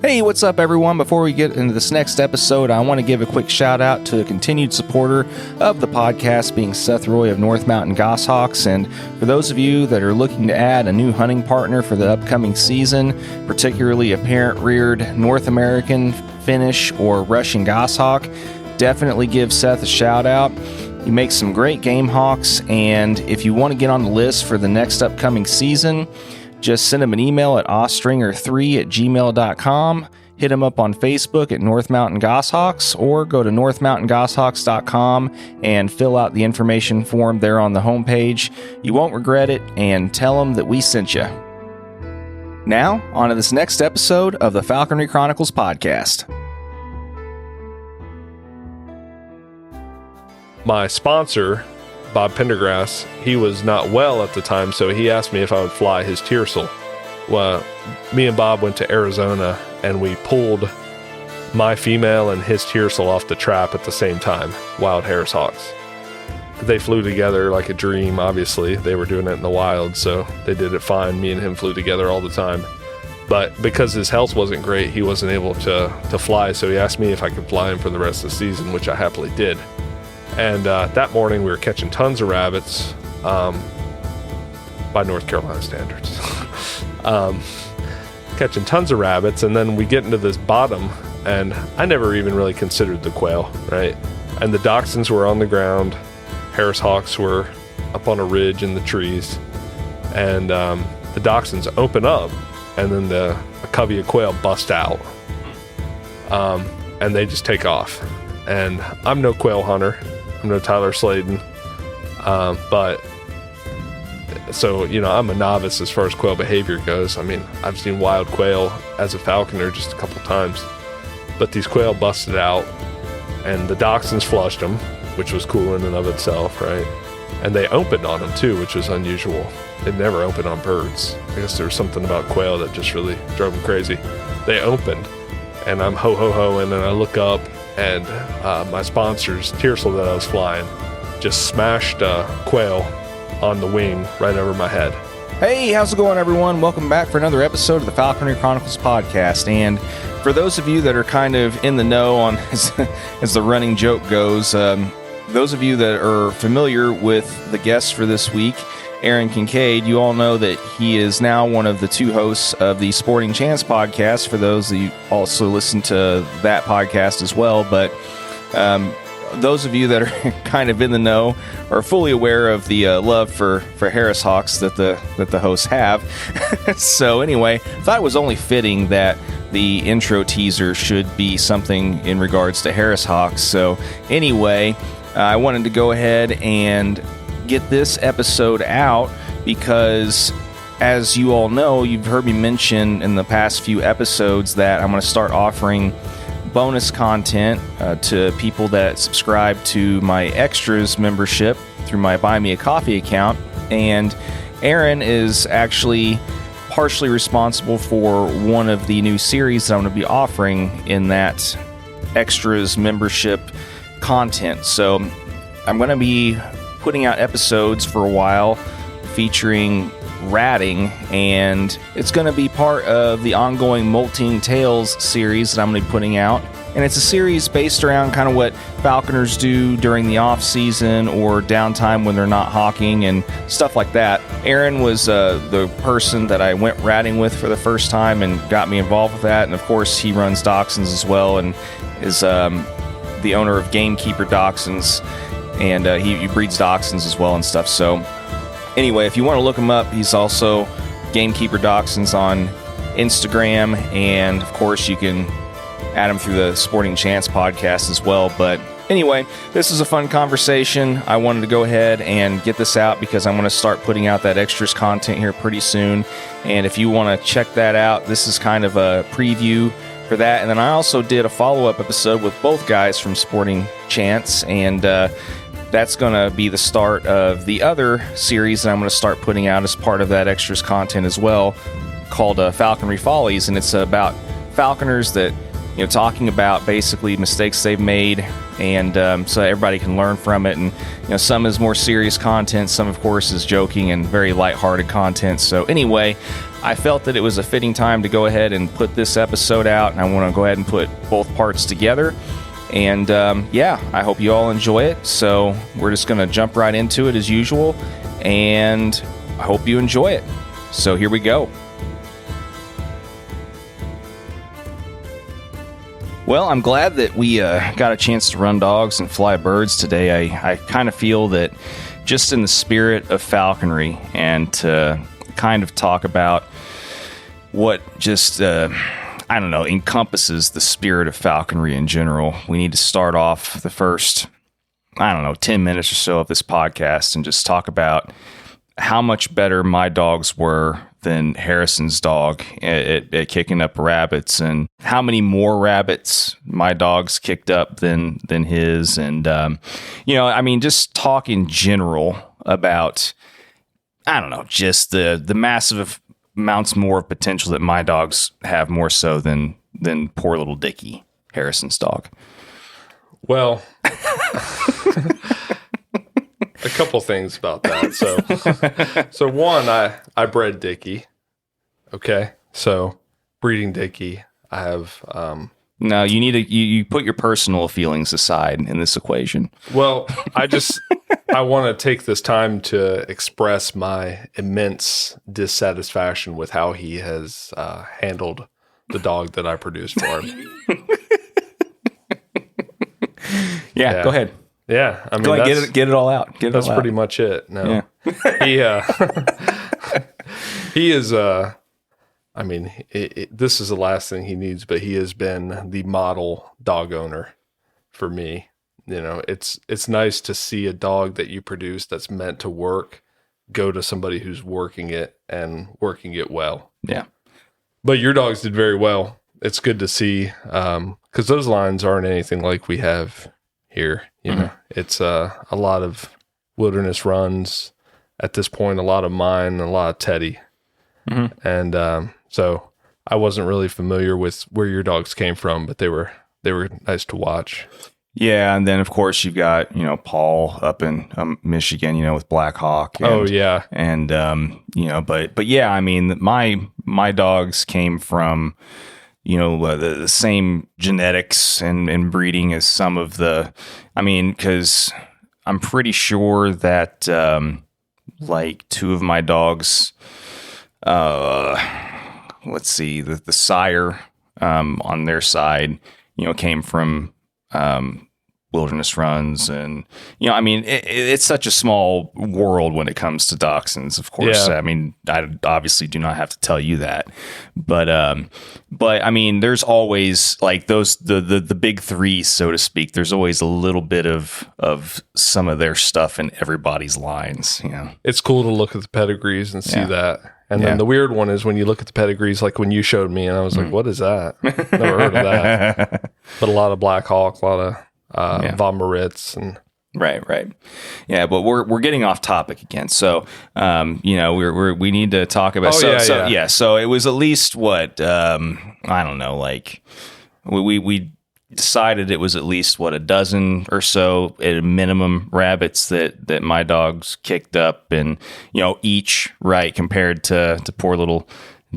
Hey, what's up, everyone? Before we get into this next episode, I want to give a quick shout out to a continued supporter of the podcast, being Seth Roy of North Mountain Goshawks. And for those of you that are looking to add a new hunting partner for the upcoming season, particularly a parent-reared North American, Finnish, or Russian goshawk, definitely give Seth a shout out. He makes some great game hawks, and if you want to get on the list for the next upcoming season, just send him an email at ostringer3@gmail.com, hit him up on Facebook at North Mountain Goshawks, or go to northmountaingoshawks.com and fill out the information form there on the homepage. You won't regret it, and tell him that we sent you. Now, on to this next episode of the Falconry Chronicles podcast. My sponsor, Bob Pendergrass, he was not well at the time, so he asked me if I would fly his tiercel. Well, me and Bob went to Arizona, and we pulled my female and his tiercel off the trap at the same time, wild Harris hawks. They flew together like a dream, obviously. They were doing it in the wild, so they did it fine. Me and him flew together all the time. But because his health wasn't great, he wasn't able to fly, so he asked me if I could fly him for the rest of the season, which I happily did. And that morning we were catching tons of rabbits, by North Carolina standards. Catching tons of rabbits, and then we get into this bottom, and I never even really considered the quail, right? And the Dachshunds were on the ground, Harris hawks were up on a ridge in the trees, and the Dachshunds open up, and then a covey of quail bust out, and they just take off. And I'm no quail hunter. I'm no Tyler Sladen, but so, I'm a novice as far as quail behavior goes. I mean, I've seen wild quail as a falconer just a couple times, but these quail busted out, and the Dachshunds flushed them, which was cool in and of itself, right? And they opened on them too, which was unusual. They'd never opened on birds. I guess there was something about quail that just really drove them crazy. They opened, and I'm ho-ho-hoing, and I look up, and my sponsor's tiercel that I was flying just smashed quail on the wing right over my head. Hey, how's it going, everyone? Welcome back for another episode of the Falconry Chronicles podcast. And for those of you that are kind of in the know on as the running joke goes, those of you that are familiar with the guests for this week, Aaron Kincaid, you all know that he is now one of the two hosts of the Sporting Chance podcast, for those that you also listen to that podcast as well. But those of you that are kind of in the know are fully aware of the love for Harris hawks that the hosts have. So anyway, I thought it was only fitting that the intro teaser should be something in regards to Harris hawks. So anyway, I wanted to go ahead and get this episode out because, as you all know, you've heard me mention in the past few episodes that I'm going to start offering bonus content to people that subscribe to my extras membership through my Buy Me a Coffee account. And Aaron is actually partially responsible for one of the new series that I'm going to be offering in that extras membership content. So I'm going to be putting out episodes for a while featuring ratting, and it's going to be part of the ongoing Molting Tales series that I'm going to be putting out. And it's a series based around kind of what falconers do during the off season or downtime when they're not hawking and stuff like that. Aaron was the person that I went ratting with for the first time and got me involved with that. And of course, he runs Dachshunds as well and is the owner of Gamekeeper Dachshunds. And he breeds Dachshunds as well and stuff. So anyway, if you want to look him up, he's also Gamekeeper Dachshunds on Instagram. And of course, you can add him through the Sporting Chance podcast as well. But anyway, this is a fun conversation. I wanted to go ahead and get this out because I'm going to start putting out that extras content here pretty soon. And if you want to check that out, this is kind of a preview for that. And then I also did a follow-up episode with both guys from Sporting Chance, and that's going to be the start of the other series that I'm going to start putting out as part of that extras content as well, called Falconry Follies. And it's about falconers that, talking about basically mistakes they've made, and so everybody can learn from it. And some is more serious content, some of course is joking and very lighthearted content. So anyway, I felt that it was a fitting time to go ahead and put this episode out, and I want to go ahead and put both parts together. And I hope you all enjoy it. So we're just going to jump right into it as usual, and I hope you enjoy it. So here we go. Well, I'm glad that we got a chance to run dogs and fly birds today. I kind of feel that just in the spirit of falconry and to kind of talk about what just, encompasses the spirit of falconry in general, we need to start off the first, 10 minutes or so of this podcast and just talk about how much better my dogs were than Harrison's dog at kicking up rabbits, and how many more rabbits my dogs kicked up than his. And, just talk in general about, just the massive amounts more of potential that my dogs have, more so than poor little Dickie, Harrison's dog. Well, a couple things about that. So one, I bred Dickie. Okay. So breeding Dickie, I have, no, you need you put your personal feelings aside in this equation. Well, I want to take this time to express my immense dissatisfaction with how he has handled the dog that I produced for him. Yeah, go ahead. Yeah, I mean, go ahead, get it all out. That's pretty much it. No, yeah. He is. This is the last thing he needs, but he has been the model dog owner for me. You know, it's nice to see a dog that you produce that's meant to work go to somebody who's working it and working it well. Yeah. But your dogs did very well. It's good to see, because those lines aren't anything like we have here. You know, it's a lot of wilderness runs at this point, a lot of mine, and a lot of Teddy. Mm-hmm. And so I wasn't really familiar with where your dogs came from, but they were nice to watch. Yeah, and then of course you've got Paul up in Michigan, with Blackhawk. And, but yeah, I mean my dogs came from the same genetics and breeding as some of the. I mean, because I'm pretty sure that two of my dogs. Let's see, the sire on their side, came from wilderness runs, and it's such a small world when it comes to dachshunds. Of course, I mean, I obviously do not have to tell you that, but I mean, there's always like those the big three, so to speak. There's always a little bit of some of their stuff in everybody's lines. It's cool to look at the pedigrees and see that. And then the weird one is when you look at the pedigrees, like when you showed me, and I was like, what is that? Never heard of that. But a lot of Blackhawk, a lot of Von Moritz. And Right. Yeah, but we're getting off topic again. So, we need to talk about. So it was at least what, I don't know, like we decided it was at least a dozen or so at a minimum rabbits that my dogs kicked up, and each, right, compared to poor little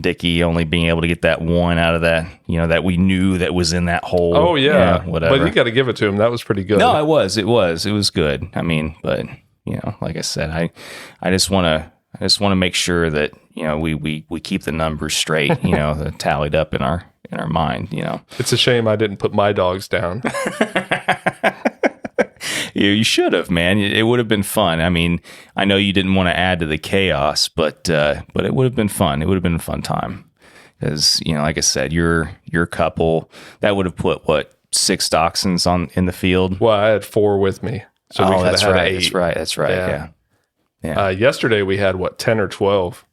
Dickie only being able to get that one out of that that we knew that was in that hole. Oh yeah, whatever. But you got to give it to him. That was pretty good. No, it was good. I mean, but like I said, I just want to make sure that we keep the numbers straight, tallied up in our mind. It's a shame I didn't put my dogs down. You should have, man. It would have been fun. I mean, I know you didn't want to add to the chaos, but it would have been fun. It would have been a fun time because like I said, your couple that would have put 6 dachshunds in the field. Well, I had 4 with me, so we could have had 8. That's right. Yeah. Yesterday we had 10 or 12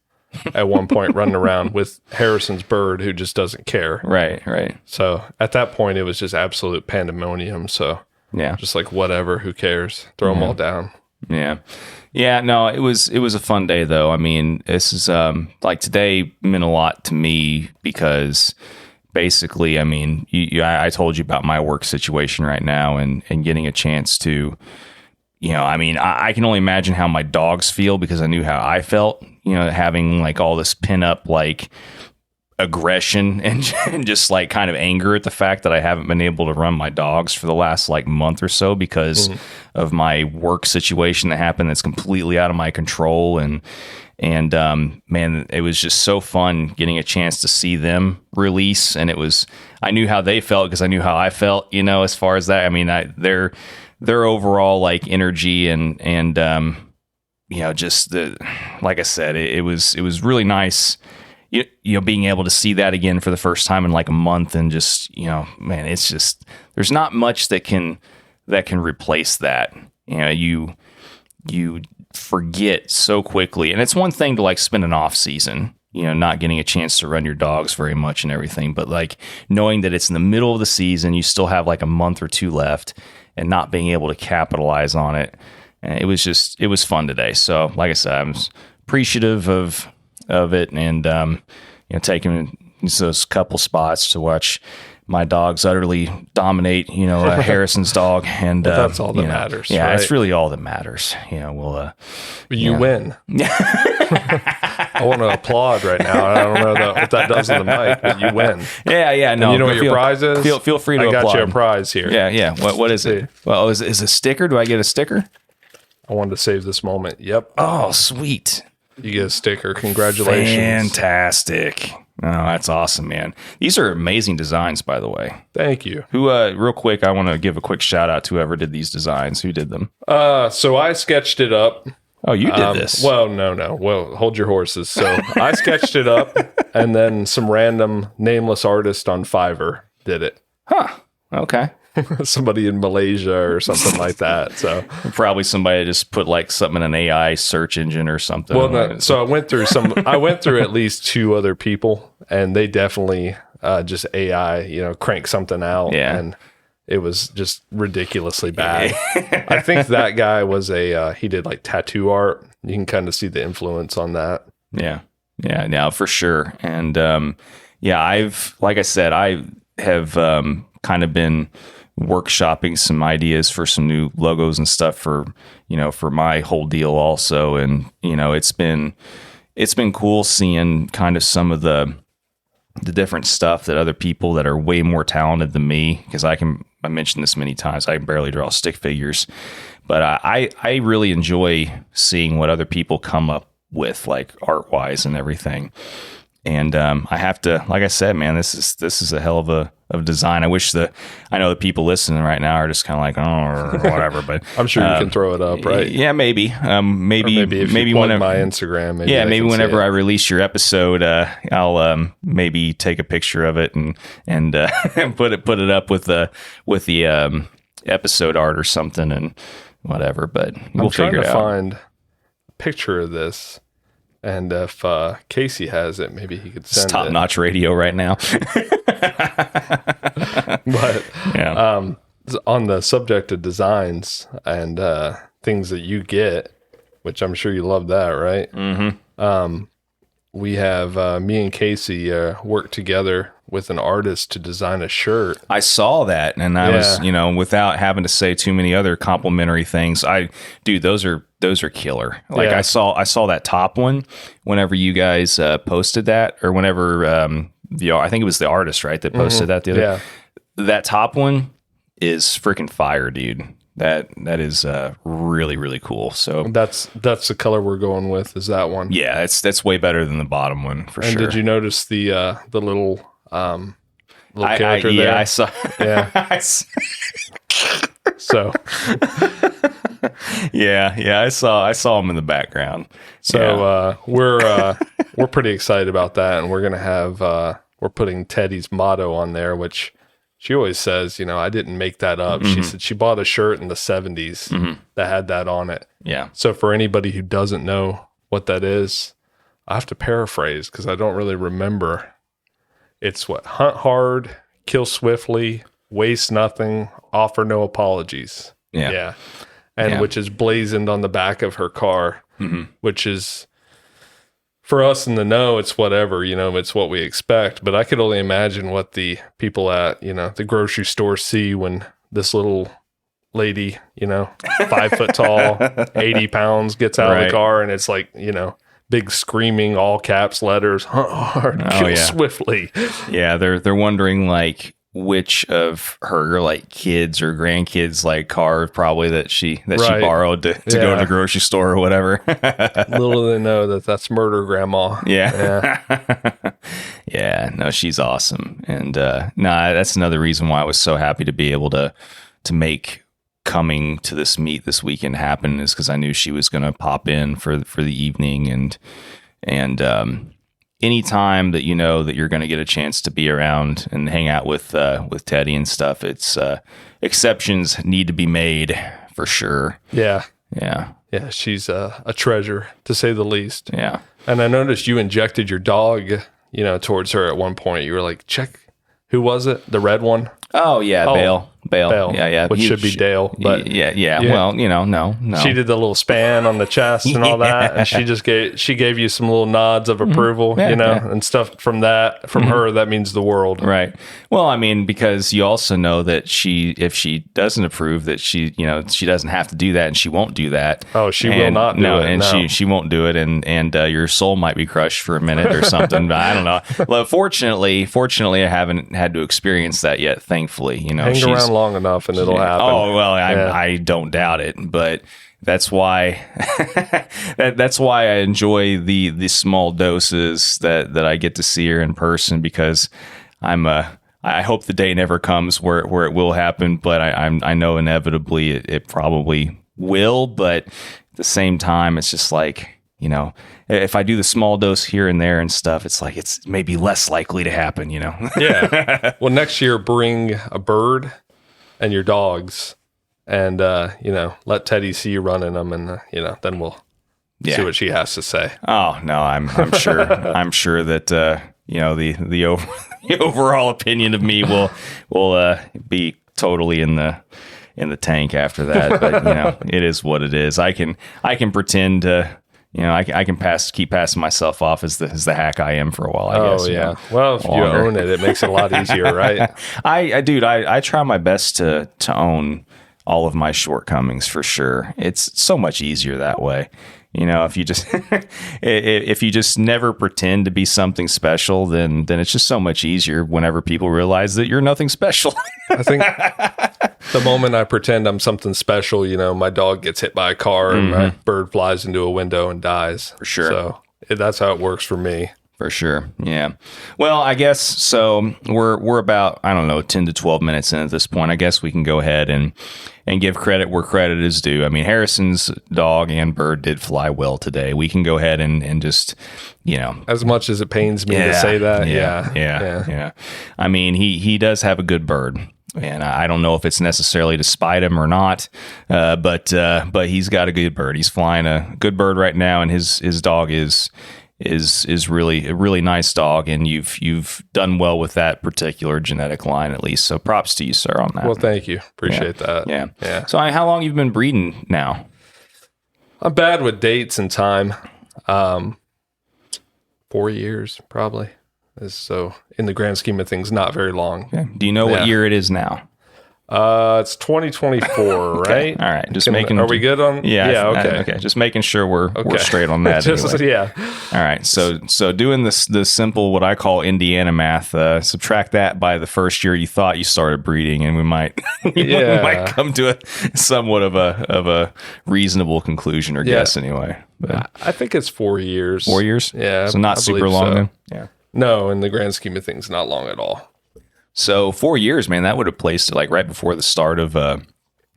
at one point running around with Harrison's bird who just doesn't care. Right. So at that point it was just absolute pandemonium. So yeah, just like whatever, who cares? Throw them all down. Yeah. No, it was a fun day though. I mean, this is like today meant a lot to me because basically, I mean, I told you about my work situation right now, and getting a chance to I mean, I can only imagine how my dogs feel because I knew how I felt, having like all this pin up like aggression and just like kind of anger at the fact that I haven't been able to run my dogs for the last like month or so because of my work situation that happened that's completely out of my control. And man, it was just so fun getting a chance to see them release. And I knew how they felt because I knew how I felt, as far as that. I mean, their overall like energy and just like I said, it was really nice, being able to see that again for the first time in like a month, and just, man, it's just, there's not much that can replace that. You forget so quickly. And it's one thing to like spend an off season, not getting a chance to run your dogs very much and everything, but like knowing that it's in the middle of the season, you still have like a month or two left, and not being able to capitalize on it. And it was fun today. So like I said, I was appreciative of it, and taking those couple spots to watch my dogs utterly dominate, Harrison's dog, and that's all that matters. Yeah, right? It's really all that matters. But you win. I want to applaud right now. I don't know what that does to the mic, but you win. Yeah. No, and you know what your prize is? Feel free to applaud. I got you a prize here. Yeah. What is it? Well, is a sticker? Do I get a sticker? I wanted to save this moment. Yep. Oh, sweet. You get a sticker. Congratulations. Fantastic. Oh, that's awesome, man. These are amazing designs, by the way. Thank you. Who, real quick, I want to give a quick shout out to whoever did these designs. Who did them? So I sketched it up. Oh, you did this? Well, no. Well, hold your horses. So I sketched it up, and then some random nameless artist on Fiverr did it. Huh. Okay. Somebody in Malaysia or something like that. So probably somebody just put like something in an AI search engine or something. Well, so I went through at least two other people, and they definitely just AI, crank something out. Yeah. And it was just ridiculously bad. I think that guy was he did like tattoo art. You can kind of see the influence on that. Yeah. No, for sure. And like I said, I have kind of been workshopping some ideas for some new logos and stuff for my whole deal also. And, it's been cool seeing kind of some of the different stuff that other people that are way more talented than me, because I mentioned this many times, I can barely draw stick figures, but I really enjoy seeing what other people come up with, like art wise and everything. And I have to, like I said, man, this is a hell of a design. I know the people listening right now are just kind of like, oh, or whatever, but I'm sure you can throw it up, right? Yeah, maybe. Maybe whenever my Instagram. Maybe whenever I release your episode, I'll maybe take a picture of it and put it up with the episode art or something and whatever. But we'll figure it out. I'm trying to find a picture of this. And if Casey has it, maybe he could send it. It's top-notch radio right now. But on the subject of designs and things that you get, which I'm sure you love that, right? Mm-hmm. We have me and Casey worked together with an artist to design a shirt. I saw that, and I was, without having to say too many other complimentary things, those are killer. Like I saw that top one whenever you guys posted that, or whenever I think it was the artist, right, that posted that the other. Yeah. That top one is freaking fire, dude. That is really, really cool. So that's the color we're going with, is that one. Yeah, that's way better than the bottom one for sure. And did you notice the little character there? Yeah, I saw. Yeah. So yeah, I saw him in the background. So we're pretty excited about that, and we're gonna have we're putting Teddy's motto on there, which she always says, I didn't make that up. Mm-hmm. She said she bought a shirt in the 70s that had that on it. Yeah. So for anybody who doesn't know what that is, I have to paraphrase because I don't really remember. It's what? Hunt hard, kill swiftly, waste nothing, offer no apologies. Yeah. And which is blazoned on the back of her car, which is, for us in the know, it's whatever, it's what we expect. But I could only imagine what the people at, the grocery store see when this little lady, 5 foot tall, 80 pounds, gets out of the car, and it's like, big screaming, all caps letters, hunt hard, kill swiftly. Yeah, they're wondering like which of her like kids or grandkids like car probably that she borrowed to go to the grocery store or whatever. Little do they know that's murder grandma. Yeah, no, she's awesome. And that's another reason why I was so happy to be able to make coming to this meet this weekend happen, is because I knew she was going to pop in for the evening, and anytime that that you're going to get a chance to be around and hang out with Teddy and stuff, it's exceptions need to be made for sure. Yeah, she's a treasure, to say the least. Yeah, and I noticed you injected your dog, towards her at one point. You were like, check, who was it? The red one? Oh yeah, Bale. Yeah. Which should be Dale, but yeah. Well, no. She did the little span on the chest and all that, and she gave you some little nods of approval, and stuff from her. That means the world, right? Well, I mean, because you also know that if she doesn't approve, that she doesn't have to do that, and she won't do that. Oh, she will not do it. And she won't do it, and your soul might be crushed for a minute or something. But I don't know. Well, fortunately, I haven't had to experience that yet. Thankfully, hang around long enough and it'll happen. Oh well, I don't doubt it, but that's why that's why I enjoy the small doses that I get to see her in person, because I hope the day never comes where it will happen, but I know inevitably it probably will. But at the same time, it's just like, if I do the small dose here and there and stuff, it's like it's maybe less likely to happen. Yeah. Well, next year bring a bird and your dogs, and let Teddy see you running them, and then we'll see what she has to say. Oh no, I'm sure I'm sure that the overall opinion of me will be totally in the tank after that. But it is what it is. I can pretend to. I can keep passing myself off as the hack I am for a while, I guess. Oh, yeah. Well, if you own it makes it a lot easier, right? I try my best to own all of my shortcomings for sure. It's so much easier that way. If you just if you just never pretend to be something special, then it's just so much easier whenever people realize that you're nothing special. I think the moment I pretend I'm something special, my dog gets hit by a car and my bird flies into a window and dies. For sure. So that's how it works for me. For sure. Yeah. Well, I guess so. We're about, 10 to 12 minutes in at this point. I guess we can go ahead and give credit where credit is due. I mean, Harrison's dog and bird did fly well today. We can go ahead and just, as much as it pains me to say that. Yeah. I mean, he does have a good bird. And I don't know if it's necessarily to spite him or not, but he's got a good bird. He's flying a good bird right now, and his dog is really a really nice dog, and you've done well with that particular genetic line, at least. So props to you, sir, on that. Well, thank you. Appreciate that. Yeah. So how long you've been breeding now? I'm bad with dates and time. 4 years probably. So in the grand scheme of things, not very long. Okay. Do you know what year it is now? It's 2024, okay. right? All right. Are we good on? Yeah. Okay. Just making sure we're straight on that. Anyway. Yeah. All right. So doing the simple, what I call Indiana math, subtract that by the first year you thought you started breeding, and we might come to a somewhat of a reasonable conclusion or guess anyway. But I think it's 4 years. 4 years? Yeah. So not super long then? Yeah. No, in the grand scheme of things, not long at all. So 4 years, man, that would have placed it like right before the start of the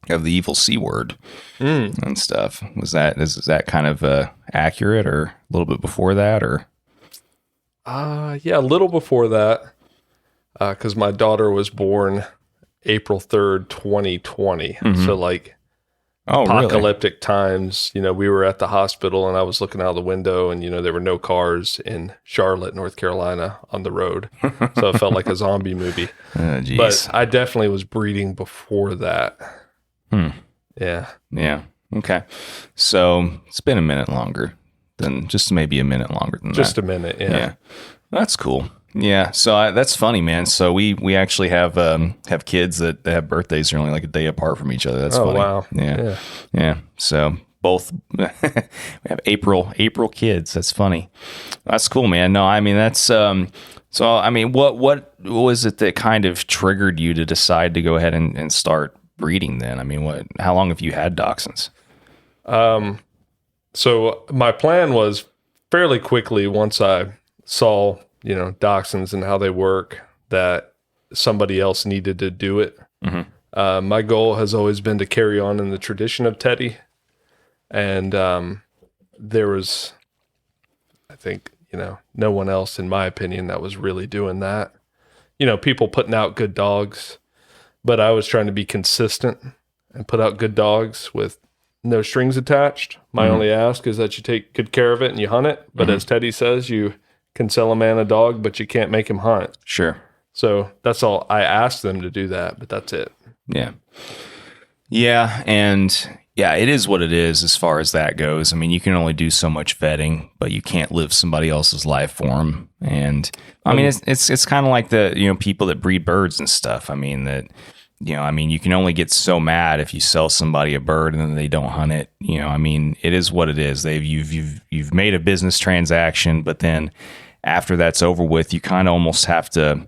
evil C word and stuff. Is that kind of accurate, or a little bit before that, or? Yeah, a little before that, because my daughter was born April 3rd, 2020. So like apocalyptic times, we were at the hospital and I was looking out the window, and there were no cars in Charlotte, North Carolina on the road. So it felt like a zombie movie. But I definitely was breeding before that. Yeah. Okay. So it's been a minute longer than just maybe a minute longer than just that. A minute. Yeah. That's cool. Yeah, so that's funny, man. So we actually have kids that have birthdays that are only like a day apart from each other. That's funny. Wow. Yeah. So both we have April kids. That's funny. That's cool, man. No, I mean that's so. I mean, what was it that kind of triggered you to decide to go ahead and start breeding? Then, I mean, how long have you had dachshunds? So my plan was fairly quickly once I saw, dachshunds and how they work, that somebody else needed to do it. Mm-hmm. My goal has always been to carry on in the tradition of Teddy. And there was, I think, no one else, in my opinion, that was really doing that. People putting out good dogs, but I was trying to be consistent and put out good dogs with no strings attached. My only ask is that you take good care of it and you hunt it. But as Teddy says, you can sell a man a dog, but you can't make him hunt. Sure. So that's all. I asked them to do that, but that's it. Yeah. Yeah. And yeah, it is what it is as far as that goes. I mean, you can only do so much vetting, but you can't live somebody else's life for them. And I mean, it's kind of like the, people that breed birds and stuff. I mean, you can only get so mad if you sell somebody a bird and then they don't hunt it. I mean, it is what it is. You've made a business transaction, but then after that's over with, you kind of almost have to,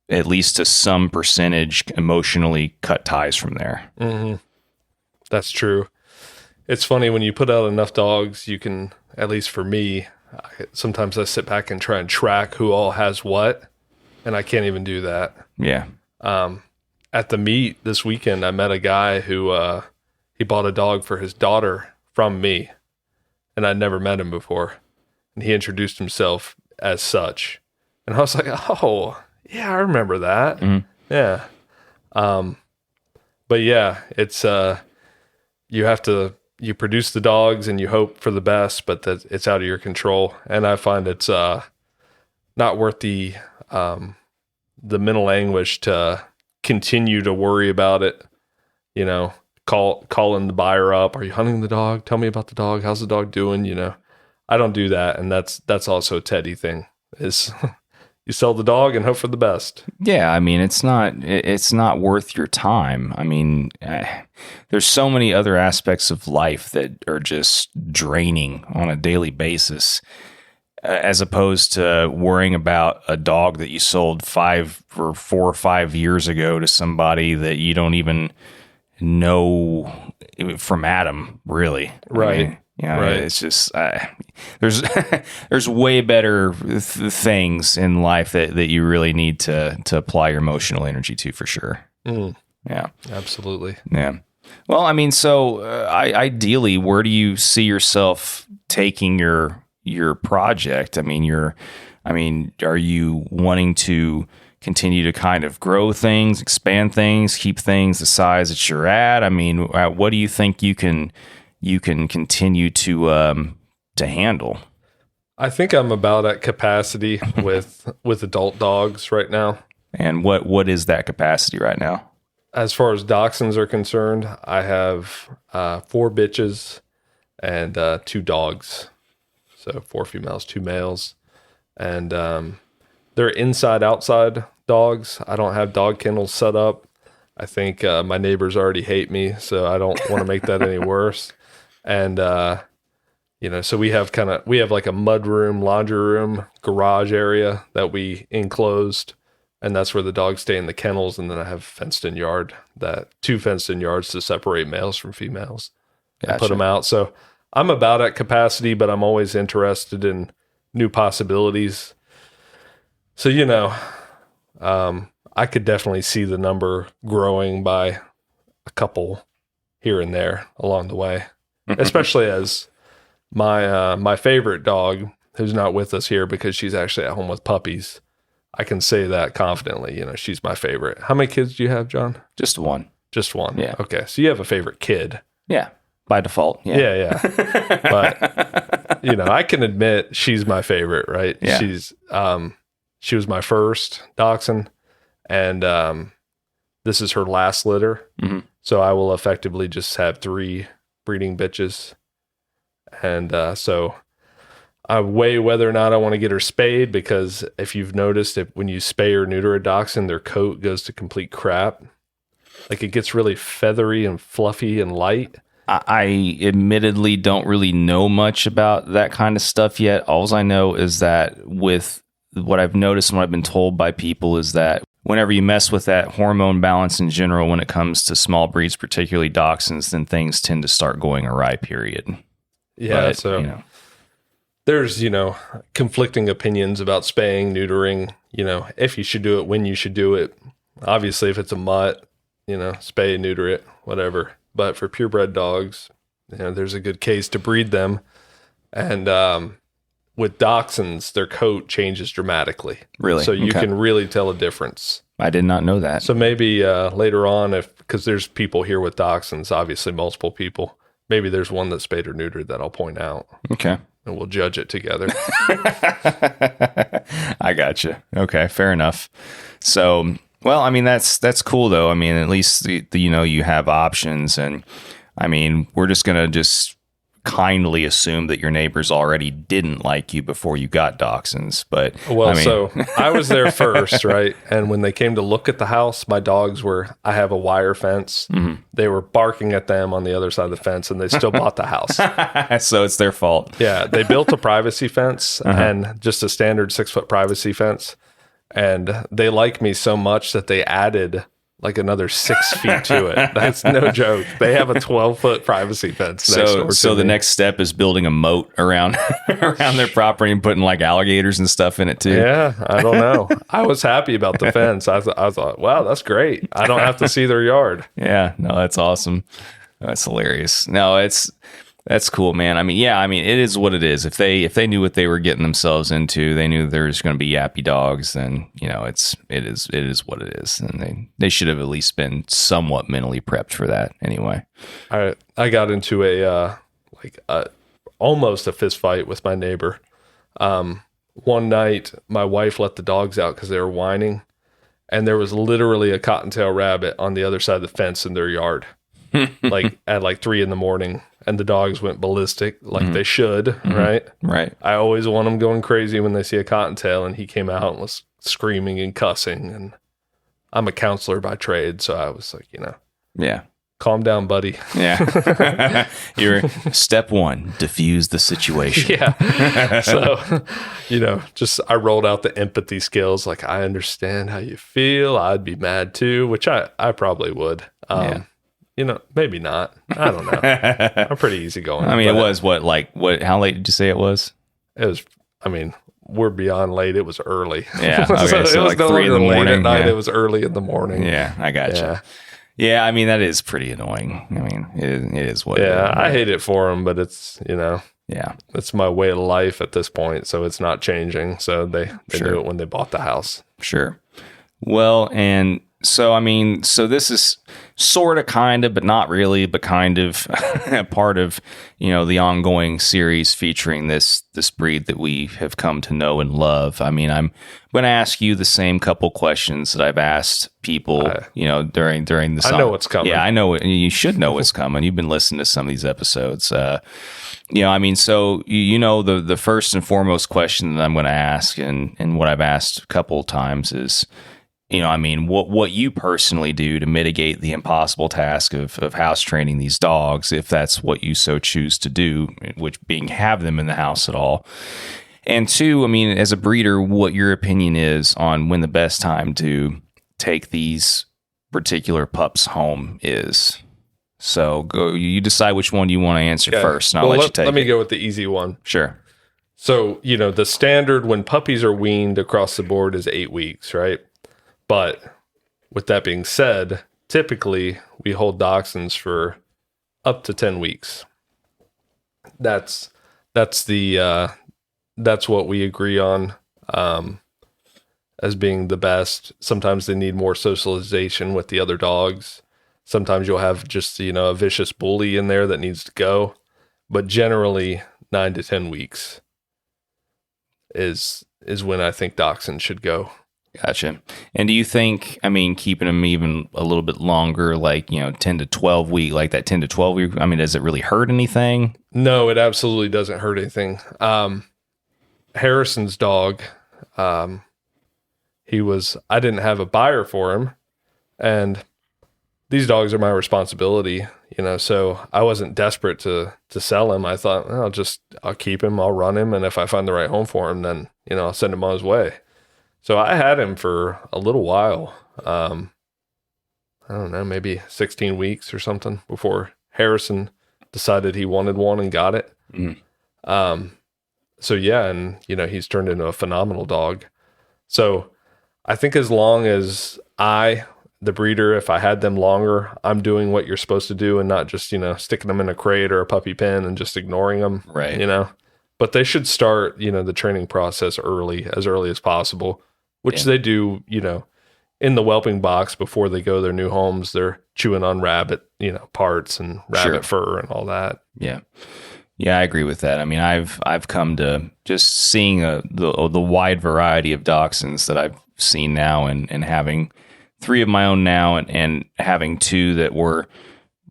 at least to some percentage, emotionally cut ties from there. Mm-hmm. That's true. It's funny when you put out enough dogs, you can, at least for me, sometimes I sit back and try and track who all has what, and I can't even do that. Yeah. At the meet this weekend, I met a guy who he bought a dog for his daughter from me, and I'd never met him before. And he introduced himself as such. And I was like, oh, yeah, I remember that. Mm-hmm. Yeah. But yeah, it's you produce the dogs and you hope for the best, but that it's out of your control. And I find it's not worth the mental anguish to continue to worry about it. Calling the buyer up. Are you hunting the dog? Tell me about the dog. How's the dog doing? I don't do that. And that's also a Teddy thing, is you sell the dog and hope for the best. Yeah. I mean, it's not worth your time. I mean, there's so many other aspects of life that are just draining on a daily basis, as opposed to worrying about a dog that you sold 4 or 5 years ago to somebody that you don't even know from Adam, really. Right. I mean, right. It's just there's way better things in life that you really need to apply your emotional energy to, for sure. Mm. Yeah, absolutely. Yeah. Well, I mean, so ideally, where do you see yourself taking your project? I mean, are you wanting to continue to kind of grow things, expand things, keep things the size that you're at? I mean, what do you think you can continue to handle? I think I'm about at capacity with adult dogs right now. And what is that capacity right now? As far as dachshunds are concerned, I have 4 bitches and 2 dogs. So 4 females, 2 males. And they're inside-outside dogs. I don't have dog kennels set up. I think my neighbors already hate me, so I don't want to make that any worse. And, so we have like a mud room, laundry room, garage area that we enclosed. And that's where the dogs stay in the kennels. And then I have fenced-in yard, 2 fenced-in yards to separate males from females. Gotcha. And put them out. So I'm about at capacity, but I'm always interested in new possibilities. So, I could definitely see the number growing by a couple here and there along the way, especially as my favorite dog, who's not with us here because she's actually at home with puppies. I can say that confidently. She's my favorite. How many kids do you have, John? Just one. Just one. Yeah. Okay. So you have a favorite kid. Yeah. By default. Yeah. But, I can admit she's my favorite, right? Yeah. She was my first dachshund, and this is her last litter. Mm-hmm. So I will effectively just have 3 breeding bitches. And so I weigh whether or not I want to get her spayed, because if you've noticed, when you spay or neuter a dachshund, their coat goes to complete crap. Like, it gets really feathery and fluffy and light. I admittedly don't really know much about that kind of stuff yet. All I know is that with what I've noticed and what I've been told by people is that whenever you mess with that hormone balance in general, when it comes to small breeds, particularly dachshunds, then things tend to start going awry, period. Yeah, But, so there's, conflicting opinions about spaying, neutering, if you should do it, when you should do it. Obviously, if it's a mutt, spay, neuter it, whatever. But for purebred dogs, there's a good case to breed them. And with dachshunds, their coat changes dramatically. Really? So you can really tell a difference. I did not know that. So maybe later on, because there's people here with dachshunds, obviously multiple people, maybe there's one that's spayed or neutered that I'll point out. Okay. And we'll judge it together. I gotcha. Okay, fair enough. So, well, I mean, that's cool, though. I mean, at least, you have options. And, I mean, we're just going to kindly assume that your neighbors already didn't like you before you got dachshunds. But, so I was there first, right? And when they came to look at the house, my dogs I have a wire fence. Mm-hmm. They were barking at them on the other side of the fence, and they still bought the house. So it's their fault. Yeah, they built a privacy fence and just a standard 6-foot privacy fence. And they like me so much that they added like another 6 feet to it. That's no joke. They have a 12-foot privacy fence. So the next step is building a moat around their property and putting like alligators and stuff in it too. Yeah, I don't know. I was happy about the fence. I thought, wow, that's great. I don't have to see their yard. Yeah, no, that's awesome. That's hilarious. No, that's cool, man. I mean, it is what it is. If they knew what they were getting themselves into, they knew there was going to be yappy dogs, then, it is what it is. And they should have at least been somewhat mentally prepped for that anyway. I got into almost a fist fight with my neighbor. One night, my wife let the dogs out because they were whining, and there was literally a cottontail rabbit on the other side of the fence in their yard, at 3 a.m. And the dogs went ballistic like they should, right? Right. I always want them going crazy when they see a cottontail, and he came out and was screaming and cussing. And I'm a counselor by trade, so I was like, yeah, calm down, buddy. Yeah. You're step 1, diffuse the situation. Yeah. So, I rolled out the empathy skills. Like, I understand how you feel. I'd be mad too, which I probably would. Maybe not. I don't know. I'm pretty easygoing. I mean, it was how late did you say it was? It was, we're beyond late. It was early. Yeah. Okay, so it was like 3 in the morning. At night. Yeah. It was early in the morning. Yeah, I gotcha. Yeah, I mean, that is pretty annoying. I mean, it is what it is. Yeah, I hate it for them, but it's, yeah, it's my way of life at this point, so it's not changing. So they knew it when they bought the house. Sure. Well, and so, so this is sort of, kind of, but not really, but kind of part of, the ongoing series featuring this breed that we have come to know and love. I mean, I'm going to ask you the same couple questions that I've asked people, during the song. I know what's coming. Yeah, I know it. You should know what's coming. You've been listening to some of these episodes. So, the first and foremost question that I'm going to ask and what I've asked a couple of times is, what you personally do to mitigate the impossible task of house training these dogs, if that's what you so choose to do, which being have them in the house at all. And 2, as a breeder, what your opinion is on when the best time to take these particular pups home is. So you decide which one you want to answer first, and I'll let you take it. Let me go with the easy one. Sure. So, the standard when puppies are weaned across the board is 8 weeks, right? But with that being said, typically we hold dachshunds for up to 10 weeks. That's what we agree on as being the best. Sometimes they need more socialization with the other dogs. Sometimes you'll have just, a vicious bully in there that needs to go. But generally 9 to 10 weeks is when I think dachshunds should go. Gotcha. And do you think, keeping them even a little bit longer, 10 to 12 week, like that 10 to 12 week, does it really hurt anything? No, it absolutely doesn't hurt anything. Harrison's dog, I didn't have a buyer for him, and these dogs are my responsibility, so I wasn't desperate to sell him. I thought, I'll keep him, I'll run him, and if I find the right home for him, then, I'll send him on his way. So I had him for a little while. I don't know, maybe 16 weeks or something before Harrison decided he wanted one and got it. So yeah, and he's turned into a phenomenal dog. So I think as long as the breeder, if I had them longer, I'm doing what you're supposed to do and not just, sticking them in a crate or a puppy pen and just ignoring them, right? But they should start, the training process as early as possible, which they do, in the whelping box before they go to their new homes. They're chewing on rabbit, parts and rabbit fur and all that. Yeah. Yeah, I agree with that. I mean, I've come to just seeing the wide variety of dachshunds that I've seen now, and having 3 of my own now, and having 2 that were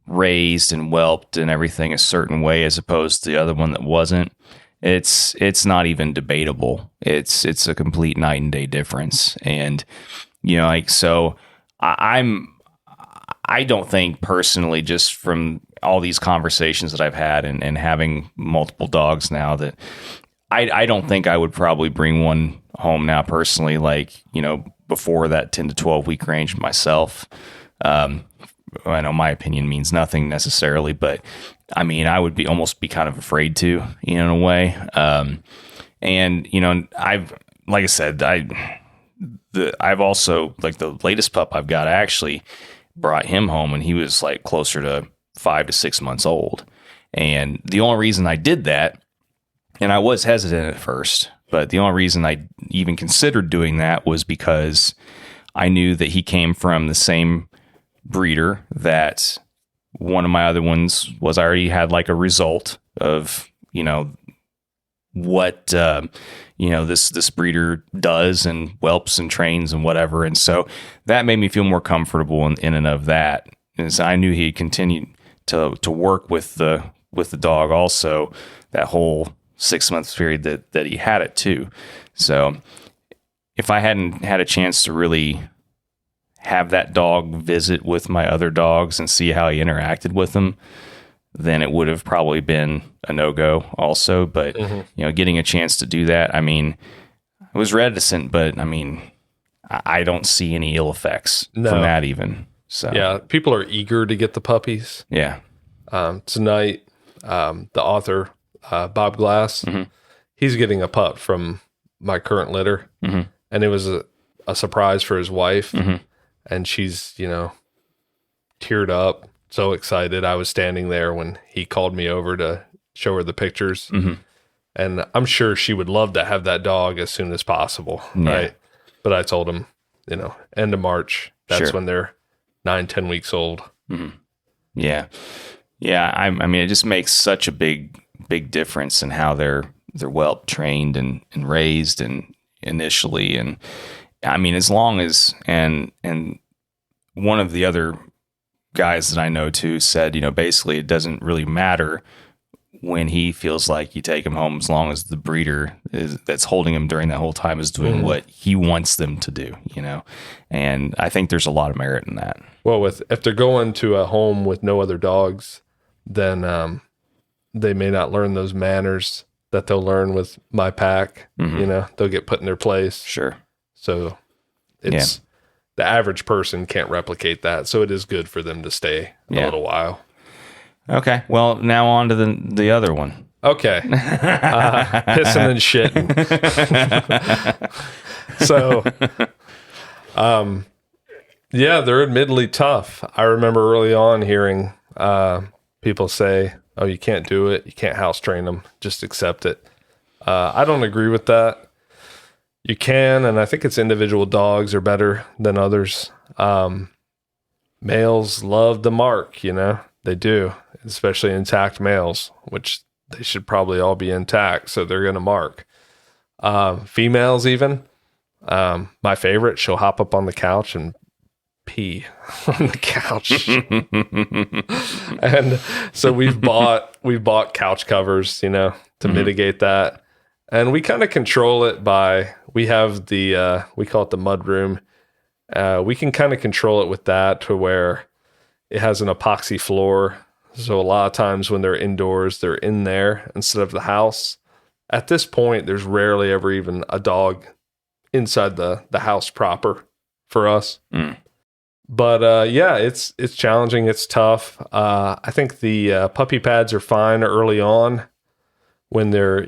raised and whelped and everything a certain way, as opposed to the other one that wasn't. It's not even debatable. It's a complete night and day difference. And so I don't think personally, just from all these conversations that I've had and having multiple dogs now, that I don't think I would probably bring one home now personally, before that 10 to 12 week range myself. I know my opinion means nothing necessarily, but I mean, I would almost be kind of afraid to, in a way. And like I said, I've also, like, the latest pup I've got, I actually brought him home when he was like closer to 5 to 6 months old. And the only reason I did that, and I was hesitant at first, but the only reason I even considered doing that was because I knew that he came from the same breeder that one of my other ones was. I already had like a result of, what, this breeder does and whelps and trains and whatever. And so that made me feel more comfortable in and of that. And so I knew he'd continued to work with the dog also that whole 6 months period that he had it too. So if I hadn't had a chance to really have that dog visit with my other dogs and see how he interacted with them, then it would have probably been a no-go also. But, getting a chance to do that, I mean, I was reticent, but I mean, I don't see any ill effects from that even. So yeah, people are eager to get the puppies. Yeah. Tonight, the author, Bob Glass, he's getting a pup from my current litter, and it was a surprise for his wife, and she's, teared up, so excited. I was standing there when he called me over to show her the pictures, and I'm sure she would love to have that dog as soon as possible, right? But I told him, end of March, that's when they're 9-10 weeks old. Yeah. I mean, it just makes such a big difference in how they're whelp trained and raised and initially. And I mean, as long as, and one of the other guys that I know too said, basically it doesn't really matter when he feels like you take him home, as long as the breeder that's holding him during that whole time is doing what he wants them to do, and I think there's a lot of merit in that. Well, if they're going to a home with no other dogs, then they may not learn those manners that they'll learn with my pack. They'll get put in their place. Sure. So it's the average person can't replicate that. So it is good for them to stay a little while. Okay. Well, now on to the other one. Okay. Pissing and shitting. So, they're admittedly tough. I remember early on hearing people say, "Oh, you can't do it. You can't house train them. Just accept it." I don't agree with that. You can, and I think it's individual dogs are better than others. Males love the mark, they do, especially intact males, which they should probably all be intact, so they're going to mark. Females even, my favorite, she'll hop up on the couch and pee on the couch. And so we've bought couch covers, to mitigate that. And we kind of control it we have we call it the mud room. We can kind of control it with that to where it has an epoxy floor. So a lot of times when they're indoors, they're in there instead of the house. At this point, there's rarely ever even a dog inside the house proper for us. But yeah, it's challenging. It's tough. I think the puppy pads are fine early on when they're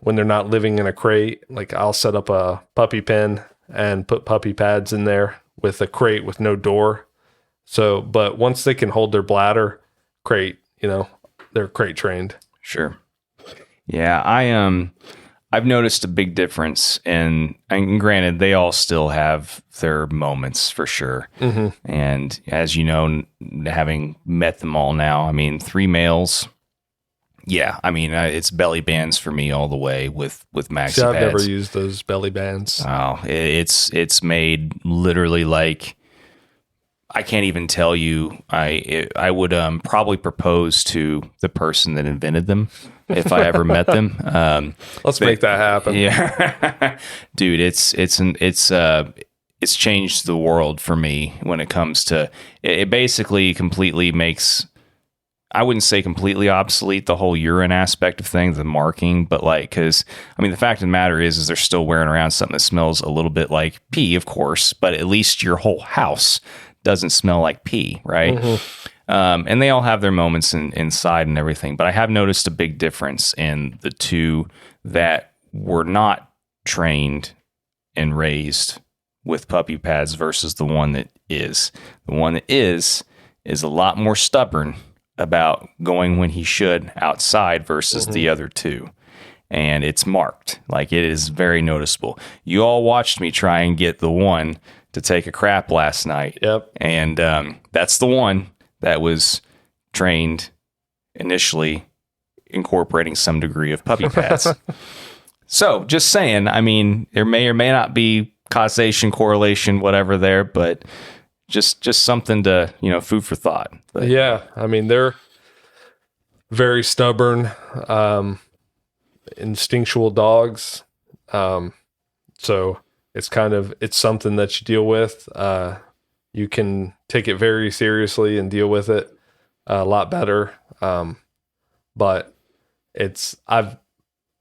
not living in a crate. Like I'll set up a puppy pen and put puppy pads in there with a crate with no door. So, but once they can hold their bladder, crate, they're crate trained. Sure. Yeah, I've noticed a big difference, and granted, they all still have their moments for sure. Mm-hmm. And as you know, having met them all now, I mean, 3 males. Yeah, I mean, it's belly bands for me all the way with maxi pads. I've never used those belly bands. Oh, it's made literally like, I can't even tell you. I would probably propose to the person that invented them if I ever met them. Let's make that happen. Yeah, dude, it's changed the world for me when it comes to it. Basically, completely makes. I wouldn't say completely obsolete the whole urine aspect of things, the marking, but because the fact of the matter is they're still wearing around something that smells a little bit like pee, of course, but at least your whole house doesn't smell like pee, right? Mm-hmm. And they all have their moments inside and everything, but I have noticed a big difference in the 2 that were not trained and raised with puppy pads versus the one that is. The one that is a lot more stubborn about going when he should outside versus the other 2. And it's marked. Like, it is very noticeable. You all watched me try and get the one to take a crap last night. Yep. And that's the one that was trained initially incorporating some degree of puppy pads. So just saying, there may or may not be causation, correlation, whatever there, but just something to, food for thought. But, yeah. They're very stubborn, instinctual dogs. So it's something that you deal with. You can take it very seriously and deal with it a lot better. But I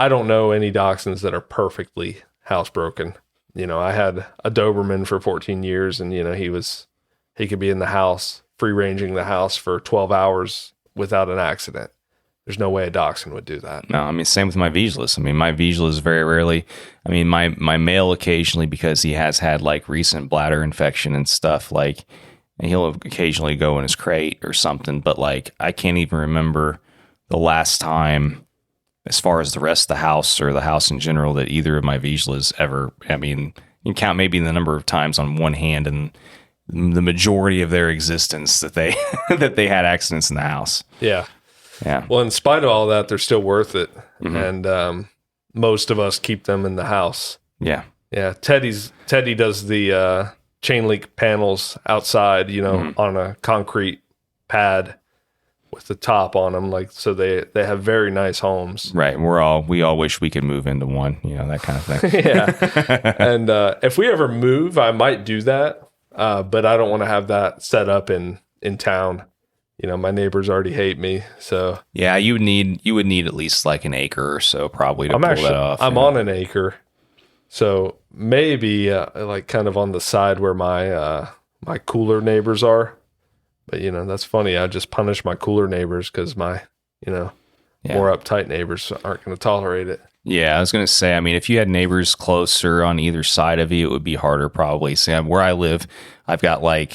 don't know any dachshunds that are perfectly housebroken. I had a Doberman for 14 years and, he could be in the house, free ranging the house for 12 hours without an accident. There's no way a dachshund would do that. No, same with my Vizslas. My Vizslas very rarely. My male occasionally, because he has had recent bladder infection and stuff. He'll occasionally go in his crate or something. But I can't even remember the last time, as far as the rest of the house or the house in general, that either of my Vizslas ever. You can count maybe the number of times on one hand, and the majority of their existence that they that they had accidents in the house. Yeah. Yeah. Well, in spite of all that, they're still worth it. Mm-hmm. And most of us keep them in the house. Yeah. Yeah. Teddy does the chain link panels outside, on a concrete pad with the top on them. So they have very nice homes. Right. We all wish we could move into one, that kind of thing. Yeah. And if we ever move, I might do that. But I don't want to have that set up in town. My neighbors already hate me, so yeah, you would need at least an acre or so probably to pull that off. I'm on an acre, so maybe kind of on the side where my my cooler neighbors are. But that's funny. I just punish my cooler neighbors because my more uptight neighbors aren't going to tolerate it. Yeah, I was going to say, if you had neighbors closer on either side of you, it would be harder probably. See, where I live, I've got a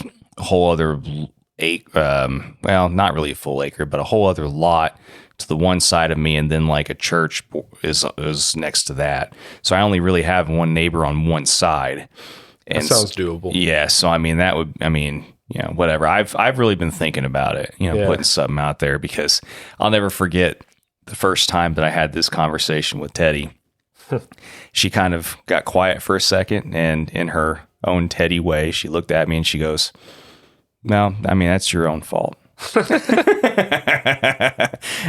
whole other not really a full acre, but a whole other lot to the one side of me, and then a church is next to that. So I only really have one neighbor on one side. And that sounds doable. Yeah, so that would, whatever. I've really been thinking about it, putting something out there, because I'll never forget the first time that I had this conversation with Teddy. She kind of got quiet for a second, and in her own Teddy way, she looked at me and she goes, "No, that's your own fault."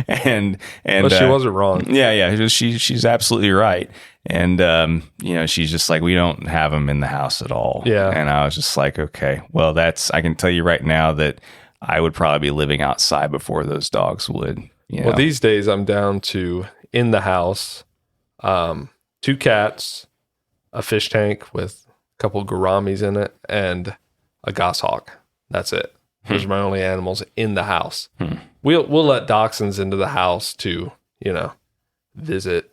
and Well, she wasn't wrong. Yeah. She's absolutely right. And, she's just like, we don't have them in the house at all. Yeah. And I was just like, okay, well, I can tell you right now that I would probably be living outside before those dogs would. Well, these days I'm down to in the house, 2 cats, a fish tank with a couple of gouramis in it, and a goshawk. That's it. Those are my only animals in the house. We'll let dachshunds into the house to, visit,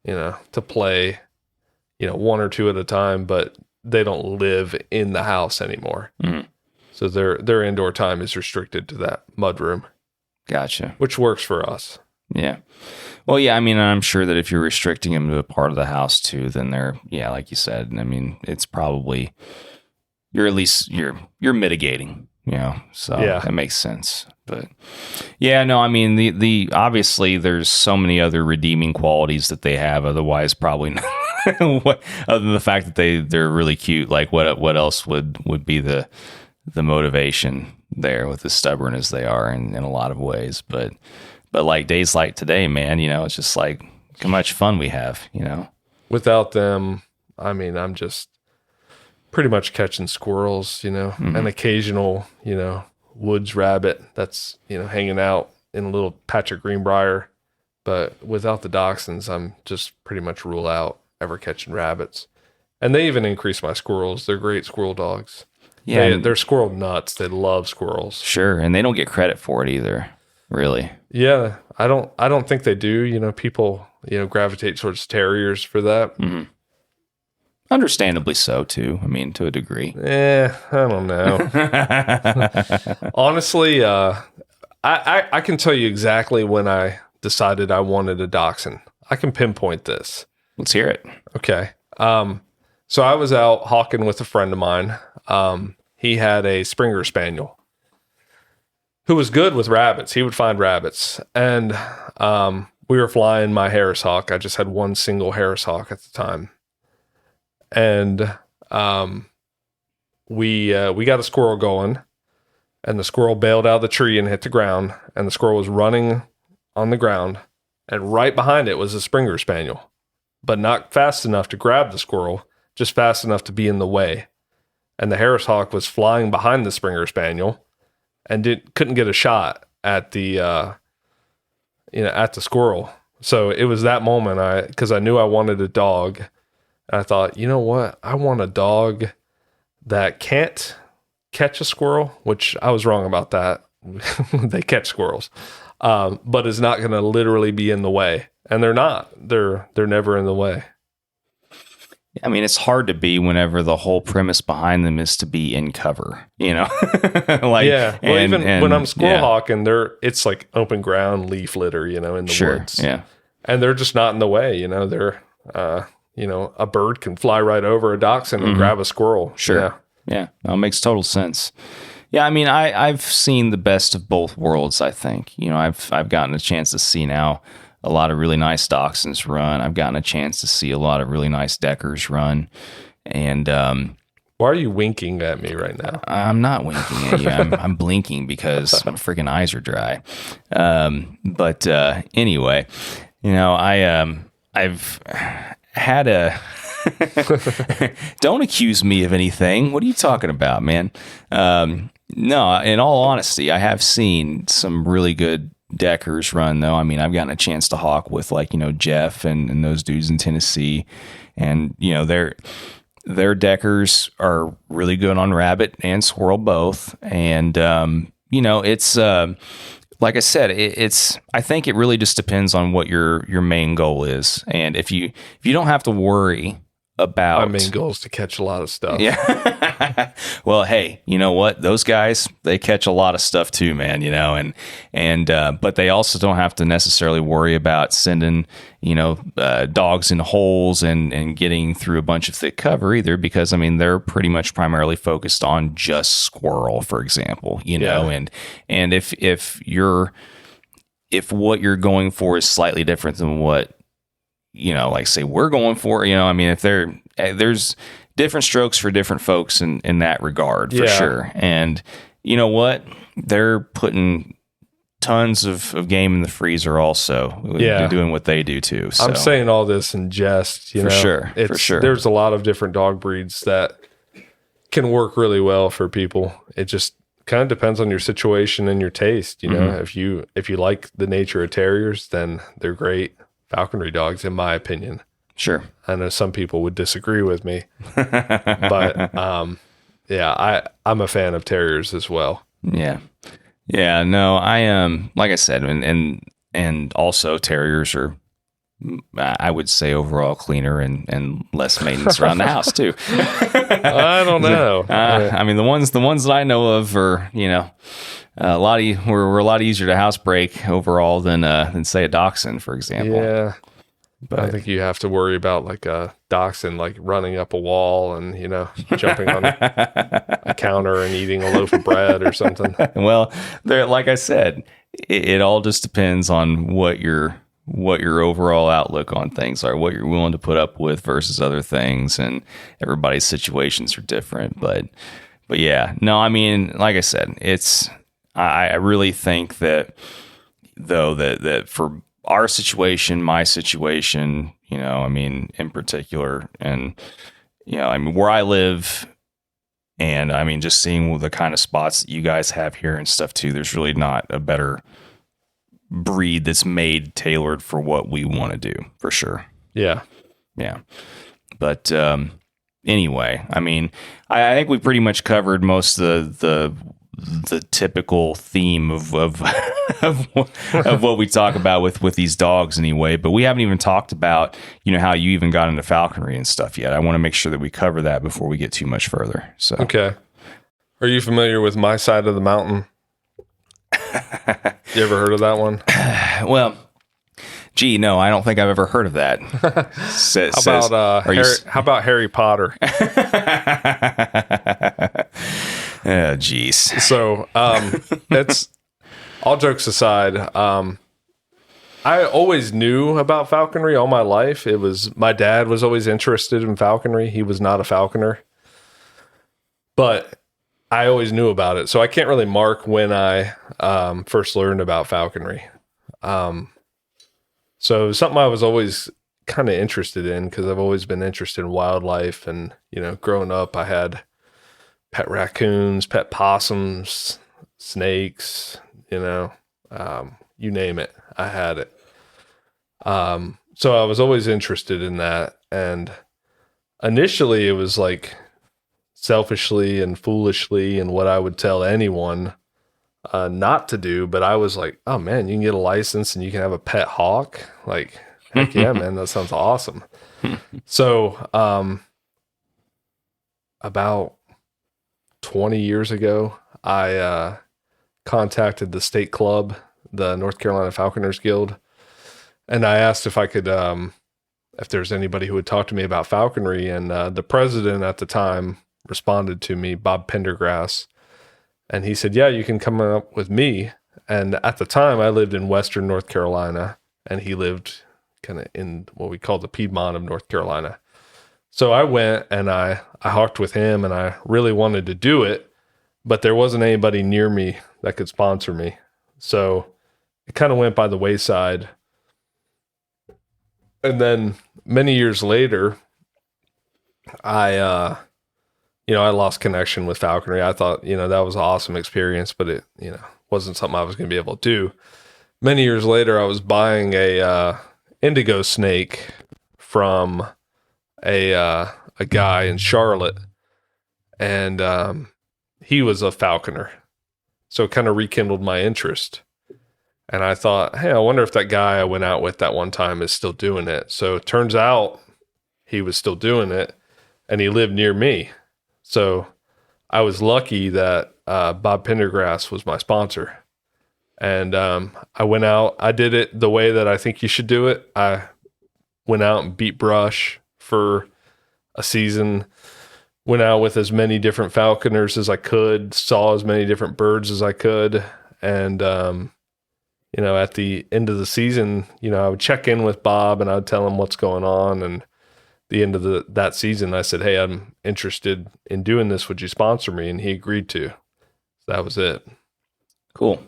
to play, 1 or 2 at a time, but they don't live in the house anymore. So their indoor time is restricted to that mudroom. Gotcha. Which works for us. Yeah. Well, yeah, I mean, I'm sure that if you're restricting them to a part of the house too, then like you said, I mean, it's probably, you're mitigating, so that makes sense. But yeah, no, I mean, the obviously there's so many other redeeming qualities that they have. Otherwise, probably not. Other than the fact that they're really cute, like what else would be the motivation there with as stubborn as they are in a lot of ways. But like days like today, man, it's just like how much fun we have, Without them, I mean, I'm just pretty much catching squirrels, an occasional, woods rabbit that's, hanging out in a little patch of greenbrier. But without the dachshunds, I'm just pretty much rule out ever catching rabbits. And they even increase my squirrels. They're great squirrel dogs. Yeah, they're squirrel nuts. They love squirrels. Sure, and they don't get credit for it either, really. Yeah, I don't think they do. People, gravitate towards terriers for that. Mm-hmm. Understandably so, too. I mean, to a degree. I don't know. Honestly, I can tell you exactly when I decided I wanted a dachshund. I can pinpoint this. Let's hear it. Okay. So I was out hawking with a friend of mine. He had a Springer Spaniel who was good with rabbits. He would find rabbits. And we were flying my Harris hawk. I just had one single Harris hawk at the time. And we got a squirrel going, and the squirrel bailed out of the tree and hit the ground, and the squirrel was running on the ground, and right behind it was a Springer Spaniel, but not fast enough to grab the squirrel, just fast enough to be in the way. And the Harris hawk was flying behind the Springer Spaniel and couldn't get a shot at the at the squirrel. So it was that moment because I knew I wanted a dog. And I thought, you know what? I want a dog that can't catch a squirrel, which I was wrong about that. They catch squirrels, but is not going to literally be in the way. And they're not. They're never in the way. I mean, it's hard to be whenever the whole premise behind them is to be in cover, like, yeah. Well, even when I'm squirrel hawking, it's like open ground, leaf litter, in the woods. Yeah. And they're just not in the way, they're, a bird can fly right over a dachshund and grab a squirrel. Sure. Yeah. No, it makes total sense. Yeah. I mean, I've seen the best of both worlds, I think. I've gotten a chance to see now a lot of really nice dachshunds run. I've gotten a chance to see a lot of really nice deckers run. And why are you winking at me right now? I'm not winking at you. I'm blinking because my freaking eyes are dry. But anyway, I've had a don't accuse me of anything. What are you talking about, man? No, in all honesty, I have seen some really good deckers run, though. I mean, I've gotten a chance to hawk with Jeff and those dudes in Tennessee, and their deckers are really good on rabbit and squirrel both. And it's like I said, I think it really just depends on what your main goal is, and if you don't have to worry about, my main goal is to catch a lot of stuff. Yeah. Well, hey, you know what? Those guys, they catch a lot of stuff too, man, and but they also don't have to necessarily worry about sending, dogs in holes and getting through a bunch of thick cover either, because I mean, they're pretty much primarily focused on just squirrel, for example, and if what you're going for is slightly different than what, like say we're going for, I mean, if there's different strokes for different folks in that regard, for sure. And you know what? They're putting tons of game in the freezer also. Yeah. Doing what they do too. So. I'm saying all this in jest, you know. For sure. There's a lot of different dog breeds that can work really well for people. It just kind of depends on your situation and your taste, you know. If you like the nature of terriers, then they're great falconry dogs, in my opinion. Sure. I know some people would disagree with me, but yeah, I'm a fan of terriers as well. Yeah. Yeah, no, I am, like I said, and also terriers are, I would say, overall cleaner and less maintenance around the house too. I don't know. I mean, the ones that I know of are, you know, we're a lot easier to housebreak overall than say a Dachshund, for example. Yeah. But I think you have to worry about like a Dachshund, like running up a wall and, you know, jumping on a counter and eating a loaf of bread or something. Well, like I said, it all just depends on what your overall outlook on things are, what you're willing to put up with versus other things, and everybody's situations are different. But yeah, no, I mean, like I said, I really think that though that for our situation, my situation, you know, I mean, in particular, and, you know, I mean, where I live, and I mean, just seeing the kind of spots that you guys have here and stuff too, there's really not a better breed that's tailored for what we want to do, for sure. Yeah. Yeah. But anyway, I mean, I think we pretty much covered most of the typical theme of what we talk about with these dogs anyway, but we haven't even talked about, you know, how you even got into falconry and stuff yet. I want to make sure that we cover that before we get too much further. So, okay. Are you familiar with My Side of the Mountain? You ever heard of that one? Well, gee, no, I don't think I've ever heard of that. How about Harry Potter? Oh, geez. So, it's all jokes aside. I always knew about falconry all my life. My dad was always interested in falconry. He was not a falconer, but I always knew about it. So I can't really mark when I first learned about falconry. So it was something I was always kind of interested in because I've always been interested in wildlife. And, you know, growing up, I had pet raccoons, pet possums, snakes, you know, you name it, I had it. So I was always interested in that. And initially it was like selfishly and foolishly and what I would tell anyone not to do. But I was like, oh man, you can get a license and you can have a pet hawk. Like, heck yeah, man, that sounds awesome. So about 20 years ago, I contacted the state club, the North Carolina Falconers Guild, and I asked if I could, if there's anybody who would talk to me about falconry. And the president at the time responded to me, Bob Pendergrass, and he said, yeah, you can come up with me. And at the time, I lived in Western North Carolina, and he lived kind of in what we call the Piedmont of North Carolina. So I went and I hawked with him, and I really wanted to do it, but there wasn't anybody near me that could sponsor me. So it kind of went by the wayside. And then many years later, I lost connection with falconry. I thought, you know, that was an awesome experience, but it, you know, wasn't something I was going to be able to do. Many years later, I was buying a indigo snake from a guy in Charlotte, and he was a falconer, so it kind of rekindled my interest. And I thought, hey, I wonder if that guy I went out with that one time is still doing it. So it turns out he was still doing it, and he lived near me. So I was lucky that Bob Pendergrass was my sponsor. And I went out. I did it the way that I think you should do it. I went out and beat brush for a season, went out with as many different falconers as I could, saw as many different birds as I could. And, you know, at the end of the season, you know, I would check in with Bob and I would tell him what's going on. And the end of that season, I said, hey, I'm interested in doing this. Would you sponsor me? And he agreed to. So that was it. Cool.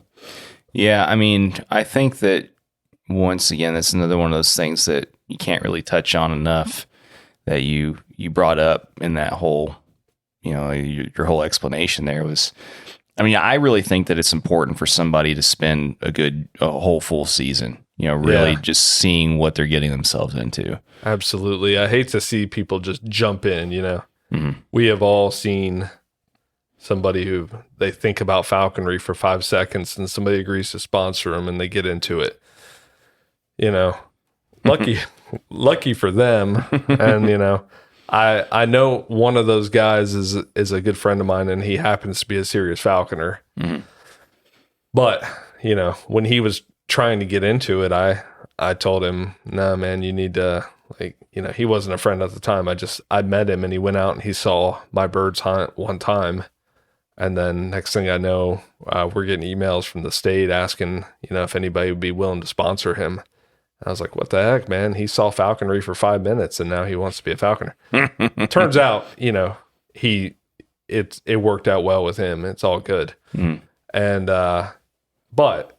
Yeah, I mean, I think that once again, that's another one of those things that you can't really touch on enough that you brought up in that whole, your whole explanation there was, I mean, I really think that it's important for somebody to spend a whole full season, really just seeing what they're getting themselves into. Absolutely. I hate to see people just jump in, Mm-hmm. We have all seen somebody who they think about falconry for 5 seconds and somebody agrees to sponsor them and they get into it. Lucky for them. And, I know one of those guys is a good friend of mine and he happens to be a serious falconer. Mm-hmm. But, when he was trying to get into it, I told him, nah, man, you need to, he wasn't a friend at the time. I met him and he went out and he saw my birds hunt one time. And then next thing I know, we're getting emails from the state asking, if anybody would be willing to sponsor him. I was like, what the heck, man? He saw falconry for 5 minutes and now he wants to be a falconer. Turns out, it worked out well with him. It's all good. Mm. And, but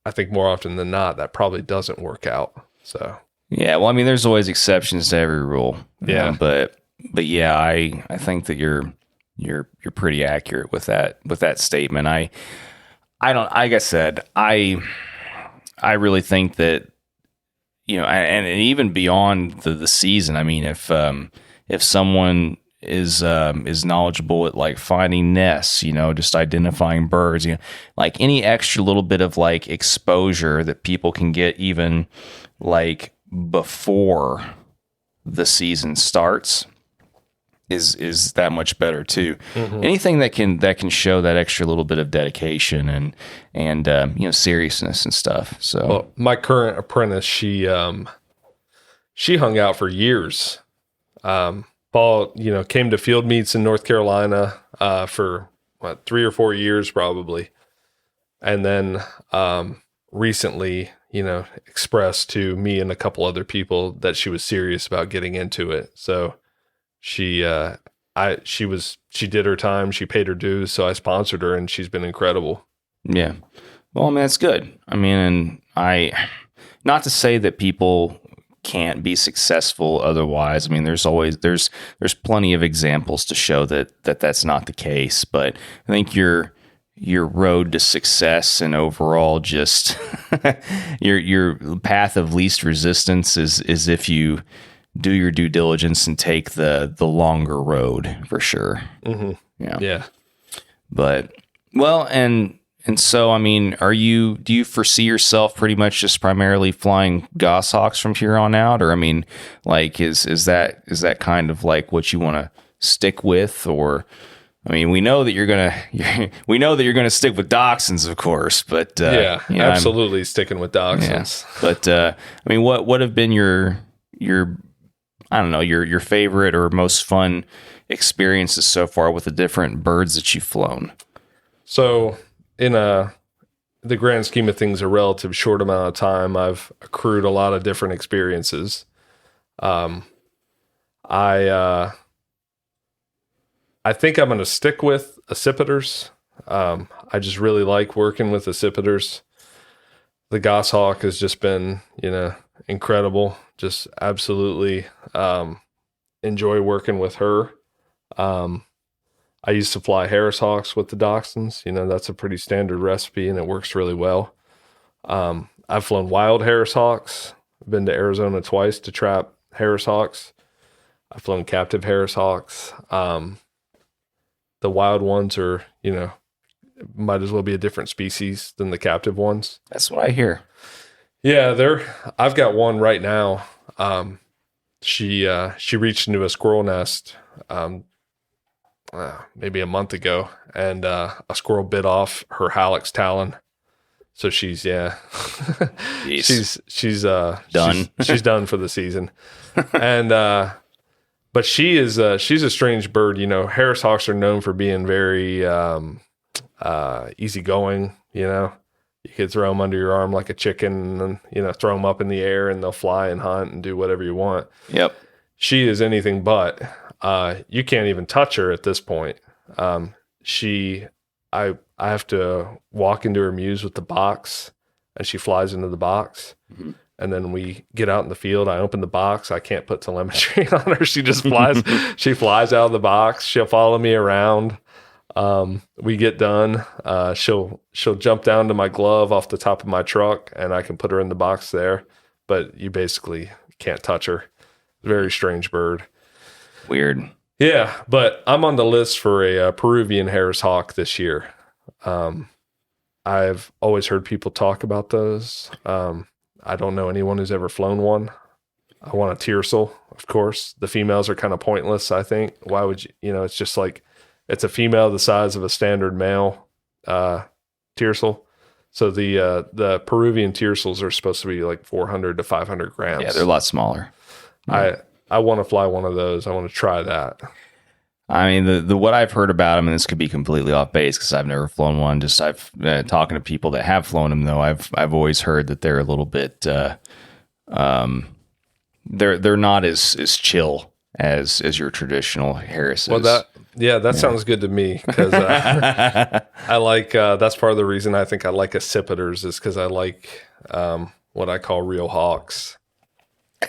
I think more often than not, that probably doesn't work out. So, yeah, well, I mean, there's always exceptions to every rule. Yeah. But yeah, I think that you're pretty accurate with that statement. I don't, like I said, I really think that, and even beyond the season, I mean, if someone is knowledgeable at like finding nests, just identifying birds, like any extra little bit of like exposure that people can get even like before the season starts is that much better too. Mm-hmm. Anything that can show that extra little bit of dedication and seriousness and stuff. So, well, my current apprentice, she hung out for years. Paul, came to field meets in North Carolina for 3 or 4 years probably, and then recently, expressed to me and a couple other people that she was serious about getting into it. So. She did her time, she paid her dues, so I sponsored her and she's been incredible. Yeah. Well, I mean, that's good. I mean, and not to say that people can't be successful otherwise. I mean, there's plenty of examples to show that that's not the case, but I think your road to success and overall just your path of least resistance is if you do your due diligence and take the longer road for sure. Mm-hmm. Yeah. But well, and so, I mean, do you foresee yourself pretty much just primarily flying Goshawks from here on out? Or, I mean, like, is that kind of like what you want to stick with? Or, I mean, we know that you're gonna stick with Dachshunds, of course, but absolutely sticking with Dachshunds. Yeah. But I mean, what have been your I don't know, your favorite or most fun experiences so far with the different birds that you've flown? So in the grand scheme of things, a relative short amount of time, I've accrued a lot of different experiences. I think I'm going to stick with accipiters. I just really like working with accipiters. The Goshawk has just been, incredible. Just absolutely enjoy working with her. I used to fly Harris Hawks with the Dachshunds. That's a pretty standard recipe and it works really well. I've flown wild Harris Hawks. I've been to Arizona twice to trap Harris Hawks. I've flown captive Harris Hawks. The wild ones are, might as well be a different species than the captive ones. That's what I hear. Yeah, I've got one right now. She reached into a squirrel nest maybe a month ago, and a squirrel bit off her hallux talon. So she's done. She's done for the season. And but she's a strange bird. Harris Hawks are known for being very easygoing. You could throw them under your arm like a chicken and, throw them up in the air and they'll fly and hunt and do whatever you want. Yep. She is anything but. You can't even touch her at this point. I have to walk into her muse with the box, and she flies into the box. Mm-hmm. And then we get out in the field. I open the box. I can't put telemetry on her. She just flies. She flies out of the box. She'll follow me around. We get done. She'll jump down to my glove off the top of my truck, and I can put her in the box there. But you basically can't touch her. Very strange bird. Weird. Yeah, but I'm on the list for a Peruvian Harris hawk this year. I've always heard people talk about those. I don't know anyone who's ever flown one. I want a tiercel, of course. The females are kind of pointless, I think. Why would you, it's just like, it's a female the size of a standard male tiercel. So the Peruvian tiercels are supposed to be like 400 to 500 grams. Yeah, they're a lot smaller. Yeah. I want to fly one of those. I want to try that. I mean, the what I've heard about them, and this could be completely off base because I've never flown one. Just I've talking to people that have flown them, though. I've always heard that they're a little bit, they're not as chill as your traditional Harrises. Well, that sounds good to me because I like that's part of the reason I think I like accipiters is because I like what I call real hawks.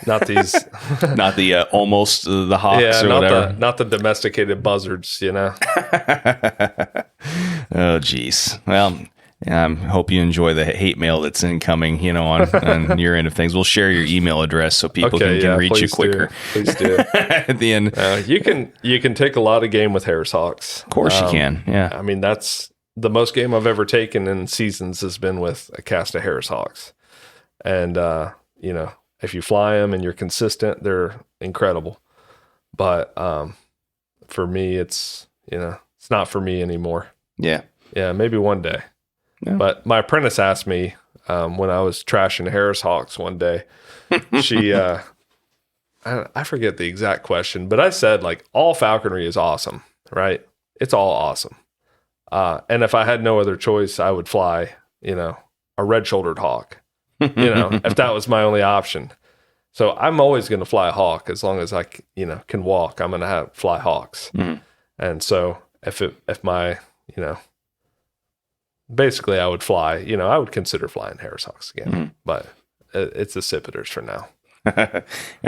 Not these, not the almost the hawks or whatever. Not the domesticated buzzards, Oh, geez. Well, I hope you enjoy the hate mail that's incoming, on your end of things. We'll share your email address so people can reach you quicker. Please do. At the end, you can take a lot of game with Harris hawks. Of course, you can. Yeah. I mean, that's the most game I've ever taken in seasons has been with a cast of Harris hawks, and if you fly them and you're consistent, they're incredible. But for me, it's not for me anymore. Yeah. Yeah, maybe one day. Yeah. But my apprentice asked me when I was trashing Harris hawks one day, she, I forget the exact question, but I said, like, all falconry is awesome, right? It's all awesome. And if I had no other choice, I would fly, a red-shouldered hawk. If that was my only option. So I'm always going to fly a hawk as long as I, can walk. I'm going to fly hawks. Mm-hmm. And so if basically I would fly, I would consider flying Harris hawks again, mm-hmm. but it's the accipiters for now. Have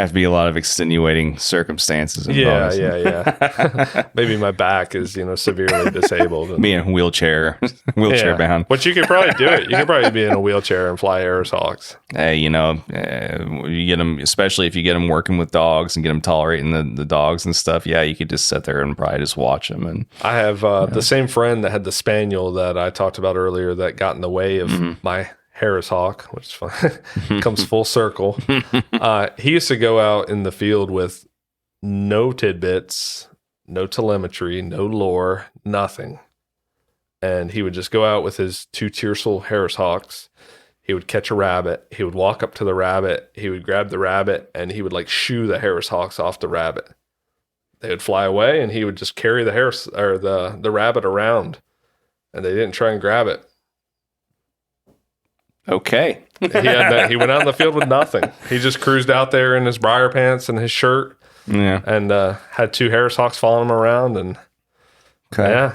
to be a lot of extenuating circumstances. Yeah. Maybe my back is, severely disabled. Be in a wheelchair bound. But you could probably do it. You could probably be in a wheelchair and fly Harris hawks. Hey, you get them, especially if you get them working with dogs and get them tolerating the dogs and stuff. Yeah, you could just sit there and probably just watch them. And I have the same friend that had the spaniel that I talked about earlier that got in the way of mm-hmm. my Harris hawk, which is fun. Comes full circle. He used to go out in the field with no tidbits, no telemetry, no lure, nothing. And he would just go out with his 2 tiercel Harris hawks. He would catch a rabbit. He would walk up to the rabbit. He would grab the rabbit and he would shoo the Harris hawks off the rabbit. They would fly away and he would just carry the Harris or the rabbit around, and they didn't try and grab it. Okay. He went out in the field with nothing. He just cruised out there in his briar pants and his shirt. Yeah. And had 2 Harris hawks following him around. And okay.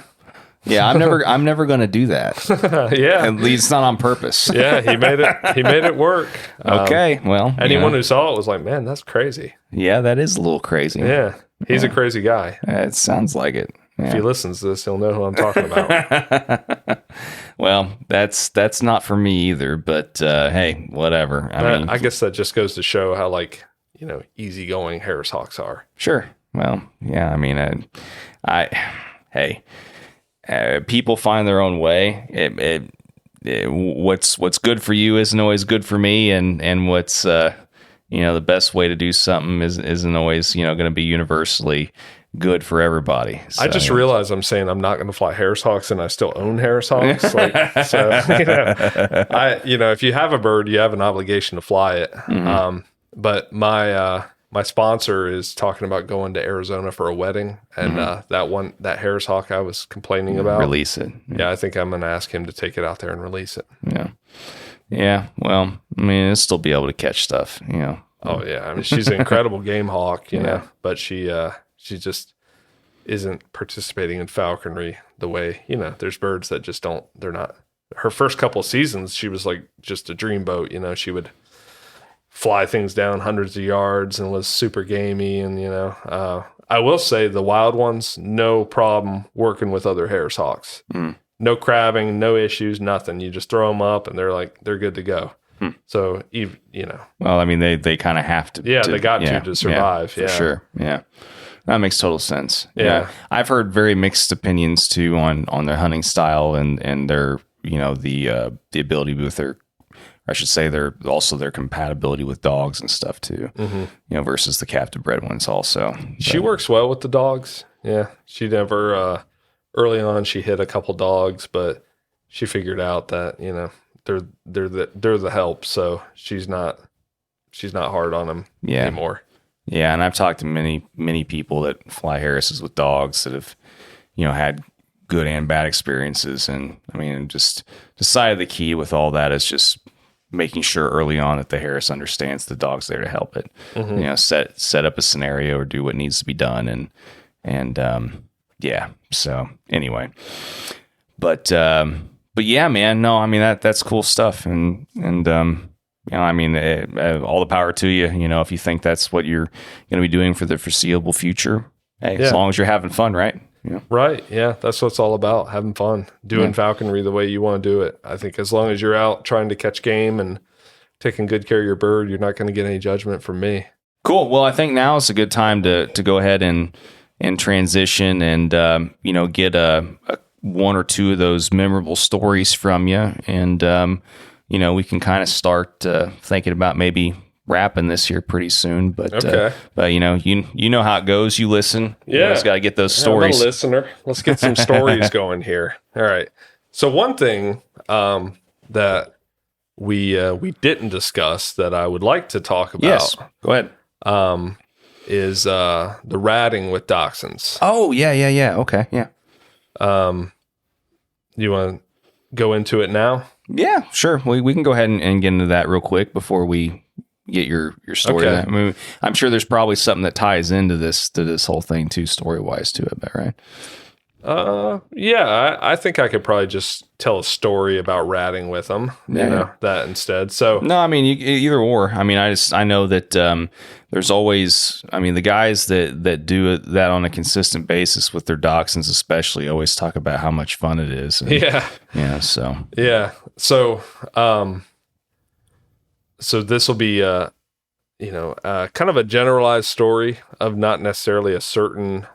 Yeah, I'm never going to do that. Yeah. At least not on purpose. Yeah, he made it work. Okay. Well, anyone who saw it was like, man, that's crazy. Yeah, that is a little crazy. Yeah. He's a crazy guy. It sounds like it. Yeah. If he listens to this, he'll know who I'm talking about. Well, that's not for me either, but hey, whatever. I guess that just goes to show how easygoing Harris hawks are. Sure. Well, yeah, people find their own way. What's good for you isn't always good for me, and what's the best way to do something isn't always going to be universally good for everybody. So, I just realized I'm saying I'm not going to fly Harris hawks, and I still own Harris hawks. If you have a bird, you have an obligation to fly it. Mm-hmm. But my sponsor is talking about going to Arizona for a wedding, and mm-hmm. that Harris hawk I was complaining about, release it. Yeah, I think I'm going to ask him to take it out there and release it. Yeah. Yeah. Well, it'll still be able to catch stuff. Oh yeah. She's an incredible game hawk. But she just isn't participating in falconry the way, there's birds that just don't, they're not. Her first couple of seasons, she was like just a dreamboat, she would fly things down hundreds of yards and was super gamey. And, I will say the wild ones, no problem working with other Harris hawks. No crabbing, no issues, nothing. You just throw them up and they're good to go. So, Well, I mean, they kind of have to. Yeah, they got to survive. For sure. Yeah. That makes total sense. Yeah. I've heard very mixed opinions too on their hunting style and their, the ability with their, I should say their compatibility with dogs and stuff too, versus the captive bred ones also. She works well with the dogs. Yeah. She never, early on she hit a couple dogs, but she figured out that, they're the help. So she's not hard on them anymore. Yeah. And I've talked to many people that fly Harrises with dogs that have, had good and bad experiences. And I mean, just decided the key with all that is just making sure early on that the Harris understands the dog's there to help it. Set up a scenario or do what needs to be done. So anyway, but yeah, man, no, I mean, that's cool stuff. And I mean, all the power to you, if you think that's what you're going to be doing for the foreseeable future, as long as you're having fun, right? Yeah. Right. Yeah. That's what it's all about. Having fun, doing falconry the way you want to do it. I think as long as you're out trying to catch game and taking good care of your bird, you're not going to get any judgment from me. Cool. Well, I think now is a good time to go ahead and transition and, get one or two of those memorable stories from you. And, we can kind of start thinking about maybe wrapping this here pretty soon. But, you know how it goes. You listen. Yeah. You just got to get those stories. I'm a listener. Let's get some stories going here. All right. So one thing that we didn't discuss that I would like to talk about. Yes. Go ahead. Is the ratting with Dachshunds. Oh, yeah. Okay, yeah. You want to go into it now? Yeah, sure. We can go ahead and get into that real quick before we get your story. Okay. I mean, I'm sure there's probably something that ties into this whole thing too, story-wise too, I bet, right? Yeah, I think I could probably just tell a story about ratting with them, that instead. So no, I mean, either or. I mean, I know that there's always, I mean, the guys that do that on a consistent basis with their dachshunds, especially, always talk about how much fun it is. And, So this will be kind of a generalized story of not necessarily a certain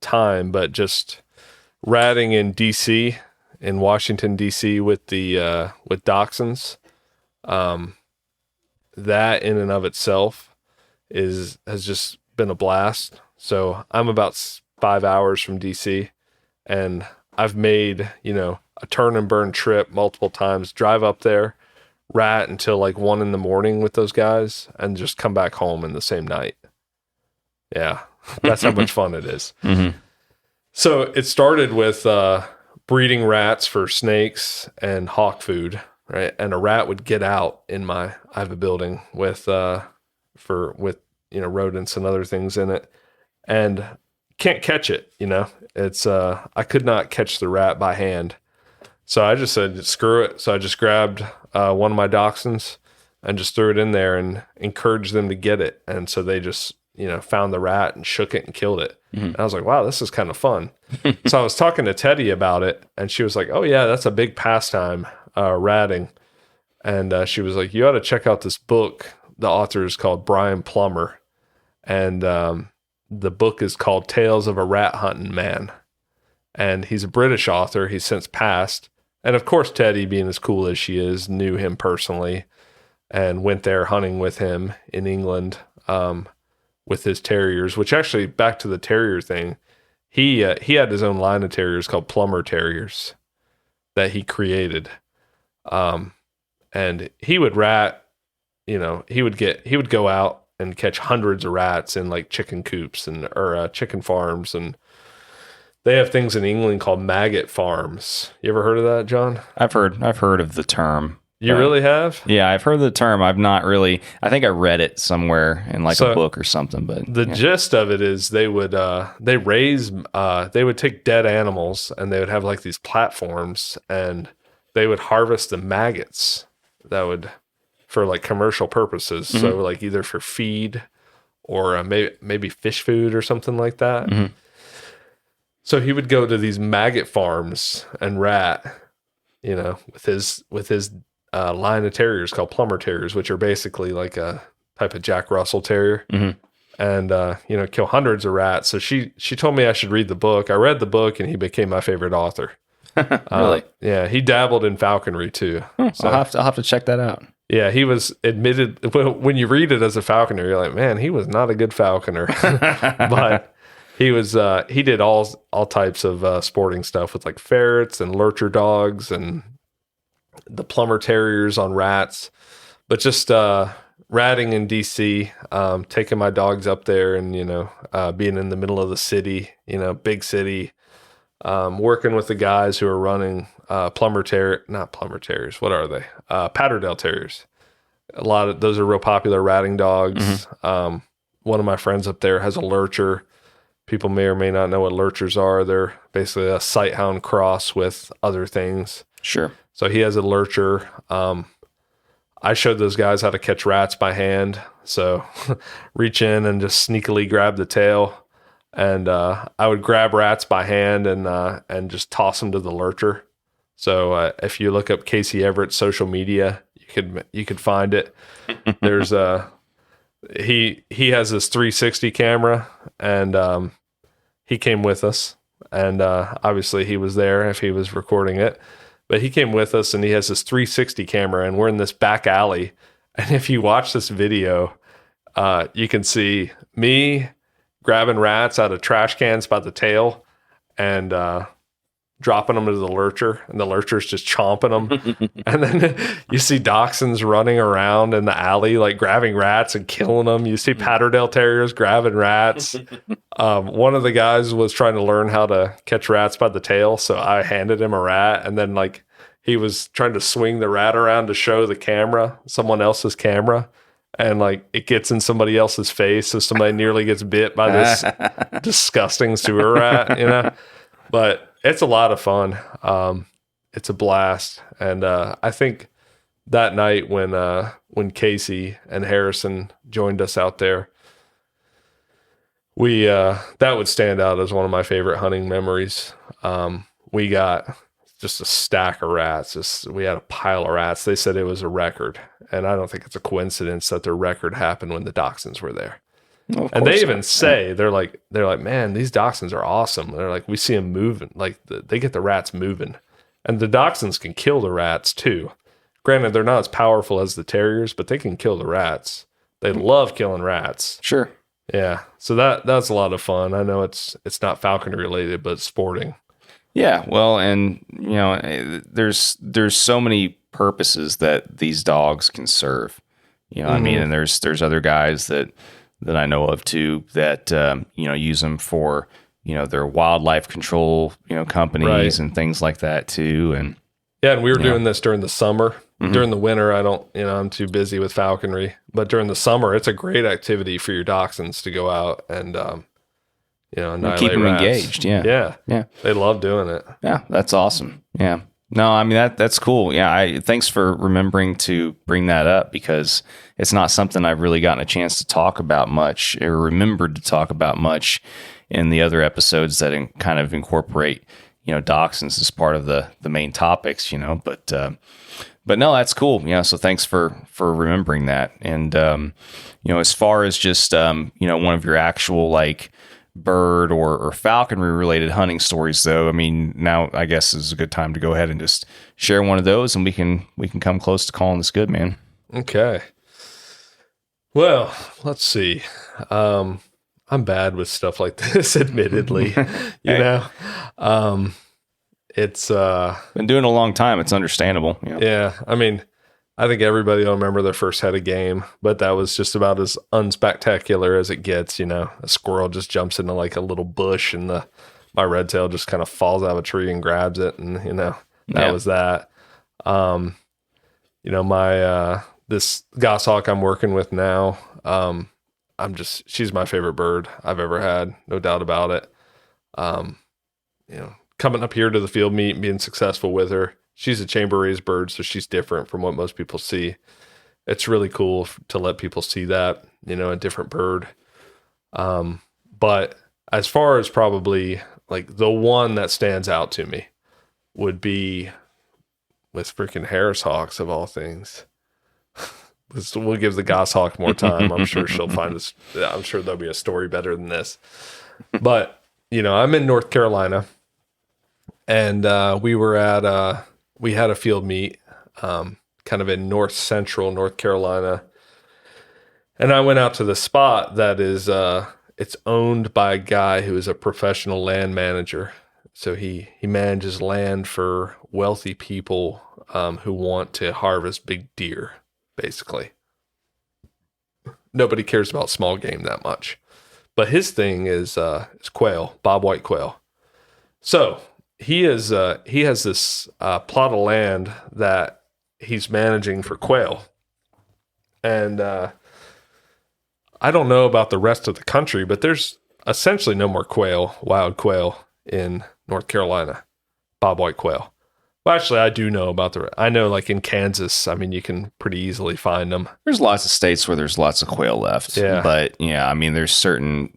time, but just ratting in DC, in Washington DC, with the with Dachshunds. That in and of itself has just been a blast. So I'm about 5 hours from DC, and I've made a turn and burn trip multiple times, drive up there, rat until like 1 a.m. with those guys, and just come back home in the same night. Yeah. That's how much fun it is. Mm-hmm. So it started with breeding rats for snakes and hawk food, right? And a rat would get out I have a building with rodents and other things in it, and can't catch it. It's I could not catch the rat by hand, so I just said screw it. So I just grabbed one of my Dachshunds and just threw it in there and encouraged them to get it, and so they just found the rat and shook it and killed it. Mm-hmm. And I was like, wow, this is kind of fun. So I was talking to Teddy about it, and she was like, oh yeah, that's a big pastime, ratting. And she was like, you ought to check out this book. The author is called Brian Plummer, and the book is called Tales of a Rat Hunting Man. And he's a British author. He's since passed. And of course, Teddy, being as cool as she is, knew him personally and went there hunting with him in England, with his terriers, which actually, back to the terrier thing, he had his own line of terriers called Plummer Terriers that he created. And he would rat, he would go out and catch hundreds of rats in like chicken coops or chicken farms. And they have things in England called maggot farms. You ever heard of that, John? I've heard of the term. You really have? Yeah, I've heard the term. I've not really. I think I read it somewhere in like a book or something. But the gist of it is they would they would take dead animals and they would have like these platforms and they would harvest the maggots that would for like commercial purposes. Mm-hmm. So like either for feed or maybe fish food or something like that. Mm-hmm. So he would go to these maggot farms and rat, with his line of terriers called plumber terriers, which are basically like a type of Jack Russell Terrier, mm-hmm. and kill hundreds of rats. So she told me I should read the book. I read the book, and he became my favorite author. Really? Yeah, he dabbled in falconry too. So I'll have to check that out. Yeah, he was admitted. When you read it as a falconer, you're like, man, he was not a good falconer, but he was. He did all types of sporting stuff with like ferrets and lurcher dogs and the plumber terriers on rats, but just ratting in DC, taking my dogs up there and, being in the middle of the city, big city, working with the guys who are running not plumber terriers. What are they? Patterdale terriers. A lot of those are real popular ratting dogs. Mm-hmm. One of my friends up there has a lurcher. People may or may not know what lurchers are. They're basically a sighthound cross with other things. Sure. So he has a lurcher. I showed those guys how to catch rats by hand. So reach in and just sneakily grab the tail. And I would grab rats by hand and just toss them to the lurcher. So if you look up Casey Everett's social media, you could find it. There's he has this 360 camera, and he came with us. And obviously he was there if he was recording it. But he came with us, and he has this 360 camera, and we're in this back alley. And if you watch this video, you can see me grabbing rats out of trash cans by the tail and dropping them into the lurcher, and the lurcher's just chomping them. And then you see dachshunds running around in the alley, like grabbing rats and killing them. You see Patterdale terriers grabbing rats. One of the guys was trying to learn how to catch rats by the tail, so I handed him a rat, and then like he was trying to swing the rat around to show the camera, someone else's camera, and like it gets in somebody else's face, so somebody nearly gets bit by this disgusting sewer rat, But it's a lot of fun. It's a blast. And I think that night when Casey and Harrison joined us out there, we that would stand out as one of my favorite hunting memories. We got just a stack of rats. We had a pile of rats. They said it was a record. And I don't think it's a coincidence that their record happened when the dachshunds were there. Well, and they even say, they're like, man, these dachshunds are awesome. They're like, we see them moving. Like they get the rats moving, and the dachshunds can kill the rats too. Granted, they're not as powerful as the terriers, but they can kill the rats. They love killing rats. Sure. Yeah. So that's a lot of fun. I know it's not falconry related, but it's sporting. Yeah. Well, and there's so many purposes that these dogs can serve, mm-hmm. I mean, and there's other guys that I know of too that use them for their wildlife control companies, right, and things like that too. And yeah, and we were doing this during the summer. Mm-hmm. During the winter, I don't I'm too busy with falconry. But during the summer, it's a great activity for your dachshunds to go out and annihilate keep them rats. engaged. Yeah. They love doing it. Yeah, that's awesome. Yeah. No, I mean, that's cool. Yeah, thanks for remembering to bring that up, because it's not something I've really gotten a chance to talk about much, or remembered to talk about much in the other episodes that kind of incorporate, dachshunds as part of the main topics, but no, that's cool. Yeah. So thanks for remembering that. And, as far as just, one of your actual like bird or falconry related hunting stories, though, I mean, now I guess is a good time to go ahead and just share one of those, and we can come close to calling this good, man. Okay. Well, let's see. I'm bad with stuff like this, admittedly. It's been doing it a long time. It's understandable. Yeah. I mean, I think everybody will remember their first head of game, but that was just about as unspectacular as it gets. A squirrel just jumps into like a little bush, and my red tail just kind of falls out of a tree and grabs it, and that was that. my this goshawk I'm working with now, she's my favorite bird I've ever had, no doubt about it. Coming up here to the field meet and being successful with her. She's a chamber raised bird, so she's different from what most people see. It's really cool to let people see that, a different bird. But as far as probably like the one that stands out to me would be with freaking Harris Hawks of all things. We'll give the goshawk more time. I'm sure she'll find us. I'm sure there'll be a story better than this. But, I'm in North Carolina, and we had a field meet kind of in north central North Carolina. And I went out to the spot that is, it's owned by a guy who is a professional land manager. So he manages land for wealthy people who want to harvest big deer, basically. Nobody cares about small game that much. But his thing is quail, bobwhite quail. So he has this plot of land that he's managing for quail. And I don't know about the rest of the country, but there's essentially no more quail, wild quail in North Carolina, bobwhite quail. Well, actually, I do know about I know like in Kansas, you can pretty easily find them. There's lots of states where there's lots of quail left. Yeah. But yeah, there's certain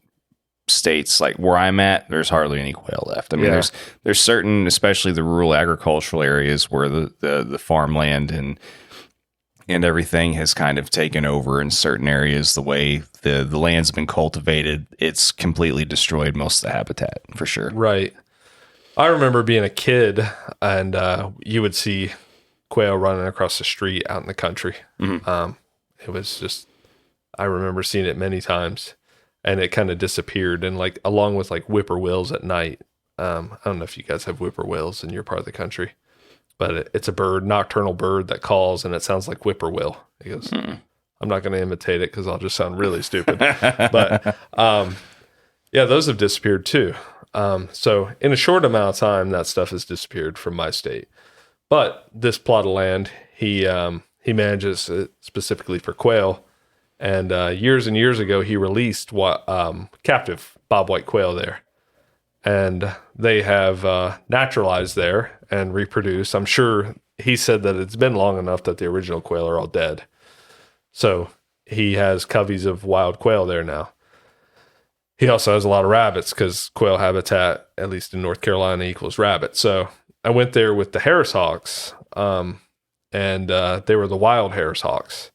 states like where I'm at, there's hardly any quail left. There's certain, especially the rural agricultural areas where the farmland and everything has kind of taken over in certain areas. The way the land's been cultivated, it's completely destroyed most of the habitat for sure. Right. I remember being a kid and you would see quail running across the street out in the country. Mm-hmm. It was just, I remember seeing it many times, and it kind of disappeared. And like along with like whippoorwills at night. I don't know if you guys have whippoorwills in your part of the country, but it's a nocturnal bird that calls, and it sounds like whippoorwill. He goes, I'm not going to imitate it because I'll just sound really stupid. But yeah, those have disappeared too. So in a short amount of time, that stuff has disappeared from my state. But this plot of land, he manages specifically for quail. And years and years ago, he released captive bobwhite quail there. And they have naturalized there and reproduced. I'm sure he said that it's been long enough that the original quail are all dead. So he has coveys of wild quail there now. He also has a lot of rabbits because quail habitat, at least in North Carolina, equals rabbit. So I went there with the Harris Hawks, and they were the wild Harris Hawks.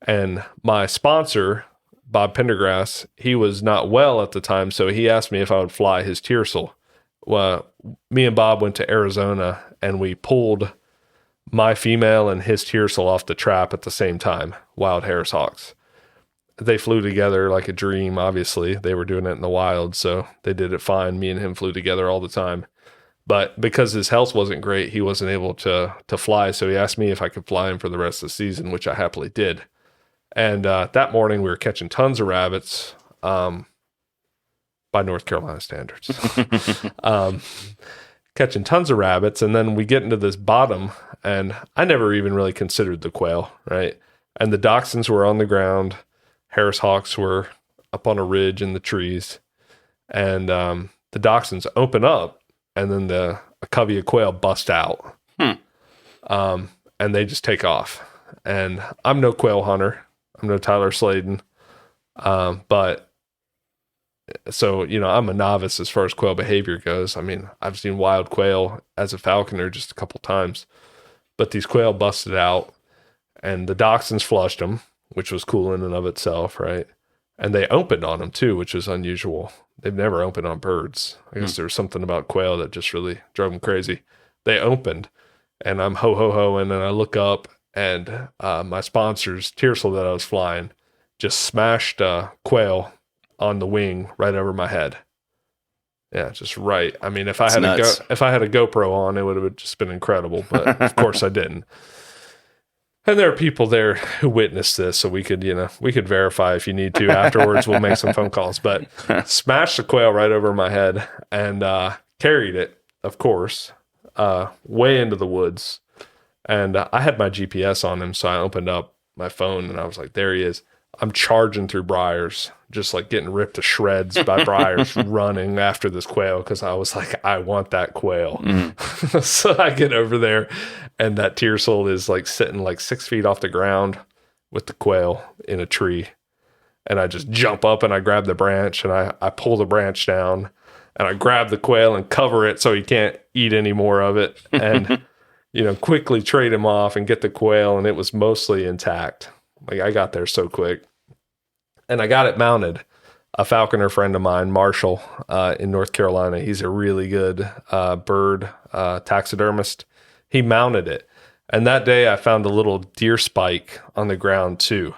And my sponsor, Bob Pendergrass, he was not well at the time, so he asked me if I would fly his tiercel. Well, me and Bob went to Arizona, and we pulled my female and his tiercel off the trap at the same time, wild Harris Hawks. They flew together like a dream, obviously. They were doing it in the wild, so they did it fine. Me and him flew together all the time. But because his health wasn't great, he wasn't able to fly, so he asked me if I could fly him for the rest of the season, which I happily did. And that morning, we were catching tons of rabbits by North Carolina standards. Catching tons of rabbits, and then we get into this bottom, and I never even really considered the quail, right? And the Dachshunds were on the ground. Harris Hawks were up on a ridge in the trees, and the Dachshunds open up, and then a covey of quail bust out, and they just take off. And I'm no quail hunter. I'm no Tyler Sladen, but so, I'm a novice as far as quail behavior goes. I've seen wild quail as a falconer just a couple times, but these quail busted out, and the Dachshunds flushed them, which was cool in and of itself, right? And they opened on them too, which was unusual. They've never opened on birds. I guess there was something about quail that just really drove them crazy. They opened, and I'm ho-ho-hoing, and I look up, and my sponsor's tiercel that I was flying just smashed quail on the wing right over my head. Yeah, just right. If I had a GoPro on, it would have just been incredible, but of course I didn't. And there are people there who witnessed this, so we could verify if you need to. Afterwards, we'll make some phone calls. But smashed the quail right over my head and carried it, of course, way into the woods. And I had my GPS on him, so I opened up my phone and I was like, there he is. I'm charging through briars, just like getting ripped to shreds by briars, running after this quail because I was like, I want that quail. So I get over there, and that tiercel is like sitting like 6 feet off the ground with the quail in a tree. And I just jump up and I grab the branch and I pull the branch down and I grab the quail and cover it so he can't eat any more of it. And, quickly trade him off and get the quail. And it was mostly intact. Like, I got there so quick. And I got it mounted. A falconer friend of mine, Marshall, in North Carolina, he's a really good bird taxidermist. He mounted it. And that day I found a little deer spike on the ground too.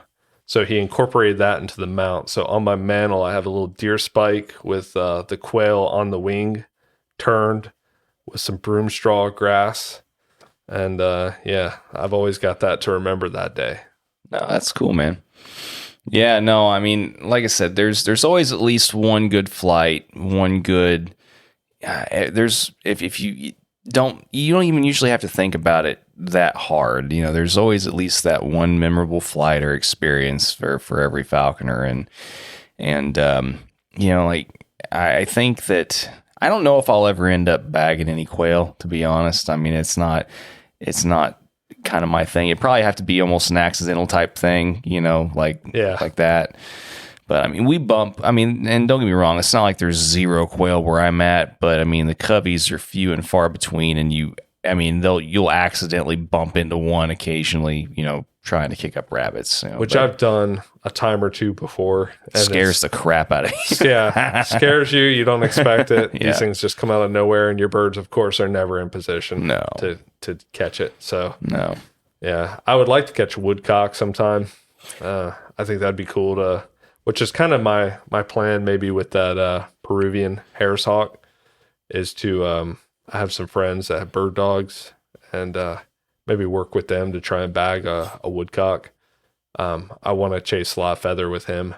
So he incorporated that into the mount. So on my mantle, I have a little deer spike with the quail on the wing, turned with some broom straw grass. And I've always got that to remember that day. No, that's cool, man. Yeah, no, I mean, like I said, there's always at least one good flight, one good. If you don't even usually have to think about it that hard. There's always at least that one memorable flight or experience for every falconer, and like I think that I don't know if I'll ever end up bagging any quail, to be honest. I mean, it's not kind of my thing. It'd probably have to be almost an accidental type thing, like that. But I mean, we bump. I mean, and don't get me wrong, it's not like there's zero quail where I'm at. But I mean, the coveys are few and far between, and you'll accidentally bump into one occasionally, trying to kick up rabbits. Which I've done a time or two before. And scares the crap out of you. Yeah, scares you. You don't expect it. Yeah. These things just come out of nowhere, and your birds, of course, are never in position to catch it. So no, yeah, I would like to catch a woodcock sometime. I think that'd be cool to. Which is kind of my plan, maybe with that Peruvian Harris hawk, is to I have some friends that have bird dogs, and maybe work with them to try and bag a woodcock. I want to chase live feather with him,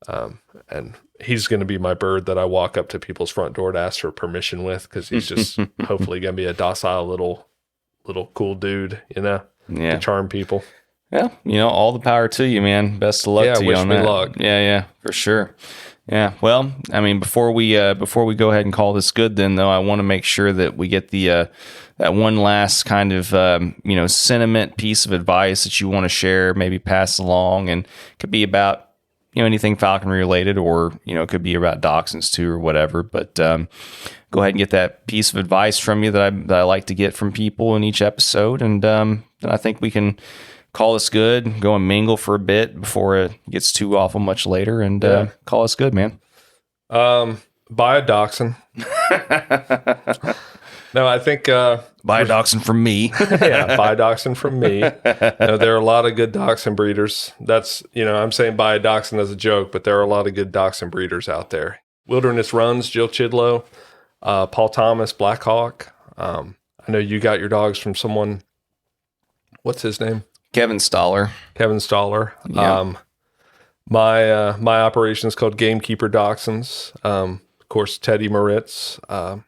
and he's going to be my bird that I walk up to people's front door to ask for permission with, because he's just hopefully going to be a docile little cool dude, to charm people. Yeah, all the power to you, man. Best of luck to you on that. Wish me luck. Yeah, for sure. Yeah, well, I mean, before we go ahead and call this good, then though, I want to make sure that we get the that one last kind of sentiment piece of advice that you want to share, maybe pass along, and it could be about anything falconry related, or it could be about dachshunds too, or whatever. But go ahead and get that piece of advice from you that I like to get from people in each episode, and then I think we can call us good, go and mingle for a bit before it gets too awful much later, and call us good, man. Buy a dachshund. No, I think buy a dachshund from me. Yeah, buy a dachshund from me. There are a lot of good dachshund breeders. That's I'm saying buy a dachshund as a joke, but there are a lot of good dachshund breeders out there. Wilderness Runs, Jill Chidlow, Paul Thomas, Blackhawk. I know you got your dogs from someone. What's his name? Kevin Stoller. Yeah. My operation is called Gamekeeper Dachshunds. Of course, Teddy Moritz. And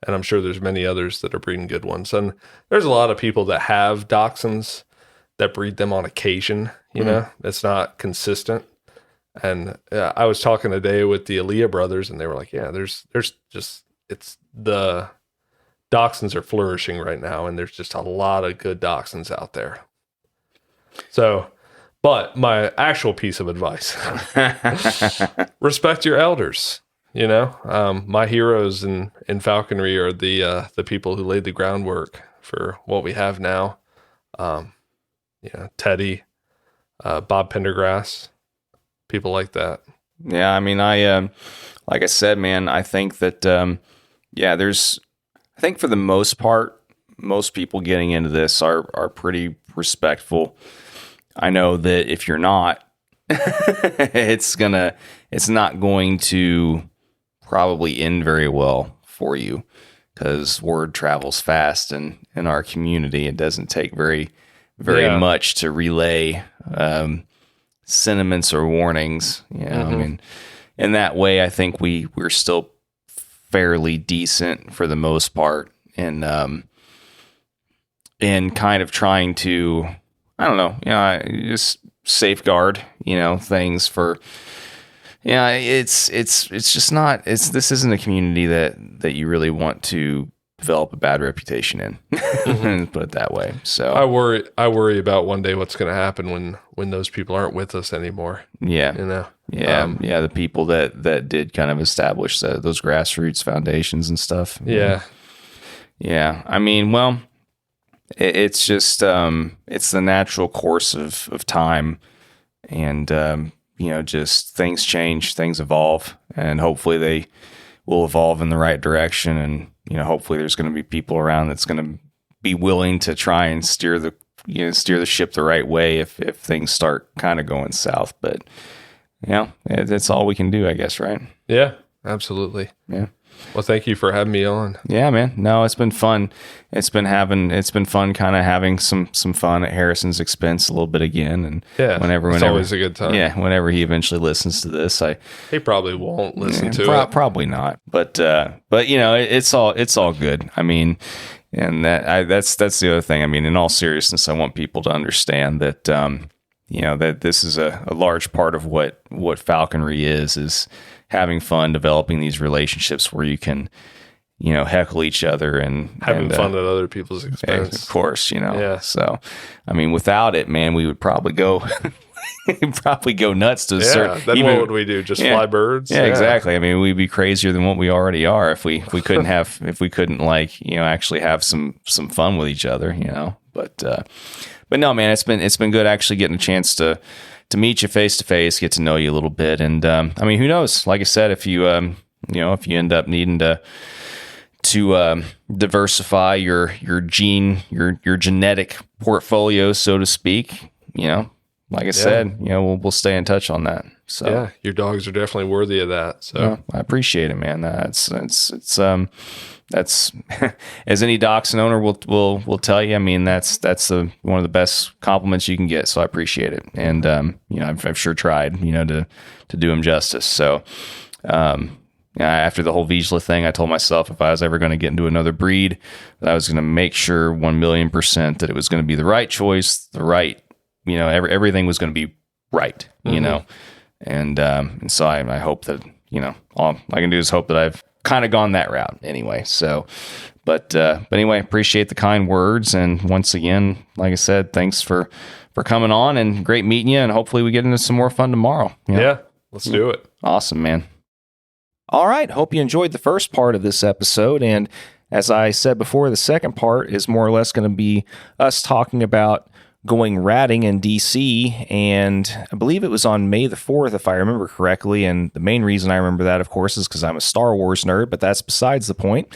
I'm sure there's many others that are breeding good ones. And there's a lot of people that have dachshunds that breed them on occasion. It's not consistent. And I was talking today with the Aaliyah brothers, and they were like, there's just, it's the dachshunds are flourishing right now. And there's just a lot of good dachshunds out there. So, but my actual piece of advice, respect your elders. My heroes in falconry are the people who laid the groundwork for what we have now. Teddy, Bob Pendergrass, people like that. Yeah. I mean, like I said, man, I think that, I think for the most part, most people getting into this are pretty respectful. I know that if you're not, it's not going to probably end very well for you, because word travels fast, and in our community, it doesn't take very much to relay sentiments or warnings. I mean, in that way, I think we're still fairly decent for the most part, and and kind of trying to, I don't know, just safeguard, things for, it's just not, this isn't a community that you really want to develop a bad reputation in, put it that way. So I worry about one day what's going to happen when those people aren't with us anymore. Yeah. The people that did kind of establish those grassroots foundations and stuff. Yeah. I mean, well, it's just, it's the natural course of time, and, just things change, things evolve, and hopefully they will evolve in the right direction. And, hopefully there's going to be people around that's going to be willing to try and steer the ship the right way if things start kind of going south. But, that's all we can do, I guess, right? Yeah, absolutely. Yeah. Well, thank you for having me on. Yeah, man. No, it's been fun. It's been fun kind of having some fun at Harrison's expense a little bit again. And whenever it's always a good time. Yeah, whenever he eventually listens to this, he probably won't listen to it. Probably not. But it's all good. I mean, and that's the other thing. I mean, in all seriousness, I want people to understand that that this is a large part of what falconry is having fun, developing these relationships where you can, heckle each other and having fun at other people's expense. Of course, Yeah. So, I mean, without it, man, we would probably go nuts to a certain. Then what would we do? Just fly birds? Yeah, exactly. I mean, we'd be crazier than what we already are if we couldn't actually have some fun with each other, But no, man, it's been good actually getting a chance to meet you face to face, get to know you a little bit. And, I mean, who knows? Like I said, if you end up needing to diversify your genetic portfolio, so to speak, like I said, we'll stay in touch on that. So yeah, your dogs are definitely worthy of that. So I appreciate it, man. That's as any dachshund owner will tell you. I mean, that's one of the best compliments you can get. So I appreciate it. And, I've sure tried, to do him justice. So, after the whole Vizsla thing, I told myself if I was ever going to get into another breed, that I was going to make sure 1,000,000% that it was going to be the right choice, the right, everything was going to be right, and so I hope that, all I can do is hope that I've kind of gone that route anyway. So, but anyway, appreciate the kind words. And once again, like I said, thanks for coming on, and great meeting you. And hopefully we get into some more fun tomorrow. Yeah, let's do it. Awesome, man. All right. Hope you enjoyed the first part of this episode. And as I said before, the second part is more or less going to be us talking about going ratting in DC, and I believe it was on May the 4th, if I remember correctly. And the main reason I remember that, of course, is because I'm a Star Wars nerd, but that's besides the point.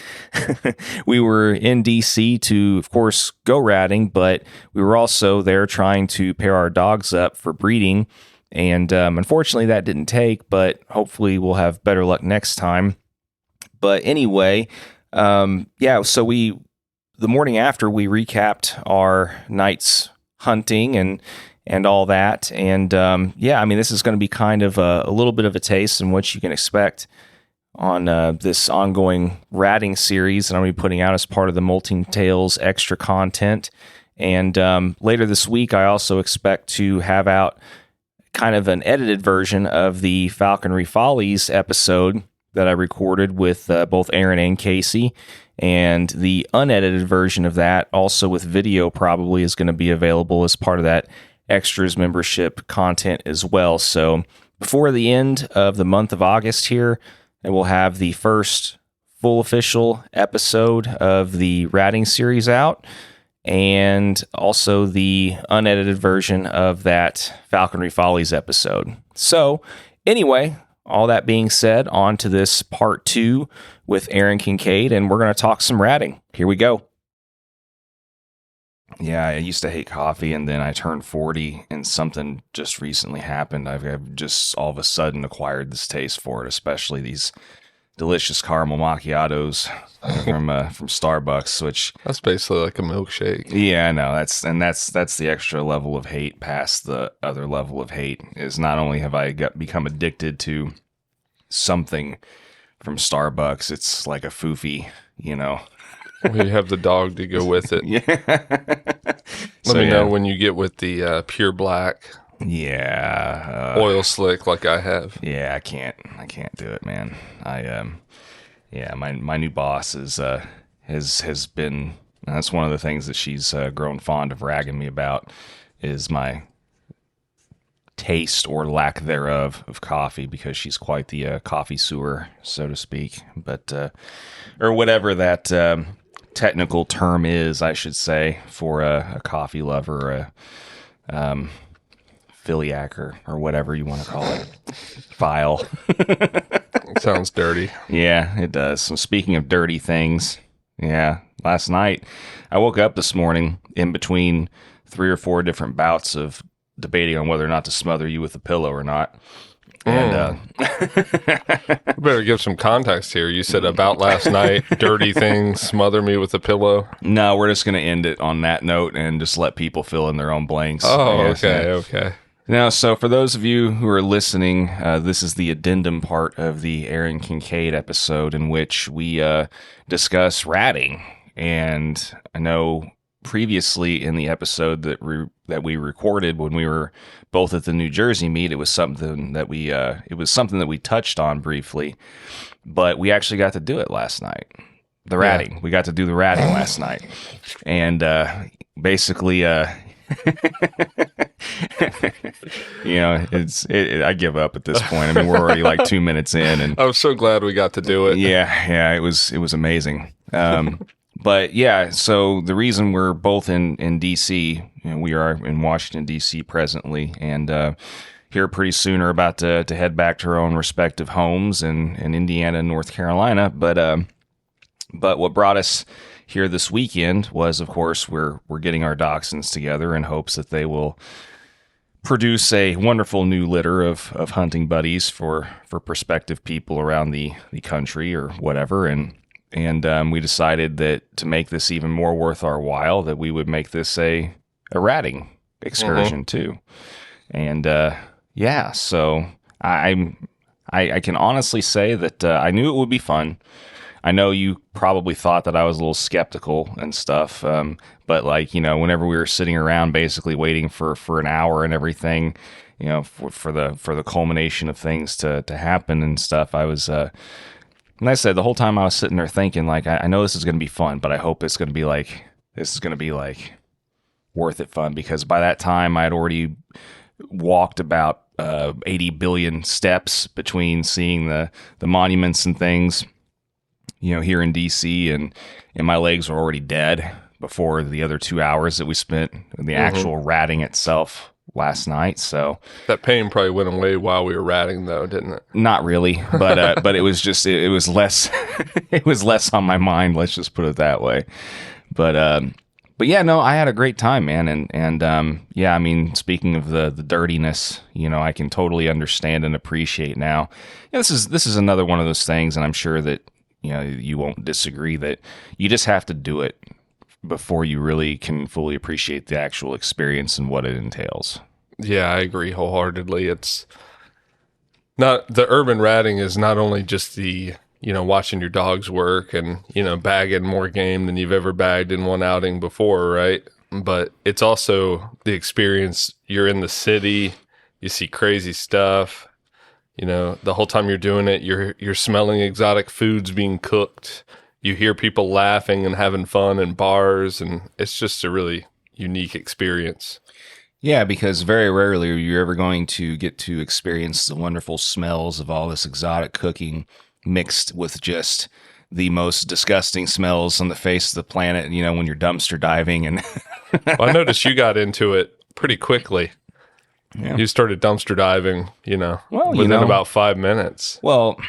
We were in DC to, of course, go ratting, but we were also there trying to pair our dogs up for breeding. And unfortunately, that didn't take, but hopefully we'll have better luck next time. But anyway, so the morning after, we recapped our night's hunting and all that. And I mean, this is going to be kind of a little bit of a taste in what you can expect on this ongoing ratting series that I'm going to be putting out as part of the Molting Tales extra content. And later this week, I also expect to have out kind of an edited version of the Falconry Follies episode that I recorded with both Aaron and Casey. And the unedited version of that, also with video, probably is going to be available as part of that extras membership content as well. So before the end of the month of August here, and we'll have the first full official episode of the ratting series out, and also the unedited version of that Falconry Follies episode. So anyway, all that being said, on to this part 2 with Aaron Kincaid, and we're going to talk some ratting. Here we go. Yeah, I used to hate coffee, and then I turned 40, and something just recently happened. I've just all of a sudden acquired this taste for it, especially these delicious caramel macchiatos from Starbucks, which that's basically like a milkshake. Yeah, I know. That's the extra level of hate past the other level of hate. Is not only have I become addicted to something from Starbucks, it's like a foofy, We have the dog to go with it. Yeah. Let me know when you get with the pure black. Yeah. Oil slick like I have. Yeah, I can't do it, man. Yeah, my new boss has been, that's one of the things that she's grown fond of ragging me about, is my taste or lack thereof of coffee, because she's quite the coffee sewer, so to speak. But or whatever that technical term is, I should say, for a coffee lover, a philiac, or whatever you want to call it. File. Sounds dirty. Yeah, it does. So speaking of dirty things, yeah, last night I woke up this morning in between 3 or 4 different bouts of debating on whether or not to smother you with a pillow or not. And better give some context here. You said about last night, dirty things, smother me with a pillow. No, we're just going to end it on that note and just let people fill in their own blanks. Oh, okay. Now, so for those of you who are listening, this is the addendum part of the Aaron Kincaid episode, in which we discuss ratting. And I know previously in the episode that we recorded when we were both at the New Jersey meet, it was something that we touched on briefly, but we actually got to do it last night. The ratting. Yeah. We got to do the ratting last night, and basically, I give up at this point. I mean, we're already like 2 minutes in, and I'm so glad we got to do it. Yeah, it was amazing. But yeah, so the reason we're both in DC, we are in Washington, D.C. presently, and here pretty soon are about to head back to our own respective homes in Indiana and North Carolina. But what brought us here this weekend was, of course, we're getting our Dachshunds together in hopes that they will produce a wonderful new litter of hunting buddies for prospective people around the country or whatever. And we decided that to make this even more worth our while, that we would make this a ratting excursion too. And so I can honestly say that I knew it would be fun. I know you probably thought that I was a little skeptical and stuff, but whenever we were sitting around basically waiting for an hour and everything, for the culmination of things to happen and stuff, I was. And I said the whole time I was sitting there thinking, like, I know this is going to be fun, but I hope this is going to be worth it fun, because by that time I had already walked about 80 billion steps between seeing the monuments and things, here in DC, and my legs were already dead before the other 2 hours that we spent in the actual ratting itself last night. So that pain probably went away while we were ratting, though, didn't it? Not really, but it was just it was less it was less on my mind. Let's just put it that way. But yeah, no, I had a great time, man, and yeah, I mean, speaking of the dirtiness, I can totally understand and appreciate now. This is another one of those things, and I'm sure that you won't disagree that you just have to do it before you really can fully appreciate the actual experience and what it entails. Yeah, I agree wholeheartedly. It's not, the urban ratting is not only just the, watching your dogs work and, bagging more game than you've ever bagged in one outing before, right? But it's also the experience. You're in the city, you see crazy stuff. The whole time you're doing it, you're smelling exotic foods being cooked. You hear people laughing and having fun in bars, and it's just a really unique experience. Yeah, because very rarely are you ever going to get to experience the wonderful smells of all this exotic cooking mixed with just the most disgusting smells on the face of the planet, when you're dumpster diving. And well, I noticed you got into it pretty quickly. Yeah. You started dumpster diving, within about 5 minutes. Well,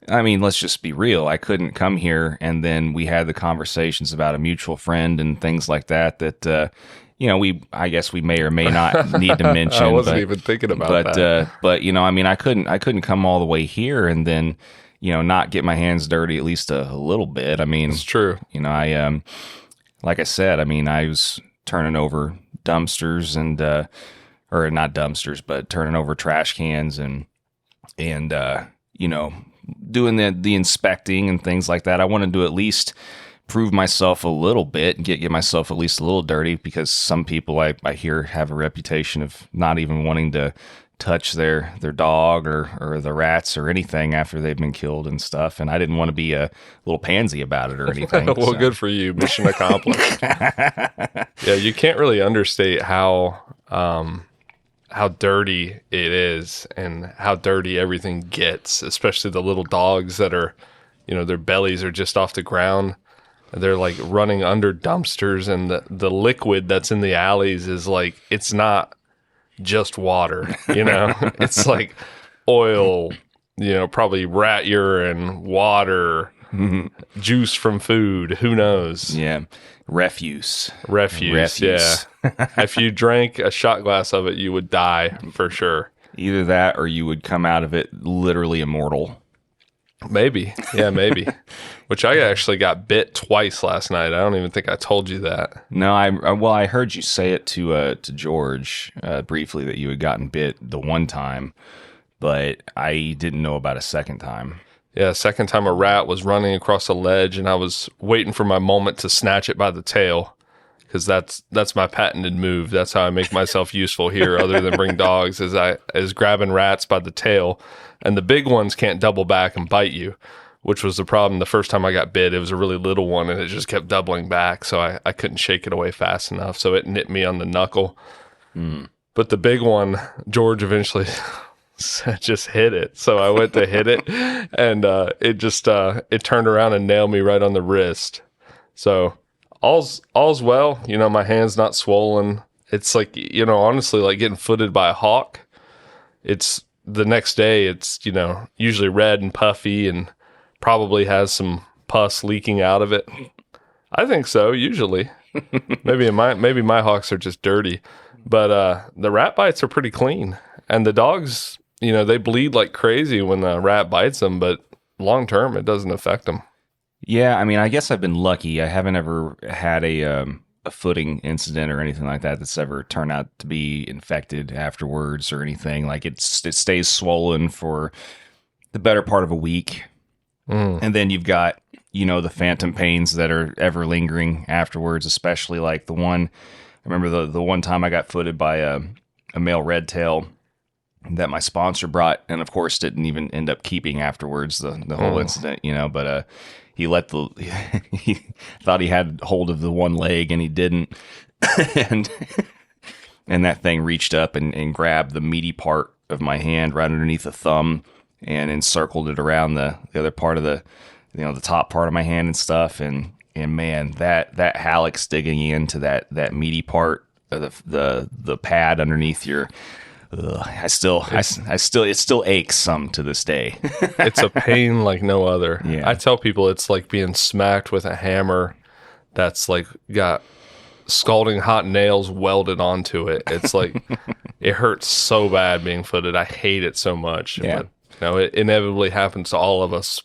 I mean, let's just be real. I couldn't come here, and then we had the conversations about a mutual friend and things like that, I guess we may or may not need to mention. I wasn't even thinking about that. But I mean, I couldn't come all the way here and then, not get my hands dirty at least a little bit. I mean, it's true. I, like I said, I mean, I was turning over dumpsters and, or not dumpsters, but turning over trash cans and doing the inspecting and things like that. I wanted to at least prove myself a little bit and get myself at least a little dirty, because some people I hear have a reputation of not even wanting to touch their dog or the rats or anything after they've been killed and stuff. And I didn't want to be a little pansy about it or anything. Well, so. Good for you. Mission accomplished. Yeah, you can't really understate how dirty it is and how dirty everything gets, especially the little dogs that are, their bellies are just off the ground. They're like running under dumpsters, and the liquid that's in the alleys is like, it's not just water, it's like oil, probably rat urine, water, juice from food, who knows. Yeah, refuse. Yeah. If you drank a shot glass of it, you would die for sure. Either that or you would come out of it literally immortal. Maybe. Which I actually got bit twice last night. I don't even think I told you that. No, I heard you say it to George briefly that you had gotten bit the one time, but I didn't know about a second time. Yeah, second time a rat was running across a ledge, and I was waiting for my moment to snatch it by the tail, because that's my patented move. That's how I make myself useful here, other than bring dogs, is grabbing rats by the tail. And the big ones can't double back and bite you, which was the problem. The first time I got bit, it was a really little one, and it just kept doubling back, so I couldn't shake it away fast enough, so it nipped me on the knuckle. But the big one, George eventually just hit it. So I went to hit it, and it turned around and nailed me right on the wrist. So all's well. My hand's not swollen. It's like, honestly, like getting footed by a hawk. It's the next day, it's, usually red and puffy and probably has some pus leaking out of it. I think so, usually. Maybe my hawks are just dirty. But the rat bites are pretty clean. And the dogs, they bleed like crazy when the rat bites them, but long term, it doesn't affect them. Yeah, I mean, I guess I've been lucky. I haven't ever had a footing incident or anything like that that's ever turned out to be infected afterwards or anything. Like it stays swollen for the better part of a week. And then you've got, the phantom pains that are ever lingering afterwards, especially like the one, I remember the one time I got footed by a male red tail that my sponsor brought, and of course didn't even end up keeping afterwards, the whole incident, but he thought he had hold of the one leg and he didn't. and that thing reached up and grabbed the meaty part of my hand right underneath the thumb and encircled it around the other part of the top part of my hand and stuff. And man, that hallux digging into that meaty part of the pad underneath your, it still aches some to this day. It's a pain like no other. Yeah. I tell people it's like being smacked with a hammer that's like got scalding hot nails welded onto it. It's like it hurts so bad being footed. I hate it so much. Yeah. But it inevitably happens to all of us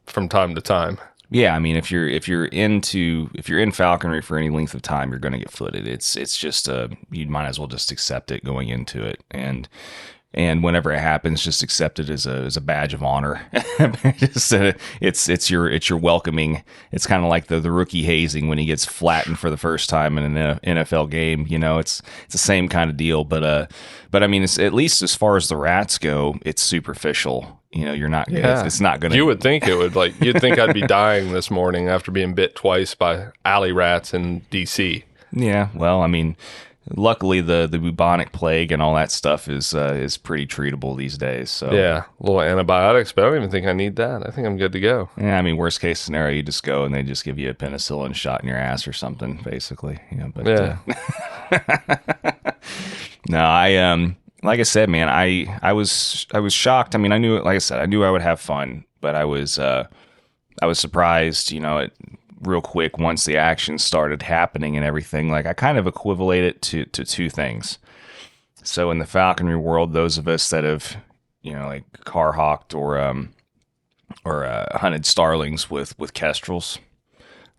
from time to time. Yeah, I mean, if you're in falconry for any length of time, you're going to get footed. It's just you might as well just accept it going into it, and whenever it happens, just accept it as a badge of honor. It's your welcoming. It's kind of like the rookie hazing when he gets flattened for the first time in an NFL game. It's the same kind of deal. But I mean, it's, at least as far as the rats go, it's superficial. You're not. Yeah. It's not going to. You would think it would. Like you'd think I'd be dying this morning after being bit twice by alley rats in D.C. Yeah. Well, I mean, luckily the bubonic plague and all that stuff is pretty treatable these days. So yeah, little antibiotics, but I don't even think I need that. I think I'm good to go. Yeah. I mean, worst case scenario, you just go and they just give you a penicillin shot in your ass or something, basically. But yeah. No, like I said, man, I was shocked. I mean, I knew I would have fun, but I was surprised, real quick once the action started happening and everything. Like I kind of equivalent it to two things. So in the falconry world, those of us that have, like car hawked or hunted starlings with kestrels,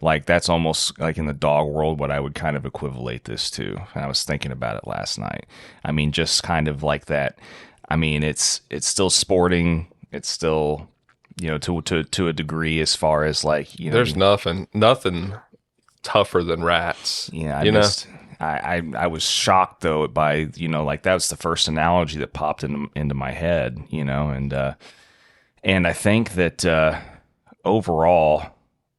like that's almost like in the dog world what I would kind of equivalent this to. And I was thinking about it last night. I mean, just kind of like that. I mean, it's still sporting. It's still, to a degree, as far as like, there's nothing tougher than rats. Yeah, I was shocked though by, like that was the first analogy that popped into my head, and I think that overall,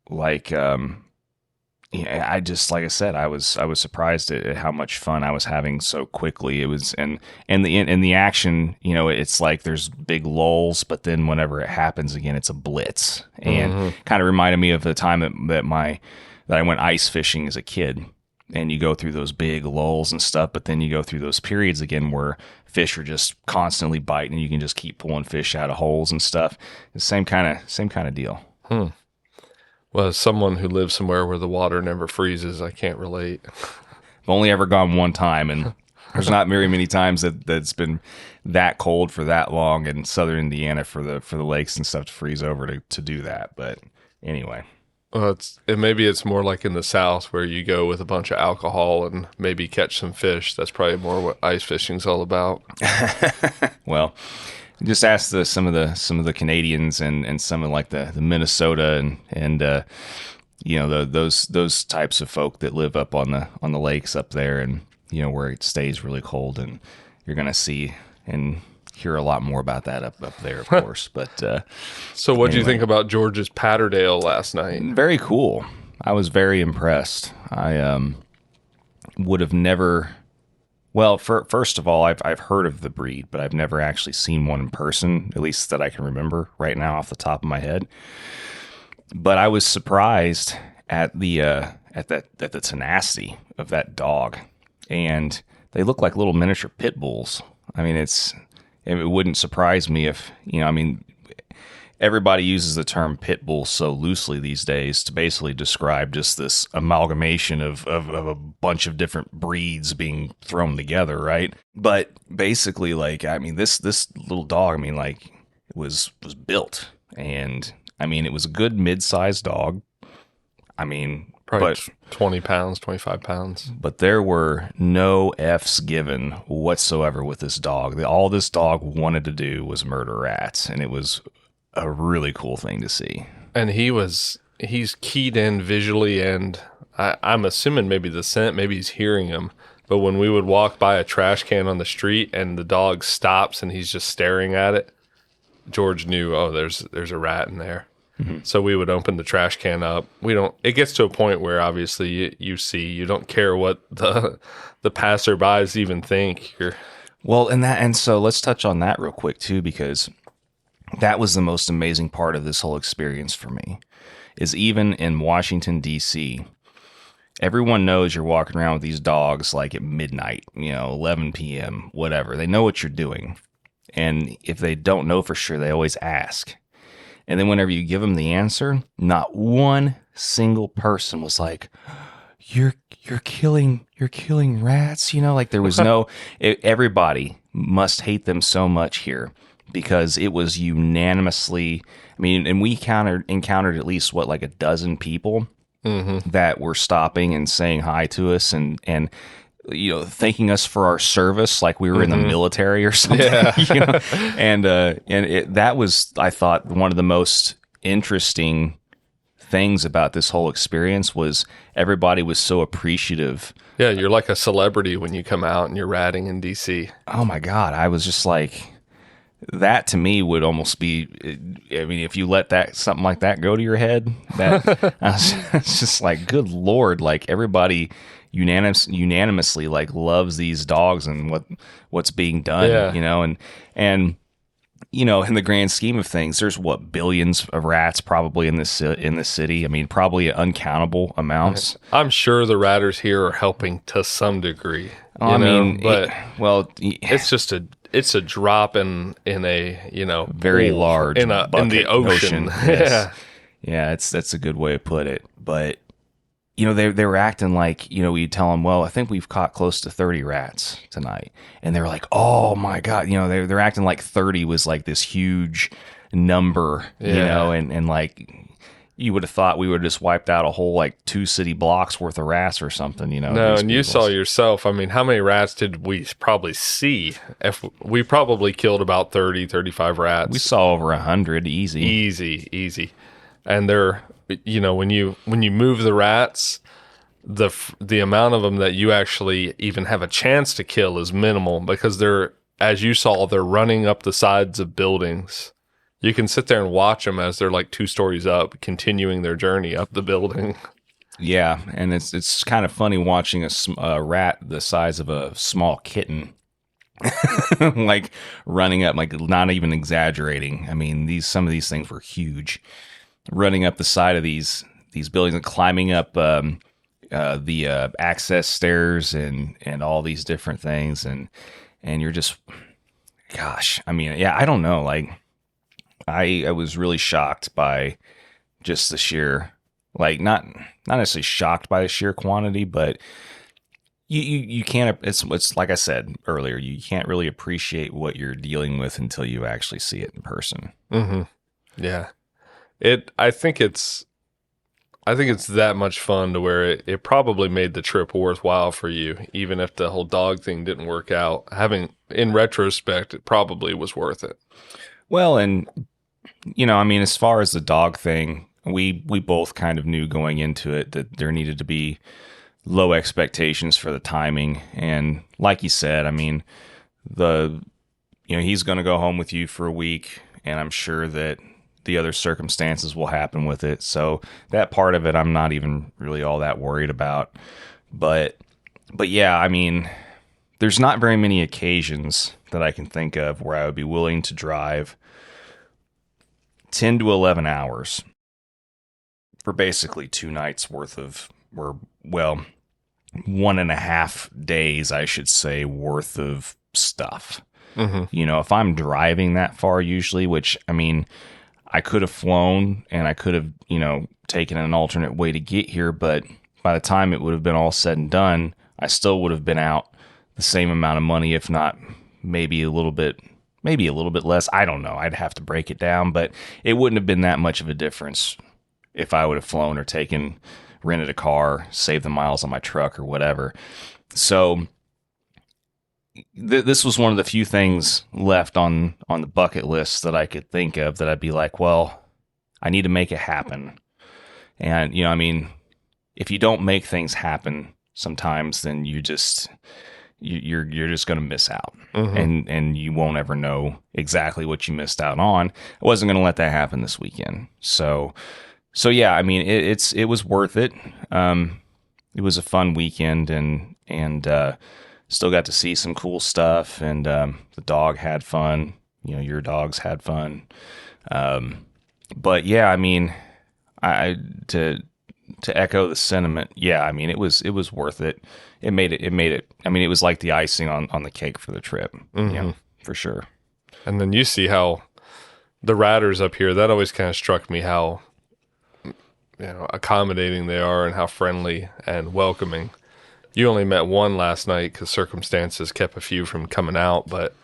like, I just, like I said, I was surprised at how much fun I was having so quickly. It was, and the action, it's like there's big lulls, but then whenever it happens again, it's a blitz, and kind of reminded me of the time that I went ice fishing as a kid. And you go through those big lulls and stuff, but then you go through those periods again where fish are just constantly biting, and you can just keep pulling fish out of holes and stuff. The same kind of deal. Well, as someone who lives somewhere where the water never freezes, I can't relate. I've only ever gone one time, and there's not very many times that's been that cold for that long in southern Indiana for the lakes and stuff to freeze over to do that. But anyway. Well, maybe it's more like in the South where you go with a bunch of alcohol and maybe catch some fish. That's probably more what ice fishing's all about. Well, just ask some of the Canadians and some of like the Minnesota and those types of folk that live up on the lakes up there, and where it stays really cold, and you're gonna see and hear a lot more about that up there, of course. But so what do you think about George's Patterdale last night? Very cool. I was very impressed. I would have never. Well, first of all, I've heard of the breed, but I've never actually seen one in person, at least that I can remember right now off the top of my head. But I was surprised at the tenacity of that dog, and they look like little miniature pit bulls. I mean, it wouldn't surprise me if, everybody uses the term pit bull so loosely these days to basically describe just this amalgamation of a bunch of different breeds being thrown together, right? But basically, like, I mean, this little dog, I mean, like, it was built, and I mean, it was a good mid-sized dog. I mean, probably 20 pounds, 25 pounds. But there were no F's given whatsoever with this dog. All this dog wanted to do was murder rats, and it was a really cool thing to see. And he's keyed in visually, and I'm assuming maybe the scent, maybe he's hearing him. But when we would walk by a trash can on the street and the dog stops and he's just staring at it, George knew, oh, there's a rat in there. Mm-hmm. So we would open the trash can up. It gets to a point where obviously you don't care what the passerbys even think. And so let's touch on that real quick too, because that was the most amazing part of this whole experience for me, is even in Washington, D.C., everyone knows you're walking around with these dogs like at midnight, 11 p.m., whatever. They know what you're doing. And if they don't know for sure, they always ask. And then whenever you give them the answer, not one single person was like, you're killing rats, like there was no, everybody must hate them so much here, because it was unanimously, I mean, and we encountered at least like a dozen people that were stopping and saying hi to us and thanking us for our service, like we were in the military or something. Yeah. And that was, I thought, one of the most interesting things about this whole experience was everybody was so appreciative. Yeah, you're like a celebrity when you come out and you're ratting in DC. Oh my God, I was just like, that to me would almost be, I mean, if you let something like that go to your head, it's just like, good Lord, like everybody unanimously like loves these dogs and what's being done, and in the grand scheme of things, there's billions of rats probably in this city. I mean, probably uncountable amounts. I'm sure the ratters here are helping to some degree. It's a drop in a very large in the ocean. Yes. Yeah, that's a good way to put it. But they were acting like, we tell them, well, I think we've caught close to 30 rats tonight. And they were like, oh my God, they're acting like 30 was like this huge number, and like, You would have thought we would have just wiped out a whole like 2 city blocks worth of rats or something, you know. No, and you saw yourself. I mean, how many rats did we probably see? If we probably killed about 30, 35 rats. We saw over 100, easy. Easy. And they're, you know, when you move the rats, the amount of them that you actually even have a chance to kill is minimal because they're, as you saw, they're running up the sides of buildings. You can sit there and watch them as they're like 2 stories up, continuing their journey up the building. Yeah, and it's kind of funny watching a rat the size of a small kitten, like running up, like not even exaggerating. I mean, some of these things were huge, running up the side of these buildings and climbing up the access stairs and all these different things, and you're just, gosh, I mean, yeah, I don't know, like. I was really shocked by just the sheer, like not necessarily shocked by the sheer quantity, but you can't. It's like I said earlier, you can't really appreciate what you're dealing with until you actually see it in person. Mm-hmm. Yeah, I think it's that much fun to where it probably made the trip worthwhile for you, even if the whole dog thing didn't work out. In retrospect, it probably was worth it. Well, and you know, I mean, as far as the dog thing, we both kind of knew going into it that there needed to be low expectations for the timing. And like you said, I mean, he's going to go home with you for a week, and I'm sure that the other circumstances will happen with it. So that part of it, I'm not even really all that worried about. But yeah, I mean, there's not very many occasions that I can think of where I would be willing to drive 10 to 11 hours for basically 2 nights worth of, 1.5 days, I should say, worth of stuff. Mm-hmm. You know, if I'm driving that far usually, which, I mean, I could have flown and I could have, you know, taken an alternate way to get here, but by the time it would have been all said and done, I still would have been out the same amount of money, if not maybe a little bit less. I don't know. I'd have to break it down, but it wouldn't have been that much of a difference if I would have flown or rented a car, saved the miles on my truck or whatever. So this was one of the few things left on the bucket list that I could think of that I'd be like, well, I need to make it happen. And, you know, I mean, if you don't make things happen sometimes, then you're just going to miss out. Mm-hmm. and you won't ever know exactly what you missed out on. I wasn't going to let that happen this weekend. So yeah, I mean, it was worth it. It was a fun weekend and still got to see some cool stuff, and the dog had fun. You know, your dogs had fun. But yeah, I mean, to echo the sentiment, yeah, I mean, it was worth it. It made it. I mean, it was like the icing on the cake for the trip. Mm-hmm. Yeah, for sure. And then you see how the ratters up here, that always kind of struck me how, you know, accommodating they are and how friendly and welcoming. You only met one last night because circumstances kept a few from coming out, but,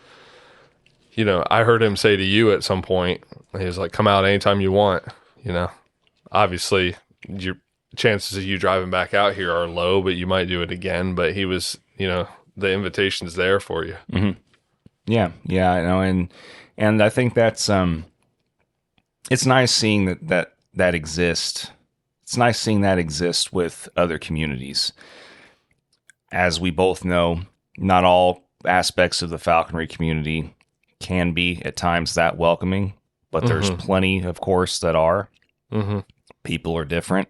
you know, I heard him say to you at some point, he was like, come out anytime you want, you know. Obviously, your chances of you driving back out here are low, but you might do it again. But he was, you know, the invitation's there for you. Mm-hmm. Yeah, I know, and I think that's it's nice seeing that exists. It's nice seeing that exist with other communities. As we both know, not all aspects of the falconry community can be at times that welcoming, but there's plenty, of course, that are. Mm-hmm. People are different.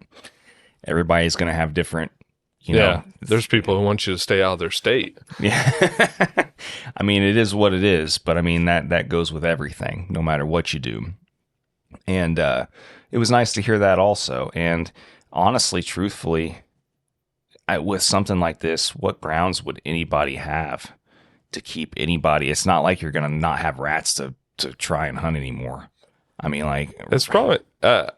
Everybody's going to have different, you know. There's people who want you to stay out of their state. Yeah. I mean, it is what it is, but I mean, that goes with everything, no matter what you do. And it was nice to hear that also. And honestly, truthfully, with something like this, what grounds would anybody have to keep anybody? It's not like you're going to not have rats to try and hunt anymore. I mean, like, it's probably,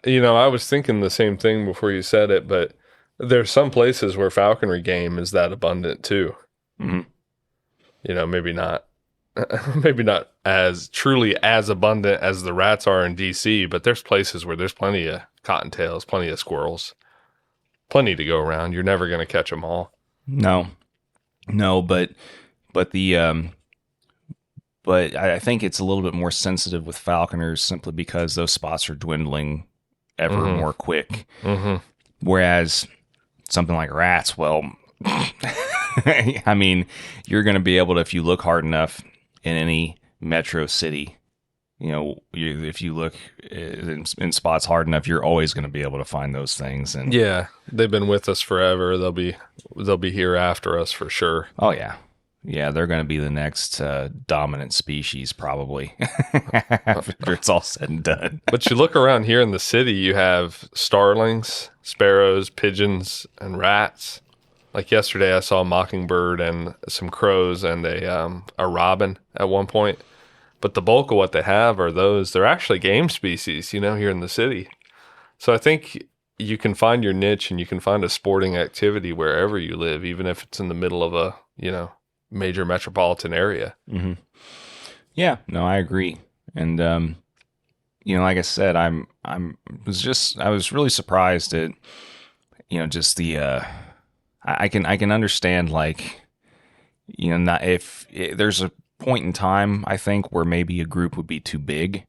you know, I was thinking the same thing before you said it, but there's some places where falconry game is that abundant too. Mm-hmm. You know, maybe not maybe not as truly as abundant as the rats are in DC, but there's places where there's plenty of cottontails, plenty of squirrels, plenty to go around. You're never going to catch them all. No, but I think it's a little bit more sensitive with falconers simply because those spots are dwindling ever more quick. Whereas something like rats, well, I mean, you're going to be able to, if you look hard enough in any metro city, if you look in spots hard enough, you're always going to be able to find those things. And yeah, they've been with us forever. They'll be here after us for sure. Oh yeah. Yeah, they're going to be the next dominant species probably after it's all said and done. But you look around here in the city, you have starlings, sparrows, pigeons, and rats. Like yesterday, I saw a mockingbird and some crows and a robin at one point. But the bulk of what they have are they're actually game species, here in the city. So I think you can find your niche and you can find a sporting activity wherever you live, even if it's in the middle of a, major metropolitan area. Mm-hmm. Yeah, no, I agree. And, like I said, I was really surprised at, just the, I can understand, like, not if there's a point in time, I think, where maybe a group would be too big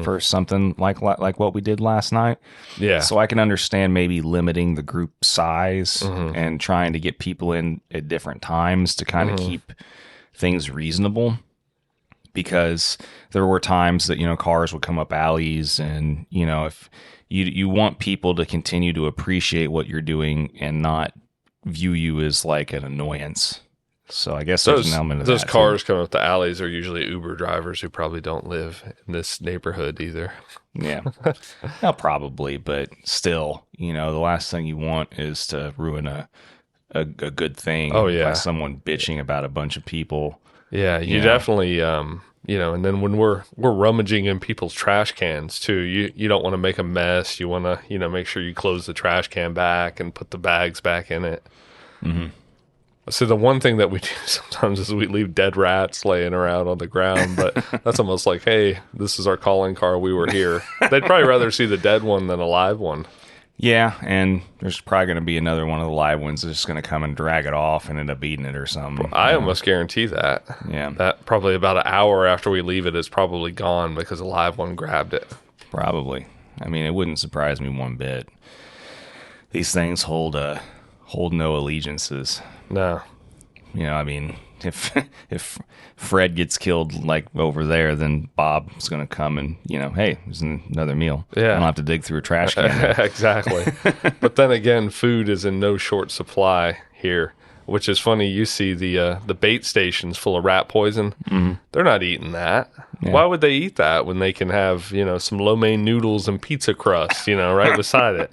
for something like what we did last night. Yeah. So I can understand maybe limiting the group size and trying to get people in at different times to kind of keep things reasonable. Because there were times that, cars would come up alleys and, if you want people to continue to appreciate what you're doing and not view you as like an annoyance. So I guess there's an element of those that cars too. coming up the alleys are usually Uber drivers who probably don't live in this neighborhood either. Yeah, well, probably, but still, the last thing you want is to ruin a good thing. Oh yeah, by someone bitching about a bunch of people. Yeah, you definitely, and then when we're rummaging in people's trash cans too, you don't want to make a mess. You want to, make sure you close the trash can back and put the bags back in it. Mm-hmm. So the one thing that we do sometimes is we leave dead rats laying around on the ground, but that's almost like, hey, this is our calling card. We were here. They'd probably rather see the dead one than a live one. Yeah, and there's probably going to be another one of the live ones that's just going to come and drag it off and end up eating it or something. I almost guarantee that. Yeah. That probably about an hour after we leave it, it's probably gone because a live one grabbed it. Probably. I mean, it wouldn't surprise me one bit. These things hold no allegiances. No. I mean, if Fred gets killed like over there, then Bob's going to come and, hey, there's another meal. Yeah. I don't have to dig through a trash can. Exactly. But then again, food is in no short supply here, which is funny. You see the bait stations full of rat poison. Mm-hmm. They're not eating that. Yeah. Why would they eat that when they can have, some lo mein noodles and pizza crust, right beside it?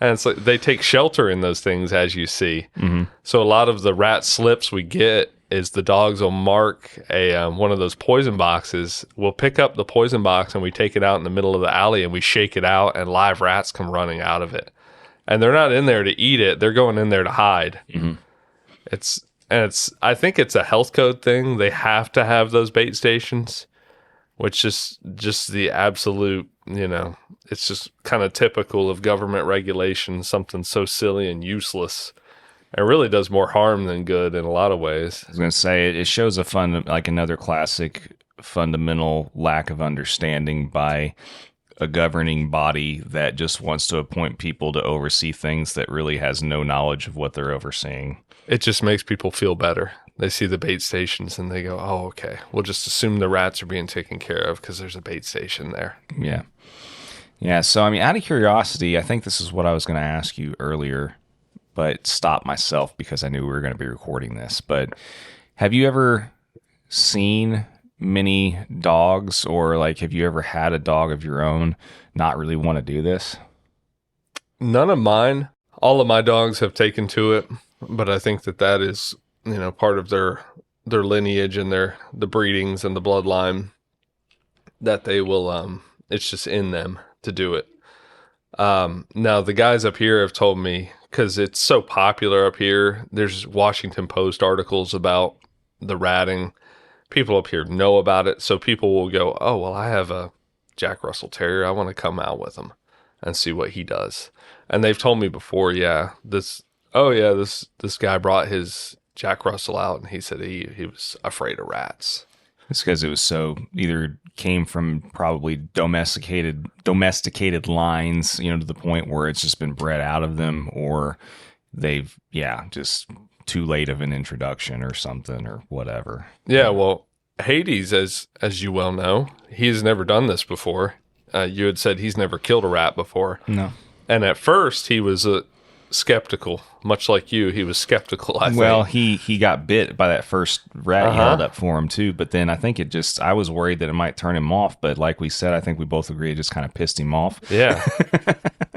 And it's like they take shelter in those things, as you see. Mm-hmm. So a lot of the rat slips we get is the dogs will mark one of those poison boxes. We'll pick up the poison box and we take it out in the middle of the alley and we shake it out and live rats come running out of it. And they're not in there to eat it. They're going in there to hide. Mm-hmm. I think it's a health code thing. They have to have those bait stations, which is just the absolute, it's just kind of typical of government regulation, something so silly and useless. It really does more harm than good in a lot of ways. I was going to say, it shows another classic fundamental lack of understanding by a governing body that just wants to appoint people to oversee things that really has no knowledge of what they're overseeing. It just makes people feel better. They see the bait stations and they go, oh, okay, we'll just assume the rats are being taken care of because there's a bait station there. Yeah. Yeah, so, I mean, out of curiosity, I think this is what I was going to ask you earlier, but stopped myself because I knew we were going to be recording this. But have you ever seen many dogs, or have you ever had a dog of your own not really want to do this? None of mine. All of my dogs have taken to it, but I think that is, part of their lineage and the breedings and the bloodline that they will, it's just in them to do it. Now the guys up here have told me, because it's so popular up here, there's Washington Post articles about the ratting. people up here know about it. So people will go, oh, well, I have a Jack Russell Terrier. I want to come out with him and see what he does. And they've told me before, this guy brought his Jack Russell out, and he said he was afraid of rats. It's because it was so either came from probably domesticated lines, to the point where it's just been bred out of them, or they've just too late of an introduction or something or whatever. Yeah, well, Hades, as you well know, he has never done this before. You had said he's never killed a rat before. No. And at first, he was skeptical, much like you. He was skeptical, I think. Well, he got bit by that first rat he held up for him, too. But then I think I was worried that it might turn him off. But like we said, I think we both agree it just kind of pissed him off. Yeah.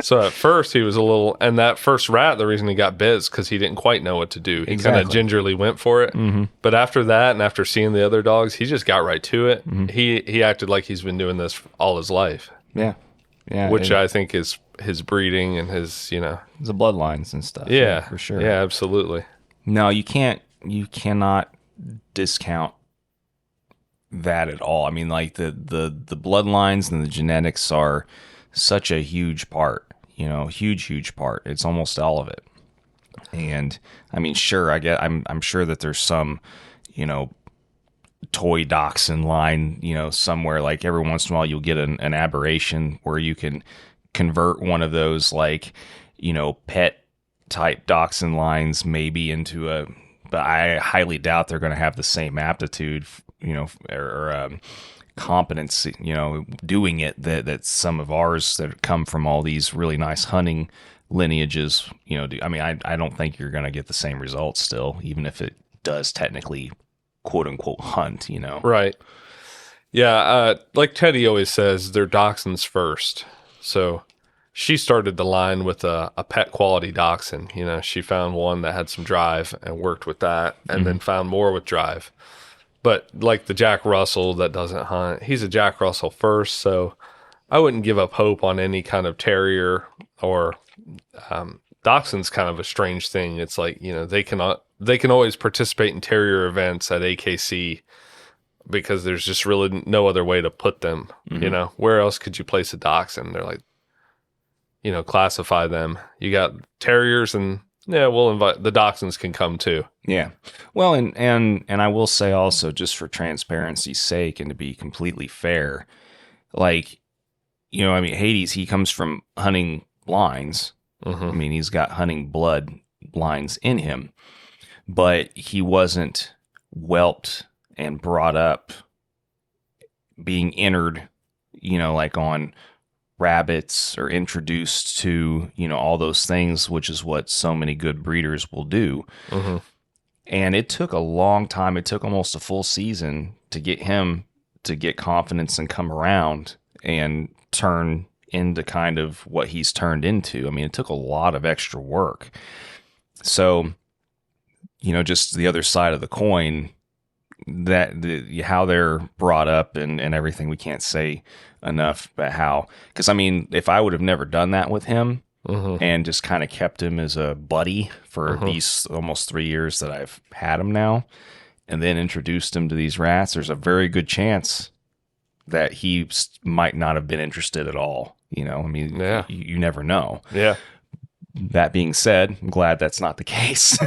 So at first, he was a little... And that first rat, the reason he got bit is because he didn't quite know what to do. He kind of gingerly went for it. Mm-hmm. But after that, and after seeing the other dogs, he just got right to it. Mm-hmm. He acted like he's been doing this all his life. Yeah. Yeah. Which I think is his breeding and his, the bloodlines and stuff. Yeah, for sure. Yeah, absolutely. No, you cannot discount that at all. I mean, like the bloodlines and the genetics are such a huge part, huge part. It's almost all of it. And I mean, sure, I'm sure that there's some, toy dachshund line, somewhere, like every once in a while you'll get an aberration where you can convert one of those, like, pet type dachshund lines maybe into but I highly doubt they're going to have the same aptitude, or competency, doing it that some of ours that come from all these really nice hunting lineages, do. I mean, I don't think you're going to get the same results still, even if it does technically quote unquote hunt, Right. Yeah. Like Teddy always says, they're dachshunds first. So she started the line with a pet quality dachshund. She found one that had some drive and worked with that, and then found more with drive. But like the Jack Russell that doesn't hunt, he's a Jack Russell first. So I wouldn't give up hope on any kind of terrier or dachshund's kind of a strange thing. It's like, they can always participate in terrier events at AKC because there's just really no other way to put them. Mm-hmm. Where else could you place a dachshund? They're like, classify them. You got terriers, and we'll invite the dachshunds can come too. Yeah. Well, and I will say also, just for transparency's sake and to be completely fair, like, Hades, he comes from hunting lines. Mm-hmm. I mean, he's got hunting blood lines in him, but he wasn't whelped and brought up being entered, like on rabbits or introduced to, all those things, which is what so many good breeders will do. Mm-hmm. And it took a long time. It took almost a full season to get him to get confidence and come around and turn into kind of what he's turned into. I mean, it took a lot of extra work. So, just the other side of the coin, that how they're brought up and everything, we can't say enough about how, because I mean, if I would have never done that with him and just kind of kept him as a buddy for these almost 3 years that I've had him now, and then introduced him to these rats, there's a very good chance that he might not have been interested at all. I mean, you never know. Yeah. That being said, I'm glad that's not the case.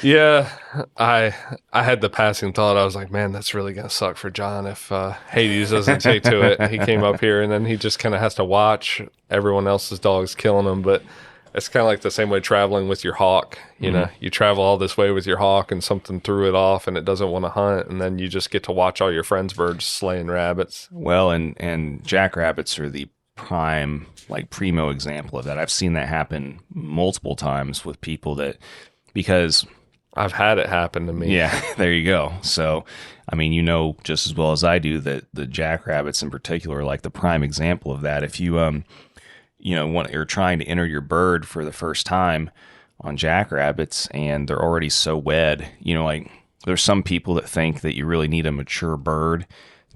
Yeah, I had the passing thought. I was like, man, that's really going to suck for John if Hades doesn't take to it. He came up here, and then he just kind of has to watch everyone else's dogs killing him. But it's kind of like the same way traveling with your hawk. You travel all this way with your hawk, and something threw it off, and it doesn't want to hunt, and then you just get to watch all your friends' birds slaying rabbits. Well, and jackrabbits are the primo example of that. I've seen that happen multiple times with people because I've had it happen to me. Yeah, there you go. So, I mean, just as well as I do that the jackrabbits in particular are like the prime example of that. If you, you're trying to enter your bird for the first time on jackrabbits and they're already so wed, like there's some people that think that you really need a mature bird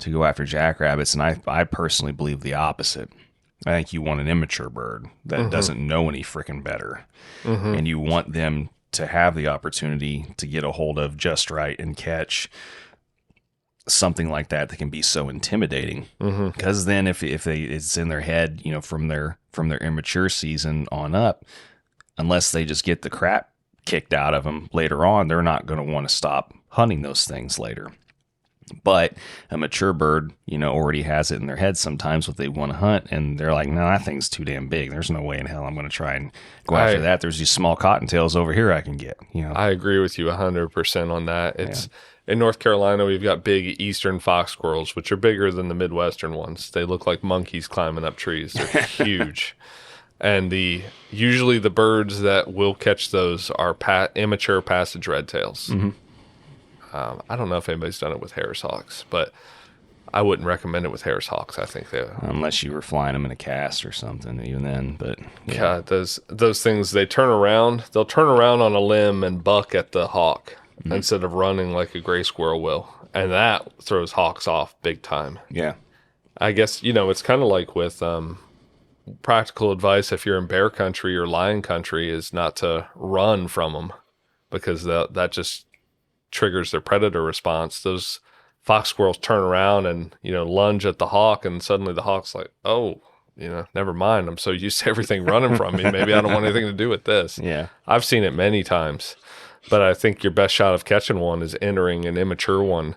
to go after jackrabbits. And I personally believe the opposite. I think you want an immature bird that doesn't know any freaking better. And you want them to have the opportunity to get a hold of just right and catch something like that can be so intimidating. Because then if it's in their head, from their immature season on up, unless they just get the crap kicked out of them later on, they're not going to want to stop hunting those things later. But a mature bird, already has it in their head sometimes what they want to hunt, and they're like, no, that thing's too damn big. There's no way in hell I'm going to try and go after that. There's these small cottontails over here I can get. I agree with you 100% on that. It's in North Carolina, we've got big eastern fox squirrels, which are bigger than the Midwestern ones. They look like monkeys climbing up trees. They're huge. And usually the birds that will catch those are immature passage redtails. I don't know if anybody's done it with Harris hawks, but I wouldn't recommend it with Harris hawks. I think unless you were flying them in a cast or something, even then. But God, those things, they turn around. They'll turn around on a limb and buck at the hawk instead of running like a gray squirrel will, and that throws hawks off big time. Yeah, I guess it's kind of like with practical advice if you're in bear country or lion country is not to run from them, because that just triggers their predator response. Those fox squirrels turn around and lunge at the hawk, and suddenly the hawk's like, oh, never mind, I'm so used to everything running from me, maybe I don't want anything to do with this. I've seen it many times, but I think your best shot of catching one is entering an immature one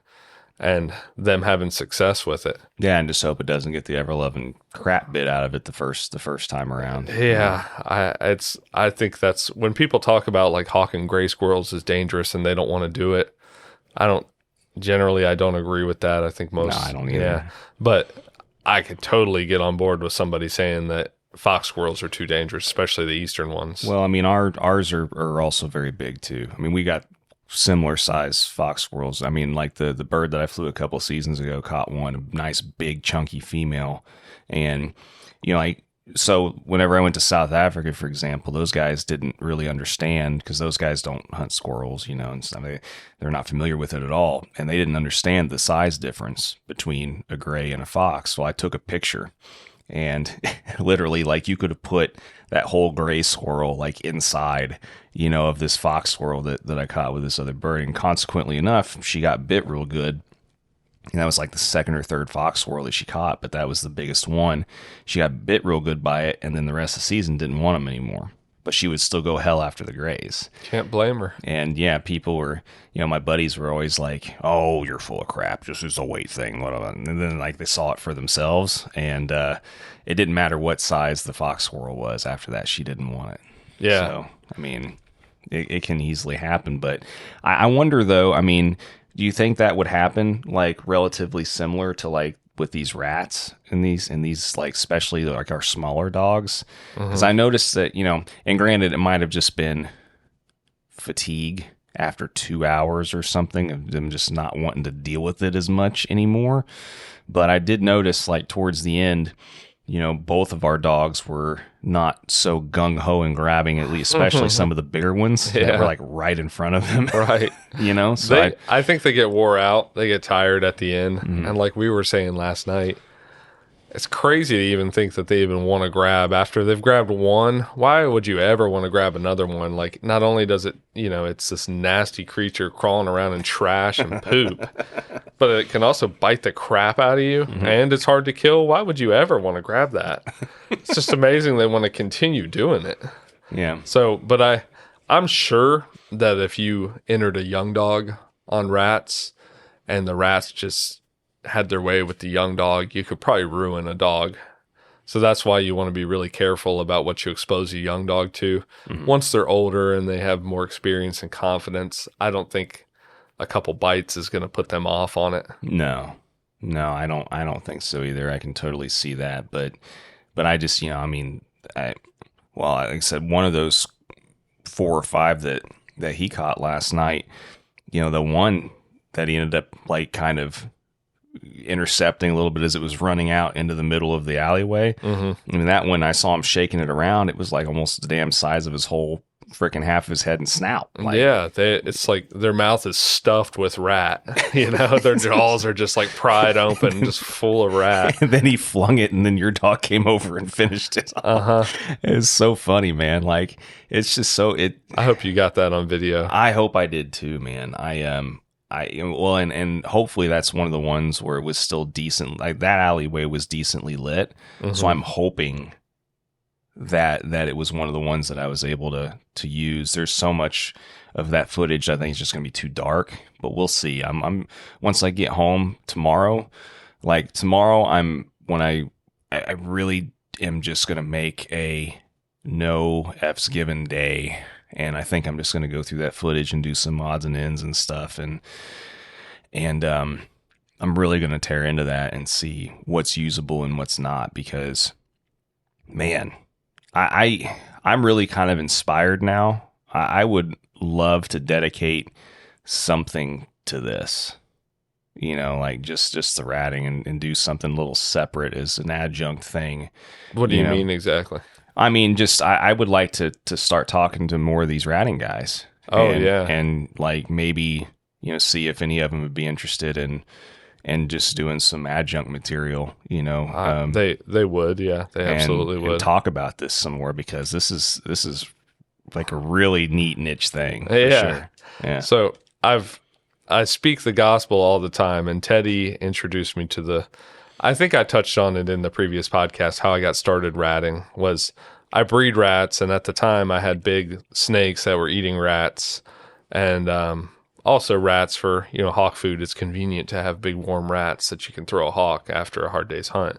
and them having success with it. Yeah, and just hope it doesn't get the ever-loving crap bit out of it the first time around. Yeah, I think that's when people talk about like hawking gray squirrels is dangerous and they don't want to do it. I don't agree with that. I think most. No, I don't either. Yeah, but I could totally get on board with somebody saying that fox squirrels are too dangerous, especially the eastern ones. Well, I mean, ours are also very big too. I mean, we got similar size fox squirrels. I mean, like the bird that I flew a couple of seasons ago caught one, a nice big chunky female, and so whenever I went to South Africa, for example, those guys didn't really understand, because those guys don't hunt squirrels, and stuff. They're not familiar with it at all, and they didn't understand the size difference between a gray and a fox. So I took a picture, and literally, like, you could have put that whole gray squirrel like inside, of this fox squirrel that I caught with this other bird. And consequently enough, she got bit real good. And that was like the second or third fox squirrel that she caught, but that was the biggest one. She got bit real good by it, and then the rest of the season didn't want them anymore. But she would still go hell after the grays. Can't blame her. And yeah, people were, my buddies were always like, oh, you're full of crap. Just it's a weight thing. And then like they saw it for themselves, and it didn't matter what size the fox squirrel was. After that, she didn't want it. Yeah. So, I mean, it can easily happen. But I wonder, though, I mean, do you think that would happen like relatively similar to like with these rats and these like, especially like our smaller dogs? Because I noticed that, and granted, it might have just been fatigue after 2 hours or something of them just not wanting to deal with it as much anymore. But I did notice like towards the end, both of our dogs were not so gung-ho and grabbing, at least, especially some of the bigger ones that were like right in front of them. Right. So I think they get wore out. They get tired at the end. And like we were saying last night, it's crazy to even think that they even want to grab after they've grabbed one. Why would you ever want to grab another one? Like, not only does it, it's this nasty creature crawling around in trash and poop, but it can also bite the crap out of you, and it's hard to kill. Why would you ever want to grab that? It's just amazing they want to continue doing it. Yeah. So, but I'm sure that if you entered a young dog on rats and the rats just had their way with the young dog, you could probably ruin a dog. So that's why you want to be really careful about what you expose a young dog to. Once they're older and they have more experience and confidence, I don't think a couple bites is going to put them off on it. No, I don't think so either. I can totally see that, but I just, like I said, one of those 4 or 5 that he caught last night, the one that he ended up like kind of intercepting a little bit as it was running out into the middle of the alleyway. I mean, that one, I saw him shaking it around. It was like almost the damn size of his whole freaking half of his head and snout. Like, yeah, it's like their mouth is stuffed with rat. Their jaws are just like pried open, just full of rat. And then he flung it, and then your dog came over and finished it. It's so funny, man. Like, it's just so I hope you got that on video. I hope I did too, man. and hopefully that's one of the ones where it was still decent. Like that alleyway was decently lit. So I'm hoping that it was one of the ones that I was able to use. There's so much of that footage I think it's just going to be too dark, but we'll see. I'm once I get home tomorrow, I really am just going to make a no F's given day. And I think I'm just going to go through that footage and do some odds and ends and stuff. And I'm really going to tear into that and see what's usable and what's not, because man, I'm really kind of inspired now. I would love to dedicate something to this, like just the ratting and do something a little separate as an adjunct thing. What do you mean exactly? I mean, just I would like to start talking to more of these ratting guys. And like maybe see if any of them would be interested in just doing some adjunct material. They would, yeah, they absolutely would. And talk about this some more, because this is like a really neat niche thing. For sure. Yeah. So I speak the gospel all the time, and Teddy introduced me to I think I touched on it in the previous podcast. How I got started ratting was I breed rats, and at the time I had big snakes that were eating rats, and also rats for hawk food. It's convenient to have big warm rats that you can throw a hawk after a hard day's hunt.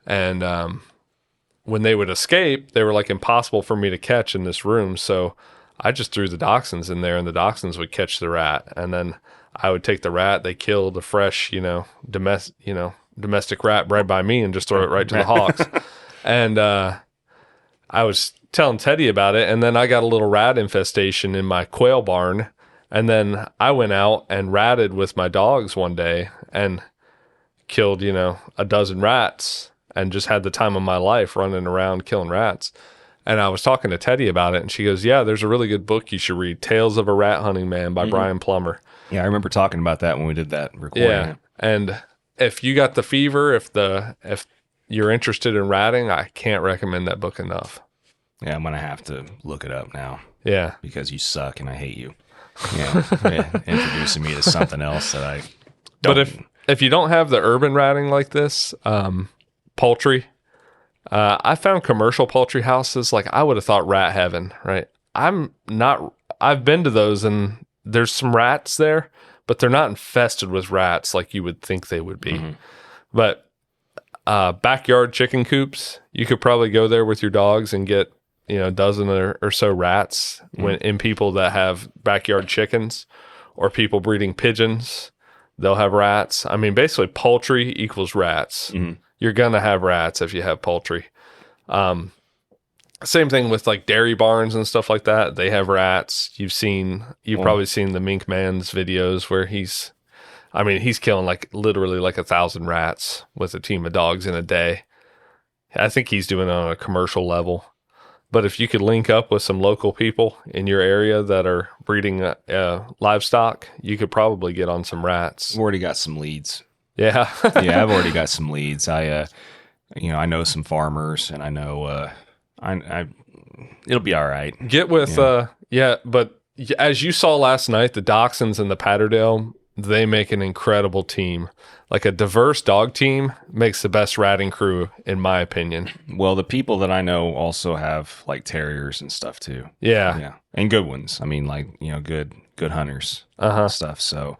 And when they would escape, they were like impossible for me to catch in this room. So I just threw the Dachshunds in there, and the Dachshunds would catch the rat, and then I would take the rat. They killed a fresh, domestic rat bred by me and just throw it right to the hawks. And I was telling Teddy about it, and then I got a little rat infestation in my quail barn, and then I went out and ratted with my dogs one day and killed a dozen rats, and just had the time of my life running around killing rats. And I was talking to Teddy about it, and she goes, yeah, there's a really good book you should read, Tales of a Rat Hunting Man by Brian Plummer. Yeah, I remember talking about that when we did that recording. Yeah, and if you got the fever, if you're interested in ratting, I can't recommend that book enough. Yeah, I'm going to have to look it up now. Yeah. Because you suck and I hate you. Yeah, introducing me to something else that I don't. But if you don't have the urban ratting like this, poultry, I found commercial poultry houses, like I would have thought rat heaven, right? I've been to those, and there's some rats there, but they're not infested with rats like you would think they would be. Mm-hmm. But backyard chicken coops, you could probably go there with your dogs and get a dozen or so rats. In people that have backyard chickens, or people breeding pigeons, they'll have rats. I mean, basically poultry equals rats. Mm-hmm. You're gonna have rats if you have poultry. Same thing with like dairy barns and stuff like that. They have rats. You've probably seen the Mink Man's videos where he's killing literally 1,000 rats with a team of dogs in a day. I think he's doing it on a commercial level. But if you could link up with some local people in your area that are breeding livestock, you could probably get on some rats. I've already got some leads. Yeah. Yeah, I've already got some leads. I know some farmers, and I know it'll be all right. Get with, but as you saw last night, the Dachshunds and the Patterdale, they make an incredible team. Like a diverse dog team makes the best ratting crew, in my opinion. Well, the people that I know also have like terriers and stuff too. Yeah. And good ones. I mean, good hunters stuff. So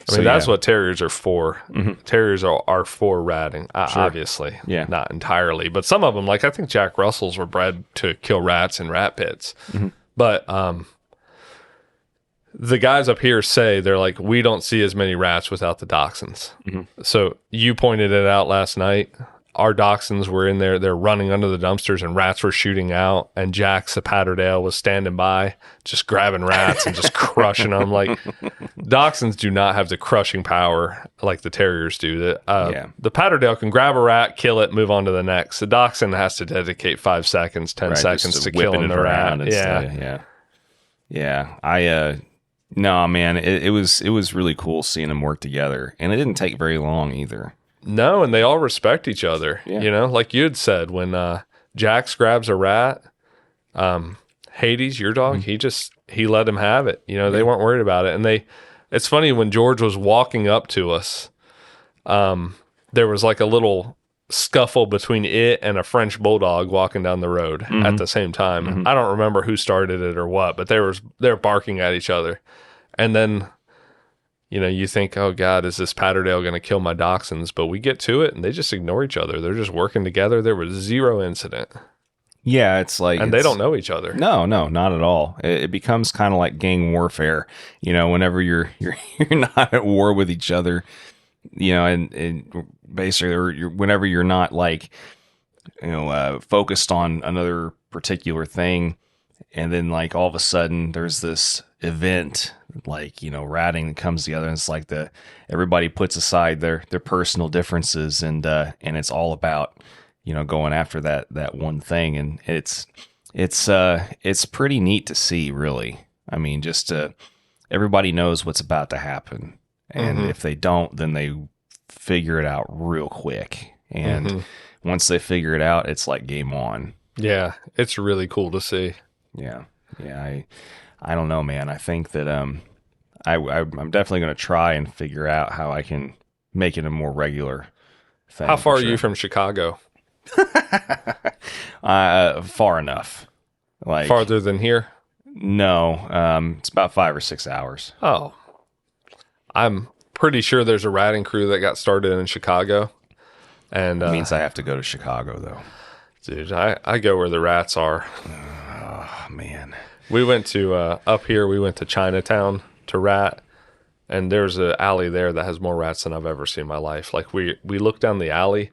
that's what terriers are for. Mm-hmm. Terriers are for ratting, sure. Obviously. Yeah. Not entirely. But some of them, like I think Jack Russells were bred to kill rats in rat pits. Mm-hmm. But the guys up here say, they're like, we don't see as many rats without the Dachshunds. Mm-hmm. So you pointed it out last night. Our Dachshunds were in there. They're running under the dumpsters, and rats were shooting out. And Jack's a Patterdale was standing by, just grabbing rats and just crushing them. Like, Dachshunds do not have the crushing power like the terriers do. The Patterdale can grab a rat, kill it, move on to the next. The Dachshund has to dedicate 5 seconds, 10 seconds to killing the rat. Yeah. No, man, it was really cool seeing them work together, and it didn't take very long either. No, and they all respect each other. Yeah. Like you had said, when Jax grabs a rat, Hades, your dog, he let him have it. They weren't worried about it, and It's funny, when George was walking up to us, there was like a little scuffle between it and a French bulldog walking down the road at the same time. I don't remember who started it or what, but they're barking at each other. And then, you think, oh God, is this Patterdale going to kill my Dachshunds? But we get to it and they just ignore each other. They're just working together. There was zero incident. Yeah, it's like... And they don't know each other. No, not at all. It becomes kind of like gang warfare, whenever you're not at war with each other, and basically, or whenever you're not like, focused on another particular thing, and then like all of a sudden there's this event, like, ratting that comes together, and it's like everybody puts aside their personal differences, and it's all about, going after that one thing. And it's pretty neat to see, really. I mean, just everybody knows what's about to happen. And if they don't, then they figure it out real quick. And once they figure it out, it's like game on. Yeah. It's really cool to see. Yeah. Yeah. I don't know, man. I think that, I'm definitely going to try and figure out how I can make it a more regular thing. How far are you from Chicago? Far enough. Like farther than here? No, it's about 5 or 6 hours. Oh, I'm pretty sure there's a ratting crew that got started in Chicago, and it means I have to go to Chicago, though. Dude, I go where the rats are. Oh man, we went to up here. We went to Chinatown to rat, and there's an alley there that has more rats than I've ever seen in my life. Like we look down the alley,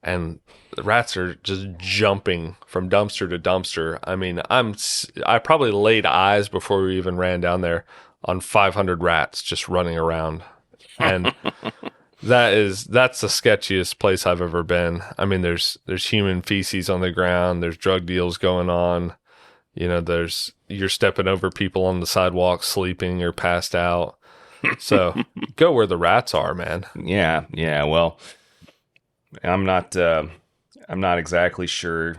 and the rats are just jumping from dumpster to dumpster. I mean, I probably laid eyes before we even ran down there on 500 rats just running around. And that's the sketchiest place I've ever been. I mean, there's human feces on the ground. There's drug deals going on. You're stepping over people on the sidewalk, sleeping or passed out. So go where the rats are, man. Yeah. Well, I'm not exactly sure,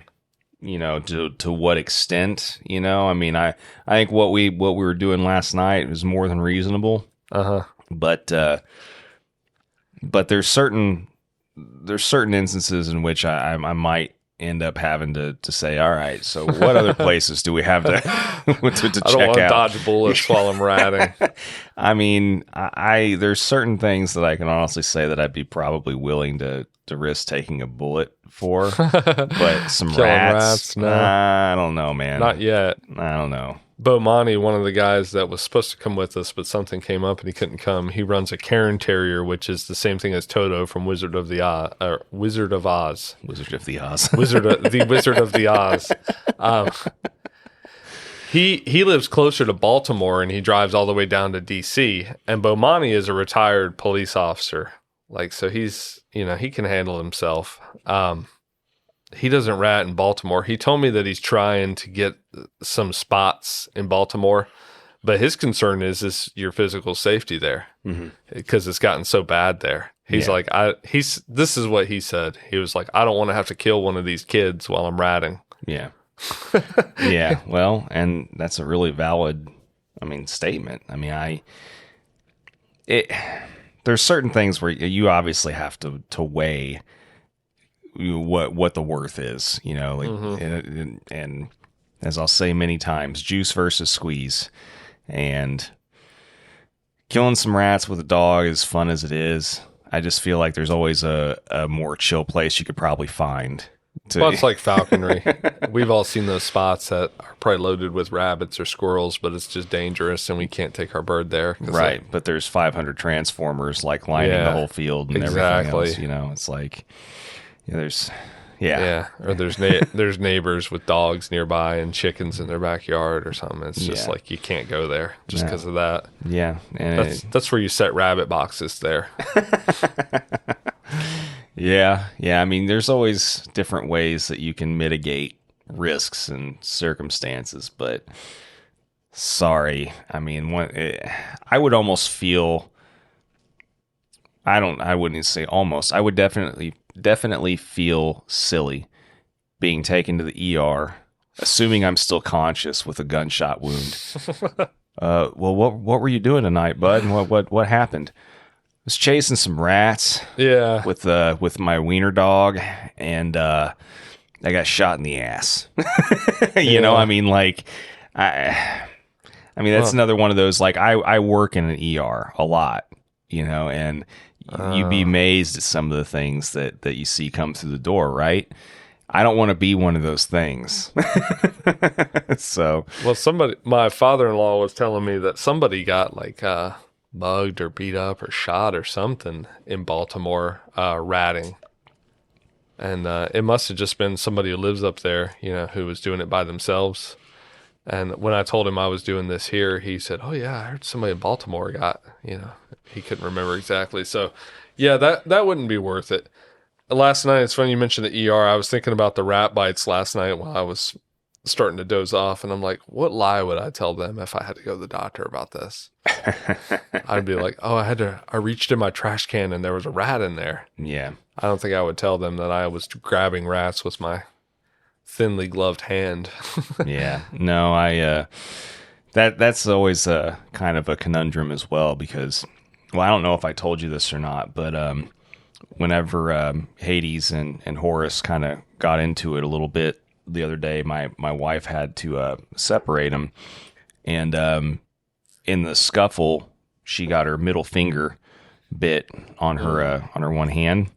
to what extent, I mean, I think what we were doing last night was more than reasonable. But there's certain instances in which I might end up having to say, all right, so what other places do we have to check out? I don't want to dodge bullets while I'm ratting. I mean, there's certain things that I can honestly say that I'd be probably willing to risk taking a bullet for, but some rats, no. I don't know, man. Not yet. I don't know. Bomani, one of the guys that was supposed to come with us, but something came up and he couldn't come. He runs a Cairn Terrier, which is the same thing as Toto from Wizard of Oz. The Wizard of the Oz. He lives closer to Baltimore, and he drives all the way down to D.C. And Bomani is a retired police officer. Like, so he's, he can handle himself. He doesn't rat in Baltimore. He told me that he's trying to get some spots in Baltimore, but his concern is your physical safety there, because it's gotten so bad there. He's like, this is what he said. He was like, I don't want to have to kill one of these kids while I'm ratting. Yeah. Yeah. Well, and that's a really valid, statement. I mean, there's certain things where you obviously have to weigh what the worth is, and as I'll say many times, juice versus squeeze. And killing some rats with a dog, as fun as it is, I just feel like there's always a more chill place you could probably find. Well, it's like falconry. We've all seen those spots that are probably loaded with rabbits or squirrels, but it's just dangerous and we can't take our bird there. Right, but there's 500 transformers like lining the whole field and everything else. It's like... there's or there's neighbors with dogs nearby and chickens in their backyard or something. It's just like you can't go there just because of that. Yeah, and that's where you set rabbit boxes there. Yeah. I mean, there's always different ways that you can mitigate risks and circumstances, but sorry, I mean, I would almost feel. I wouldn't say almost. I would definitely feel silly being taken to the ER, assuming I'm still conscious with a gunshot wound, well, what were you doing tonight, bud? And what happened? I was chasing some rats. Yeah. With my wiener dog, and I got shot in the ass. You know, I mean, like, I mean, that's another one of those, like, I work in an ER a lot, you know, and you'd be amazed at some of the things that you see come through the door, right? I don't want to be one of those things. So, well, my father-in-law was telling me that somebody got like mugged or beat up or shot or something in Baltimore ratting. And it must have just been somebody who lives up there, you know, who was doing it by themselves. And when I told him I was doing this here, he said, "Oh yeah, I heard somebody in Baltimore got," you know, he couldn't remember exactly. So yeah, that wouldn't be worth it. Last night, it's funny you mentioned the ER. I was thinking about the rat bites last night while I was starting to doze off. And I'm like, what lie would I tell them if I had to go to the doctor about this? I'd be like, oh, I reached in my trash can and there was a rat in there. Yeah. I don't think I would tell them that I was grabbing rats with my thinly gloved hand. Yeah. No, that's always kind of a conundrum as well, because, well, I don't know if I told you this or not, but whenever Hades and Horace kind of got into it a little bit the other day, my wife had to separate them, and in the scuffle, she got her middle finger bit on her one hand,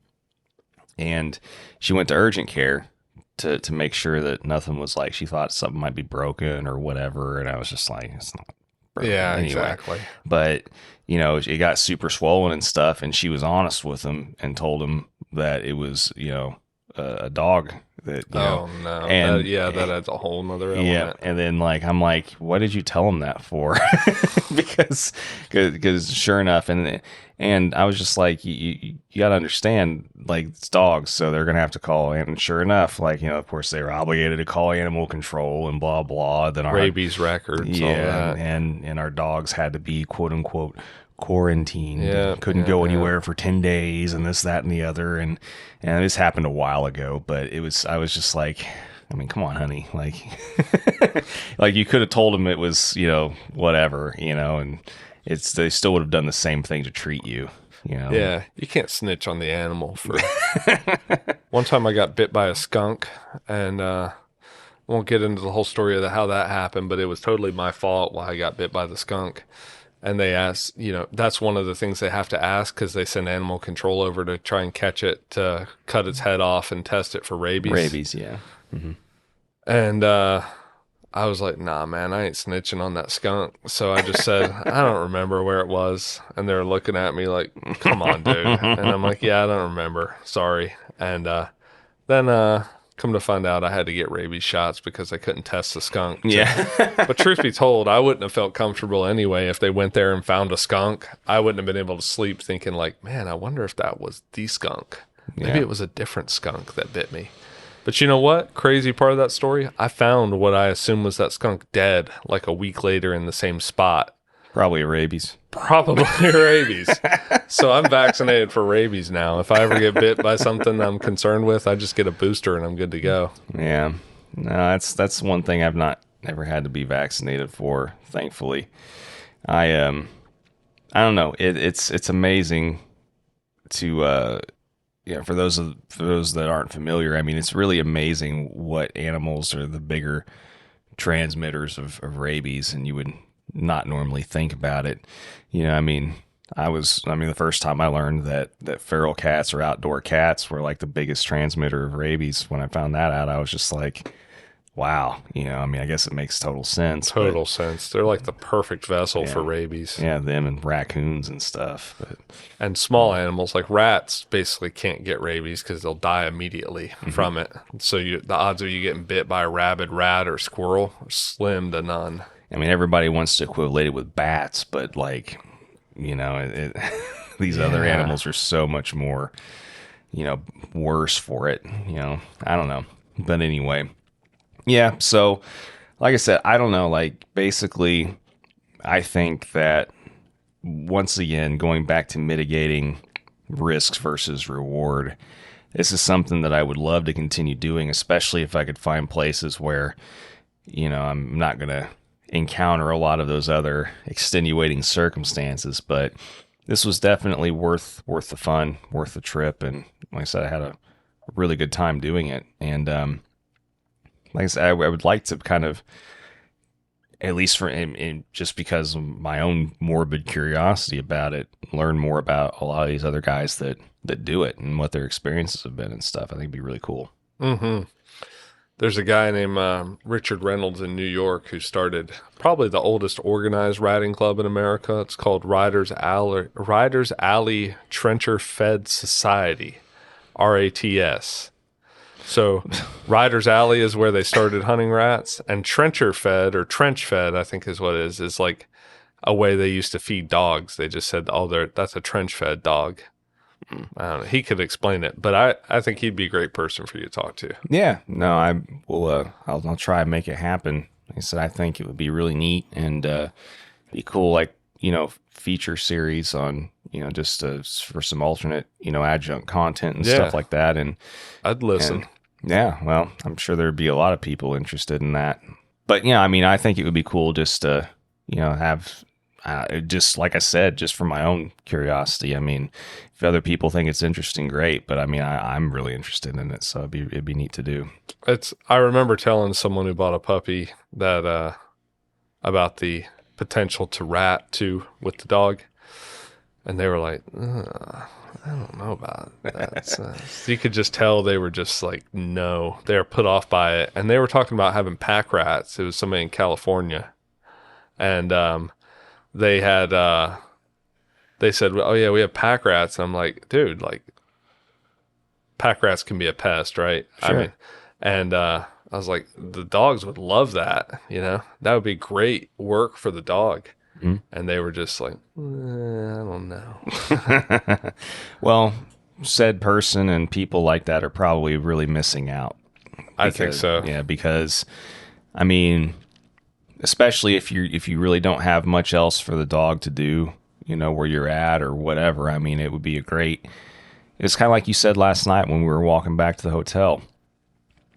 and she went to urgent care to make sure that nothing was, like, she thought something might be broken or whatever, and I was just like, it's not broken. Yeah, anyway. exactly. But, you know, it got super swollen and stuff, and she was honest with him and told him that it was, you know, a dog that, you know. No. And that adds a whole nother element. Yeah, and then, like, I'm like, what did you tell him that for? because sure enough, and I was just like, you got to understand, like, it's dogs, so they're going to have to call, and sure enough, like, you know, of course they were obligated to call animal control and blah, blah. Then our rabies records. Yeah, all that. and our dogs had to be, quote unquote, quarantined. Yeah, couldn't go anywhere for 10 days and this, that, and the other. And this happened a while ago, but I was just like, I mean, come on, honey. Like, like, you could have told them it was, you know, whatever, you know, and they still would have done the same thing to treat you, you know? Yeah. You can't snitch on the animal for one time I got bit by a skunk, and won't get into the whole story of how that happened, but it was totally my fault why I got bit by the skunk. And they asked, you know, that's one of the things they have to ask, because they send animal control over to try and catch it, to cut its head off and test it for rabies. Rabies, yeah. Mm-hmm. And I was like, nah, man, I ain't snitching on that skunk. So I just said, I don't remember where it was. And they're looking at me like, come on, dude. And I'm like, yeah, I don't remember. Sorry. And then come to find out, I had to get rabies shots because I couldn't test the skunk. Yeah. But truth be told, I wouldn't have felt comfortable anyway if they went there and found a skunk. I wouldn't have been able to sleep thinking like, man, I wonder if that was the skunk. Maybe it was a different skunk that bit me. But you know what? Crazy part of that story, I found what I assumed was that skunk dead like a week later in the same spot. Probably rabies. Probably rabies. So I'm vaccinated for rabies now. If I ever get bit by something I'm concerned with, I just get a booster and I'm good to go. Yeah. No, that's one thing I've never had to be vaccinated for, thankfully. I don't know. It's amazing to for those that aren't familiar, I mean, it's really amazing what animals are the bigger transmitters of rabies, and you would not normally think about it. You know, I mean, the first time I learned that feral cats or outdoor cats were like the biggest transmitter of rabies, when I found that out, I was just like, wow. You know, I mean, I guess it makes total sense. Total sense. They're like the perfect vessel for rabies. Yeah, them and raccoons and stuff. And small animals like rats basically can't get rabies because they'll die immediately from it. So the odds of you getting bit by a rabid rat or squirrel are slim to none. I mean, everybody wants to equate it with bats, but, like, you know, these other animals are so much more, you know, worse for it. You know, I don't know. But anyway, yeah. So, like I said, I don't know. Like, basically, I think that, once again, going back to mitigating risks versus reward, this is something that I would love to continue doing, especially if I could find places where, you know, I'm not going to encounter a lot of those other extenuating circumstances. But this was definitely worth the fun, worth the trip. And like I said, I had a really good time doing it. And like I said, I would like to kind of, at least for just because of my own morbid curiosity about it, learn more about a lot of these other guys that do it and what their experiences have been and stuff. I think it'd be really cool. Mm-hmm. There's a guy named Richard Reynolds in New York who started probably the oldest organized ratting club in America. It's called Riders Alley Trencher Fed Society, RATS. So Riders Alley is where they started hunting rats, and Trencher Fed, or Trench Fed, I think is what it is like a way they used to feed dogs. They just said, that's a trench fed dog. I don't know. He could explain it, but I think he'd be a great person for you to talk to. Yeah, no, I will. I'll try and make it happen. Like I said, I think it would be really neat and be cool, like, feature series on, just for some alternate, adjunct content and stuff like that. And I'd listen. Yeah, well, I'm sure there'd be a lot of people interested in that. But yeah, I mean, I think it would be cool just to, have, just like I said, just for my own curiosity. I mean, if other people think it's interesting, great. But I mean, I'm really interested in it, so it'd be neat to do. I remember telling someone who bought a puppy that about the potential to rat too with the dog, and they were like, I don't know about that. You could just tell they were just like, no, they were put off by it. And they were talking about having pack rats. It was somebody in California, and they said, oh yeah, we have pack rats. And I'm like, dude, like, pack rats can be a pest, right? Sure. I mean, and I was like, the dogs would love that, that would be great work for the dog. Mm-hmm. And they were just like, I don't know. Well, said person and people like that are probably really missing out. I think so. Yeah, because I mean, especially if you really don't have much else for the dog to do, where you're at or whatever. I mean, it would be it's kind of like you said last night when we were walking back to the hotel.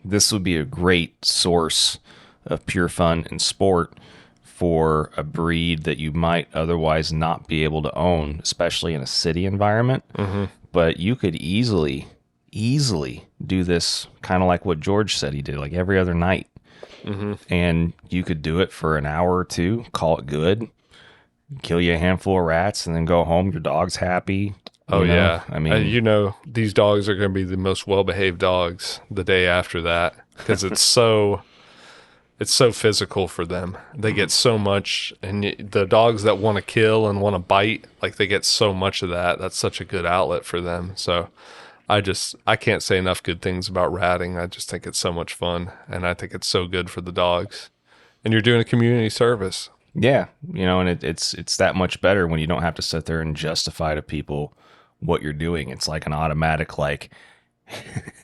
This would be a great source of pure fun and sport for a breed that you might otherwise not be able to own, especially in a city environment. Mm-hmm. But you could easily do this kind of like what George said he did, like every other night. Mm-hmm. And you could do it for an hour or two, call it good, kill you a handful of rats, and then go home. Your dog's happy. Oh, yeah. I mean, these dogs are going to be the most well-behaved dogs the day after that because it's so physical for them. They get so much, and the dogs that want to kill and want to bite, like they get so much of that. That's such a good outlet for them. So I can't say enough good things about ratting. I just think it's so much fun, and I think it's so good for the dogs. And you're doing a community service. Yeah, and it's that much better when you don't have to sit there and justify to people what you're doing. It's like an automatic, like,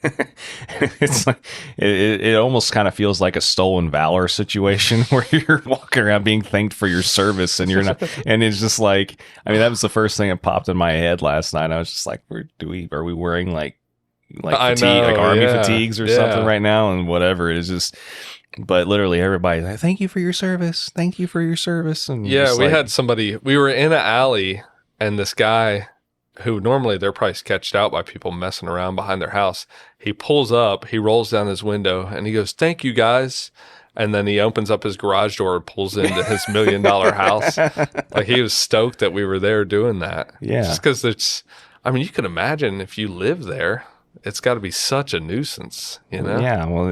it's like it almost kind of feels like a stolen valor situation where you're walking around being thanked for your service and you're not, and it's just like, I mean, that was the first thing that popped in my head last night. I was just like, are we wearing like fatigue, like army fatigues or something right now, and whatever. It is just, but literally everybody, thank you for your service, thank you for your service. And we had somebody, we were in an alley, and this guy who normally they're probably sketched out by people messing around behind their house. He pulls up, he rolls down his window, and he goes, "Thank you, guys." And then he opens up his garage door and pulls into his $1 million house. Like, he was stoked that we were there doing that. Yeah. Just because you can imagine if you live there, it's got to be such a nuisance, Yeah. Well,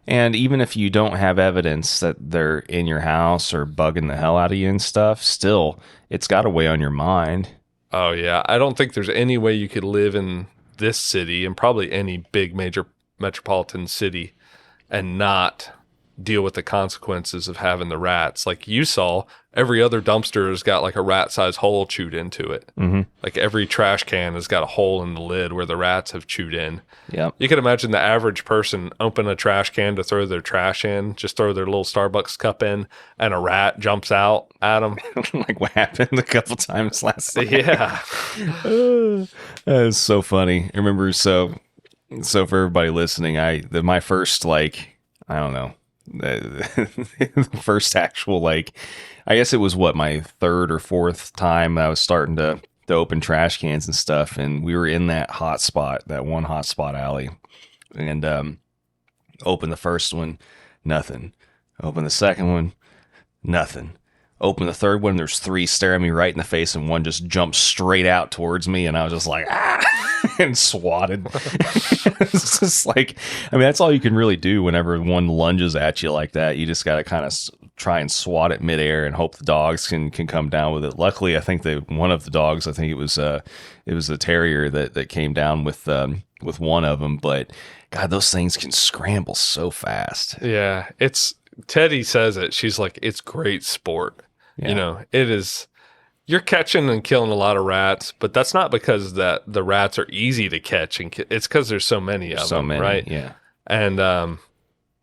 and even if you don't have evidence that they're in your house or bugging the hell out of you and stuff, still, it's got to weigh on your mind. Oh, yeah. I don't think there's any way you could live in this city and probably any big major metropolitan city and not deal with the consequences of having the rats. Like you saw, every other dumpster has got like a rat-sized hole chewed into it. Mm-hmm. Like every trash can has got a hole in the lid where the rats have chewed in. Yep. You can imagine the average person open a trash can to throw their trash in, just throw their little Starbucks cup in, and a rat jumps out at them. Like what happened a couple times last night. Yeah. That is so funny. I remember, so for everybody listening, my first, like, I don't know, the first actual, like, I guess it was my third or fourth time I was starting to open trash cans and stuff, and we were in that one hot spot alley, and open the first one, nothing. Open the second one, nothing. Open the third one, there's three staring me right in the face, and one just jumped straight out towards me, and I was just like, ah, and swatted. It's just like, I mean, that's all you can really do whenever one lunges at you like that. You just got to kind of try and swat it midair and hope the dogs can come down with it. Luckily, I think one of the dogs, I think it was a terrier that came down with one of them. But God, those things can scramble so fast. Yeah, Teddy says it. She's like, it's great sport. Yeah. You know, it is. You're catching and killing a lot of rats, but that's not because that the rats are easy to catch, and it's because there's so many of them, right? Yeah. And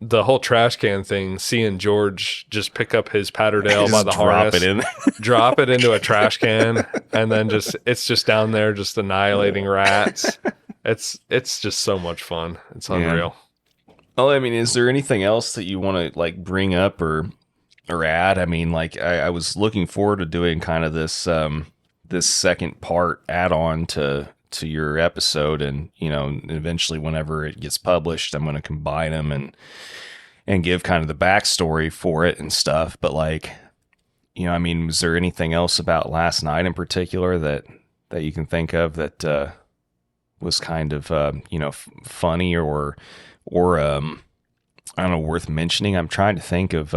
the whole trash can thing, seeing George just pick up his Patterdale by the harness, drop it into a trash can, and then it's just down there just annihilating rats. It's just so much fun. It's unreal. Yeah. Well, I mean, is there anything else that you want to like bring up or add? I mean, like I was looking forward to doing kind of this this second part add-on to your episode, and you know, eventually whenever it gets published, I'm going to combine them and give kind of the backstory for it and stuff. But like, you know, I mean, was there anything else about last night in particular that you can think of that was kind of you know, funny or I don't know, worth mentioning? I'm trying to think of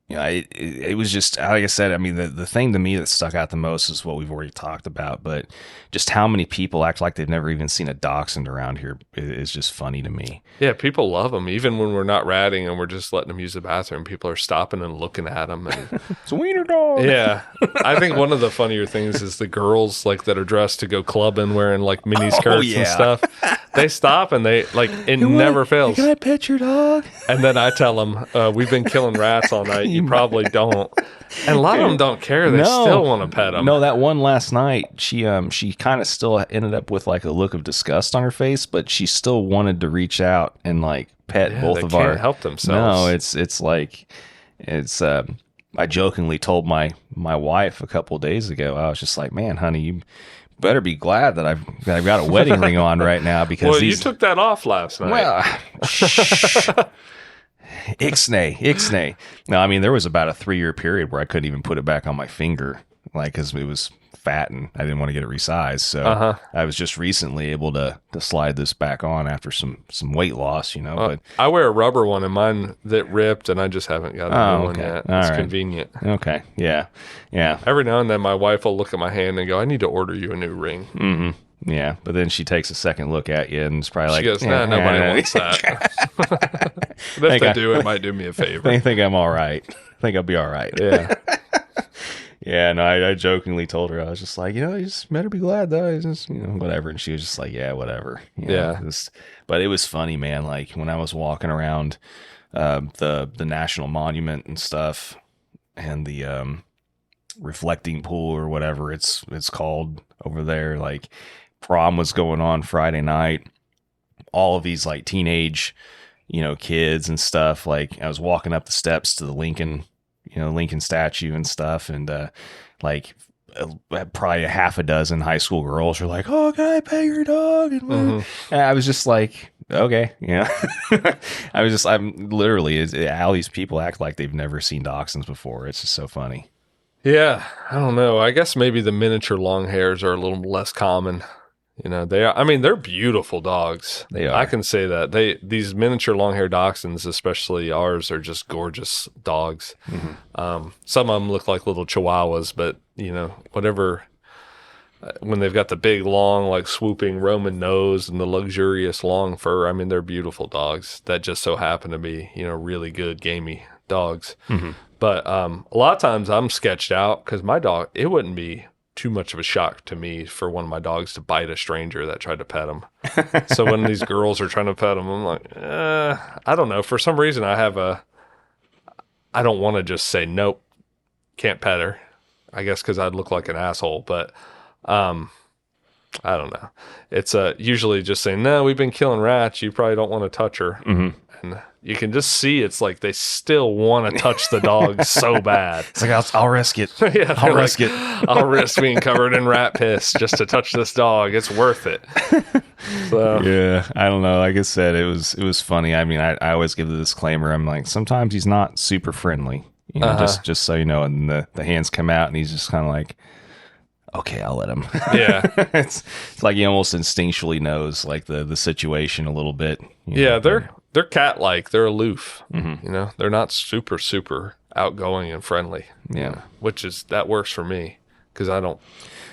you know, it was just, like I said, I mean, the thing to me that stuck out the most is what we've already talked about, but just how many people act like they've never even seen a dachshund around here is just funny to me. Yeah, people love them. Even when we're not ratting and we're just letting them use the bathroom, people are stopping and looking at them. And, it's a wiener dog. Yeah. I think one of the funnier things is the girls like that are dressed to go clubbing wearing like mini skirts and stuff. They stop and they like, it never fails. Can I pet your dog? And then I tell them, we've been killing rats all night. You probably don't. And a lot of them don't care. They still want to pet them. No, that one last night, she kind of still ended up with like a look of disgust on her face, but she still wanted to reach out and like pet both of our. They can't help themselves. No, it's like I jokingly told my wife a couple of days ago. I was just like, man, honey, you better be glad that I've got a wedding ring on right now, because you took that off last night. Well, Ixnay. No, I mean, there was about a 3-year period where I couldn't even put it back on my finger, like, because it was fat and I didn't want to get it resized. So I was just recently able to slide this back on after some weight loss, you know. But I wear a rubber one, and mine that ripped, and I just haven't got a new one yet. It's convenient. Okay. Yeah. Every now and then, my wife will look at my hand and go, "I need to order you a new ring." Mm-hmm. Yeah, but then she takes a second look at you and it's probably like, she goes, "Nah, nobody wants that." But if they do, it might do me a favor. I think I'm all right. I think I'll be all right. Yeah. Yeah, no, I jokingly told her, I was just like, you know, you just better be glad though. It's just, you know, whatever. And she was just like, yeah, whatever. You know, but it was funny, man. Like when I was walking around the National Monument and stuff, and the reflecting pool or whatever it's called over there, like prom was going on Friday night. All of these like teenage, you know, kids and stuff. Like I was walking up the steps to the Lincoln statue and stuff, and like probably a half a dozen high school girls were like, "Oh, can I pet your dog?" And I was just like, okay, yeah. I'm literally, all these people act like they've never seen dachshunds before. It's just so funny. Yeah, I don't know. I guess maybe the miniature long hairs are a little less common. You know, they are. I mean, they're beautiful dogs. They are. I can say that. These miniature long-haired dachshunds, especially ours, are just gorgeous dogs. Mm-hmm. Some of them look like little chihuahuas, but you know, whatever. When they've got the big, long, like swooping Roman nose and the luxurious long fur, I mean, they're beautiful dogs that just so happen to be, you know, really good, gamey dogs. Mm-hmm. But a lot of times I'm sketched out because my dog, it wouldn't be too much of a shock to me for one of my dogs to bite a stranger that tried to pet him. So when these girls are trying to pet him, I'm like, I don't know. For some reason, I don't want to just say, nope, can't pet her. I guess because I'd look like an asshole. But I don't know. It's usually just saying, no, we've been killing rats. You probably don't want to touch her. Mm-hmm. And you can just see it's like they still want to touch the dog so bad. It's like, I'll risk it. Yeah, I'll risk it. I'll risk being covered in rat piss just to touch this dog. It's worth it. So Yeah, I don't know. Like I said, it was funny. I mean, I always give the disclaimer. I'm like, sometimes he's not super friendly. You know, just so you know, and the hands come out, and he's just kind of like, okay, I'll let him. Yeah. it's like he almost instinctually knows like the situation a little bit. Yeah, they're cat-like. They're aloof. Mm-hmm. You know, they're not super, super outgoing and friendly. Yeah. That works for me because I don't.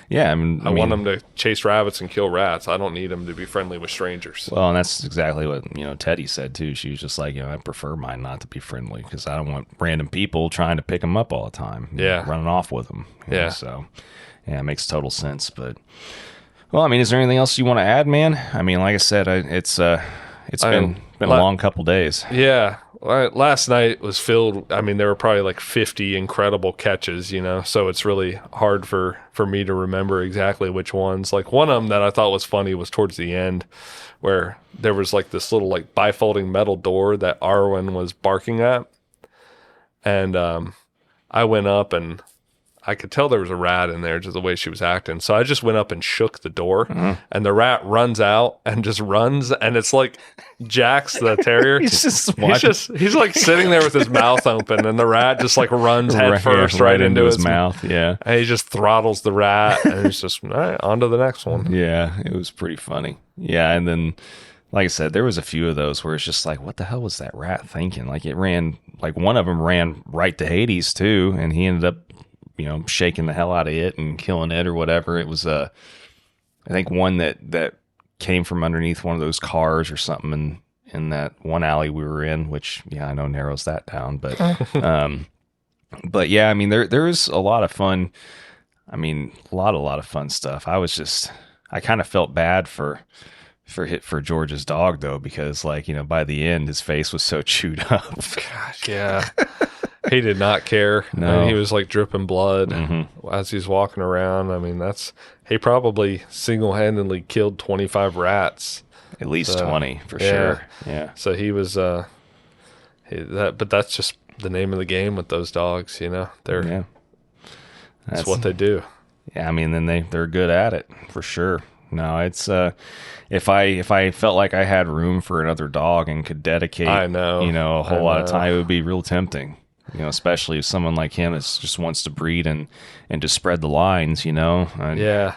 Yeah, I mean, I want them to chase rabbits and kill rats. I don't need them to be friendly with strangers. Well, and that's exactly what, Teddy said too. She was just like, I prefer mine not to be friendly because I don't want random people trying to pick them up all the time. Yeah. Running off with them. Yeah. So, yeah, it makes total sense. But, well, I mean, is there anything else you want to add, man? I mean, like I said, it's been a long couple days. Yeah. Last night was filled. I mean, there were probably like 50 incredible catches, so it's really hard for me to remember exactly which ones. Like one of them that I thought was funny was towards the end where there was like this little like bifolding metal door that Arwen was barking at. And I went up and I could tell there was a rat in there just the way she was acting. So I just went up and shook the door and the rat runs out and just runs. And it's like Jax the terrier. He's like sitting there with his mouth open and the rat just like runs head first right into his mouth. Yeah. And he just throttles the rat and he's just, all right, on to the next one. Yeah. It was pretty funny. Yeah. And then, like I said, there was a few of those where it's just like, what the hell was that rat thinking? Like it ran, like one of them ran right to Hades too. And he ended up, shaking the hell out of it and killing it or whatever. It was I think one that came from underneath one of those cars or something in that one alley we were in, which I know narrows that down. But but yeah, I mean there is a lot of fun. I mean a lot of fun stuff. I kind of felt bad for George's dog though, because by the end his face was so chewed up. Gosh, yeah. He did not care. No. I mean, he was like dripping blood as he's walking around. I mean, he probably single-handedly killed 25 rats. At least 20 for sure. Yeah. So he was, but that's just the name of the game with those dogs, That's what they do. Yeah. I mean, then they're good at it for sure. No, it's if I felt like I had room for another dog and could dedicate, a whole lot of time, it would be real tempting. Especially if someone like him just wants to breed and to spread the lines, Yeah.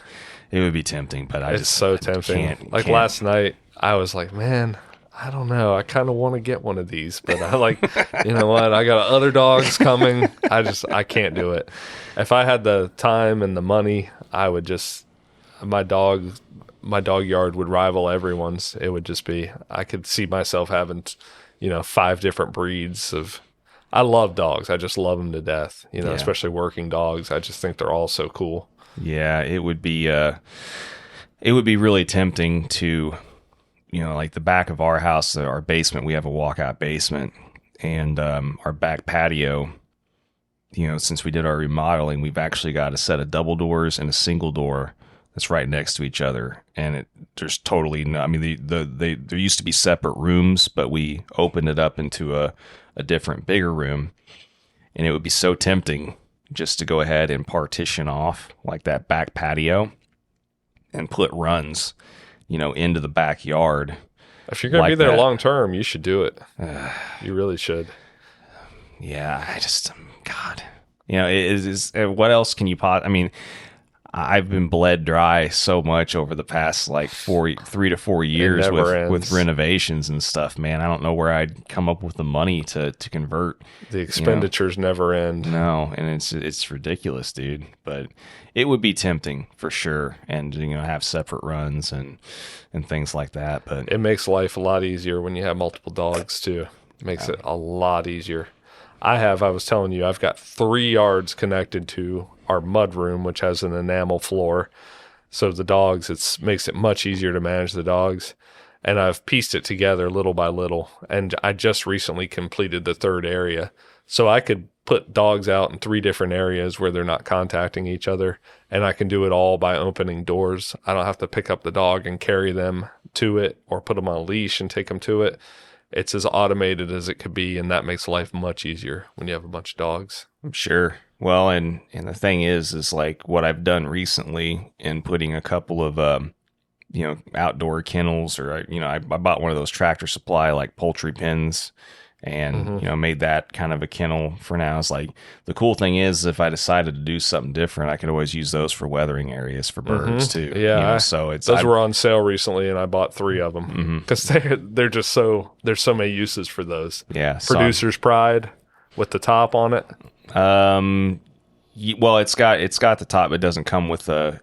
It would be tempting, but it's so tempting. Last night, I was like, man, I don't know. I kind of want to get one of these, but I you know what? I got other dogs coming. I can't do it. If I had the time and the money, I would just, my dog yard would rival everyone's. It would just be, I could see myself having, 5 different breeds of, I love dogs. I just love them to death, especially working dogs. I just think they're all so cool. Yeah, it would be really tempting to, like the back of our house, our basement, we have a walkout basement, and our back patio, since we did our remodeling, we've actually got a set of double doors and a single door that's right next to each other. And there's totally no, I mean, there used to be separate rooms, but we opened it up into a different, bigger room. And it would be so tempting just to go ahead and partition off like that back patio and put runs, into the backyard. If you're going to be there long term, you should do it. You really should. Yeah, I just, God, what else can you I mean, I've been bled dry so much over the past 3 to 4 years with renovations and stuff, man. I don't know where I'd come up with the money to convert. The expenditures never end. No, and it's ridiculous, dude. But it would be tempting for sure, and have separate runs and things like that. But it makes life a lot easier when you have multiple dogs too. It makes it a lot easier. I was telling you, I've got 3 yards connected to our mud room, which has an enamel floor. So the dogs, makes it much easier to manage the dogs. And I've pieced it together little by little. And I just recently completed the 3rd area. So I could put dogs out in 3 different areas where they're not contacting each other, and I can do it all by opening doors. I don't have to pick up the dog and carry them to it or put them on a leash and take them to it. It's as automated as it could be, and that makes life much easier when you have a bunch of dogs. Sure. Well, and the thing is like what I've done recently in putting a couple of, outdoor kennels, or, I bought one of those Tractor Supply, like poultry pens, and, made that kind of a kennel for now. It's like, the cool thing is if I decided to do something different, I could always use those for weathering areas for birds too. Yeah. So those were on sale recently, and I bought 3 of them because they're just there's so many uses for those. Yeah. Producer's pride with the top on it. Well, it's got the top. It doesn't come with the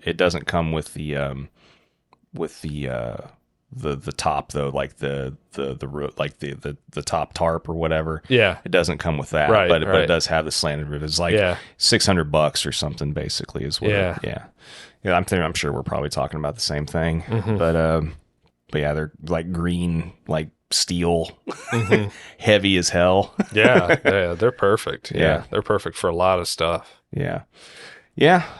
top though, like the top tarp or whatever. Yeah, it doesn't come with that. Right, but it does have the slanted roof. It's like $600 or something, basically. Is what? Yeah. I'm sure we're probably talking about the same thing. But yeah, they're like green, like steel, heavy as hell. yeah, they're perfect. Yeah, they're perfect for a lot of stuff. Yeah.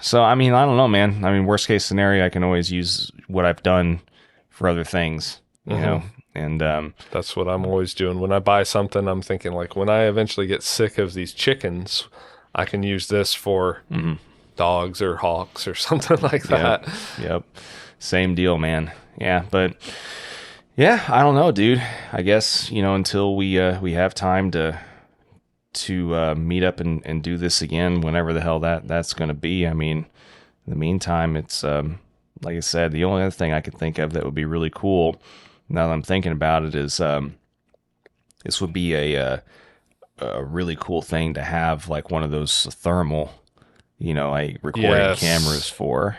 So I mean, I don't know, man. I mean, worst case scenario, I can always use what I've done for other things, you know, and that's what I'm always doing. When I buy something, I'm thinking like, when I eventually get sick of these chickens, I can use this for dogs or hawks or something like that. Yep. Same deal, man. Yeah, but yeah, I don't know, dude. I guess, until we have time to meet up and do this again, whenever the hell that's going to be. I mean, in the meantime, it's like I said, the only other thing I could think of that would be really cool, now that I'm thinking about it, is this would be a really cool thing to have, like one of those thermal, like recording cameras for.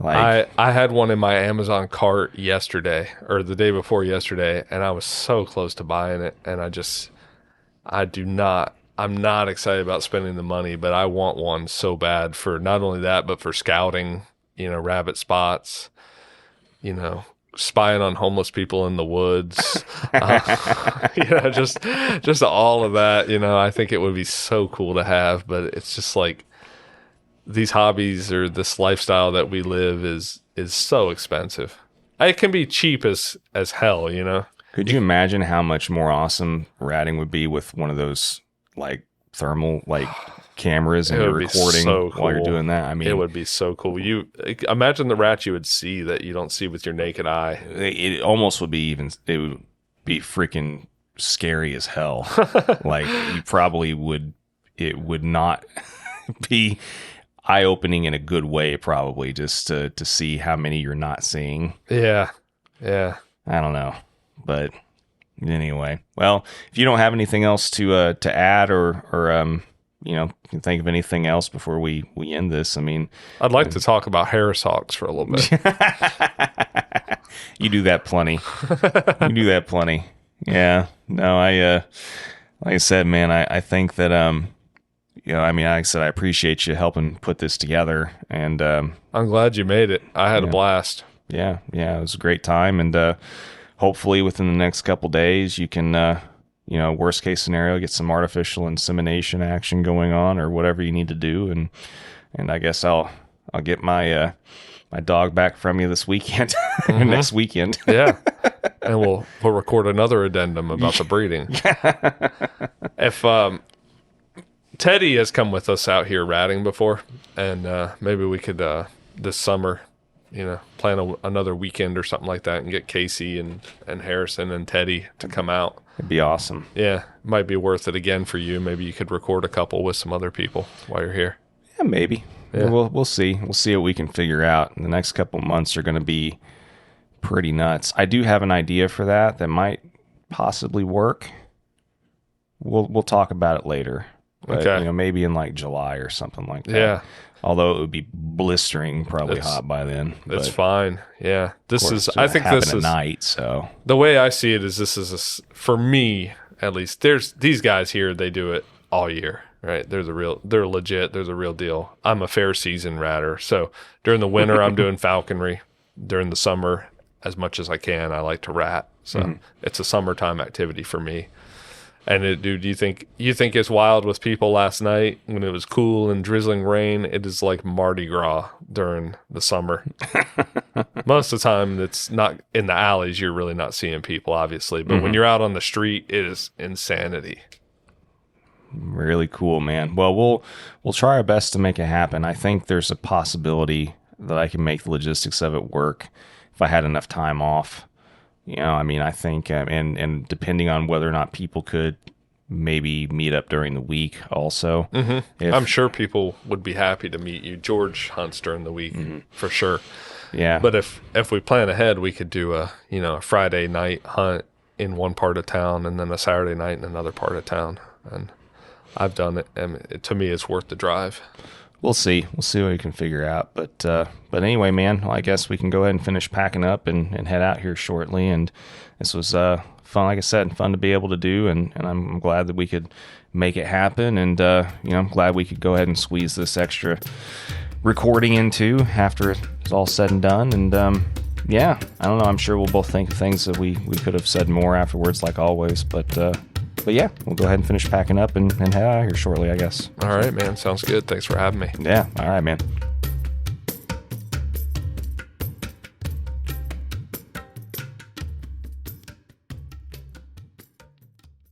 Like, I had one in my Amazon cart yesterday, or the day before yesterday, and I was so close to buying it, and I'm not excited about spending the money, but I want one so bad for not only that, but for scouting, rabbit spots, spying on homeless people in the woods, just all of that. I think it would be so cool to have, but it's just like these hobbies or this lifestyle that we live is so expensive. It can be cheap as hell, Could you imagine how much more awesome ratting would be with one of those like thermal cameras, and you're recording while you're doing that? I mean, it would be so cool. You imagine the rats you would see that you don't see with your naked eye. It almost would be it would be freaking scary as hell. Like, you probably it would not be eye-opening in a good way, probably, just to see how many you're not seeing. Yeah. I don't know, but anyway. Well, if you don't have anything else to add, or can think of anything else before we end this, I mean, I'd like to talk about Harris hawks for a little bit. You do that plenty. Yeah. No, like I said, man, I think that I mean, like I said, I appreciate you helping put this together, and I'm glad you made it. I had a blast. Yeah, it was a great time, and hopefully within the next couple days you can, worst case scenario, get some artificial insemination action going on, or whatever you need to do, and I guess I'll get my my dog back from you this weekend, next weekend. Yeah, and we'll record another addendum about the breeding. If Teddy has come with us out here ratting before, and maybe we could this summer, plan another weekend or something like that, and get Casey and Harrison and Teddy to come out. It'd be awesome. Yeah, might be worth it again for you. Maybe you could record a couple with some other people while you're here. Yeah, maybe. Yeah. We'll see. We'll see what we can figure out. The next couple months are going to be pretty nuts. I do have an idea for that might possibly work. We'll talk about it later. But, okay. Maybe in like July or something like that. Yeah. Although it would be blistering, probably hot by then. That's fine. Yeah. I think this is at night. So the way I see it is, this is for me at least. There's these guys here. They do it all year, right? They're legit. They're the real deal. I'm a fair season ratter. So during the winter, I'm doing falconry. During the summer, as much as I can, I like to rat. So it's a summertime activity for me. And dude, you think it's wild with people last night when it was cool and drizzling rain? It is like Mardi Gras during the summer. Most of the time, it's not in the alleys. You're really not seeing people, obviously. But when you're out on the street, it is insanity. Really cool, man. Well, we'll try our best to make it happen. I think there's a possibility that I can make the logistics of it work if I had enough time off. I think, and depending on whether or not people could maybe meet up during the week also. I'm sure people would be happy to meet you. George hunts during the week for sure. Yeah. But if we plan ahead, we could do a Friday night hunt in one part of town and then a Saturday night in another part of town. And I've done it, and to me, it's worth the drive. We'll see. We'll see what we can figure out. But anyway, man, well, I guess we can go ahead and finish packing up and head out here shortly. And this was fun, like I said, fun to be able to do. And I'm glad that we could make it happen. And, I'm glad we could go ahead and squeeze this extra recording into after it's all said and done. And, I don't know. I'm sure we'll both think of things that we could have said more afterwards, like always. But yeah, we'll go ahead and finish packing up and head out of here shortly, I guess. All right, man. Sounds good. Thanks for having me. Yeah. All right, man.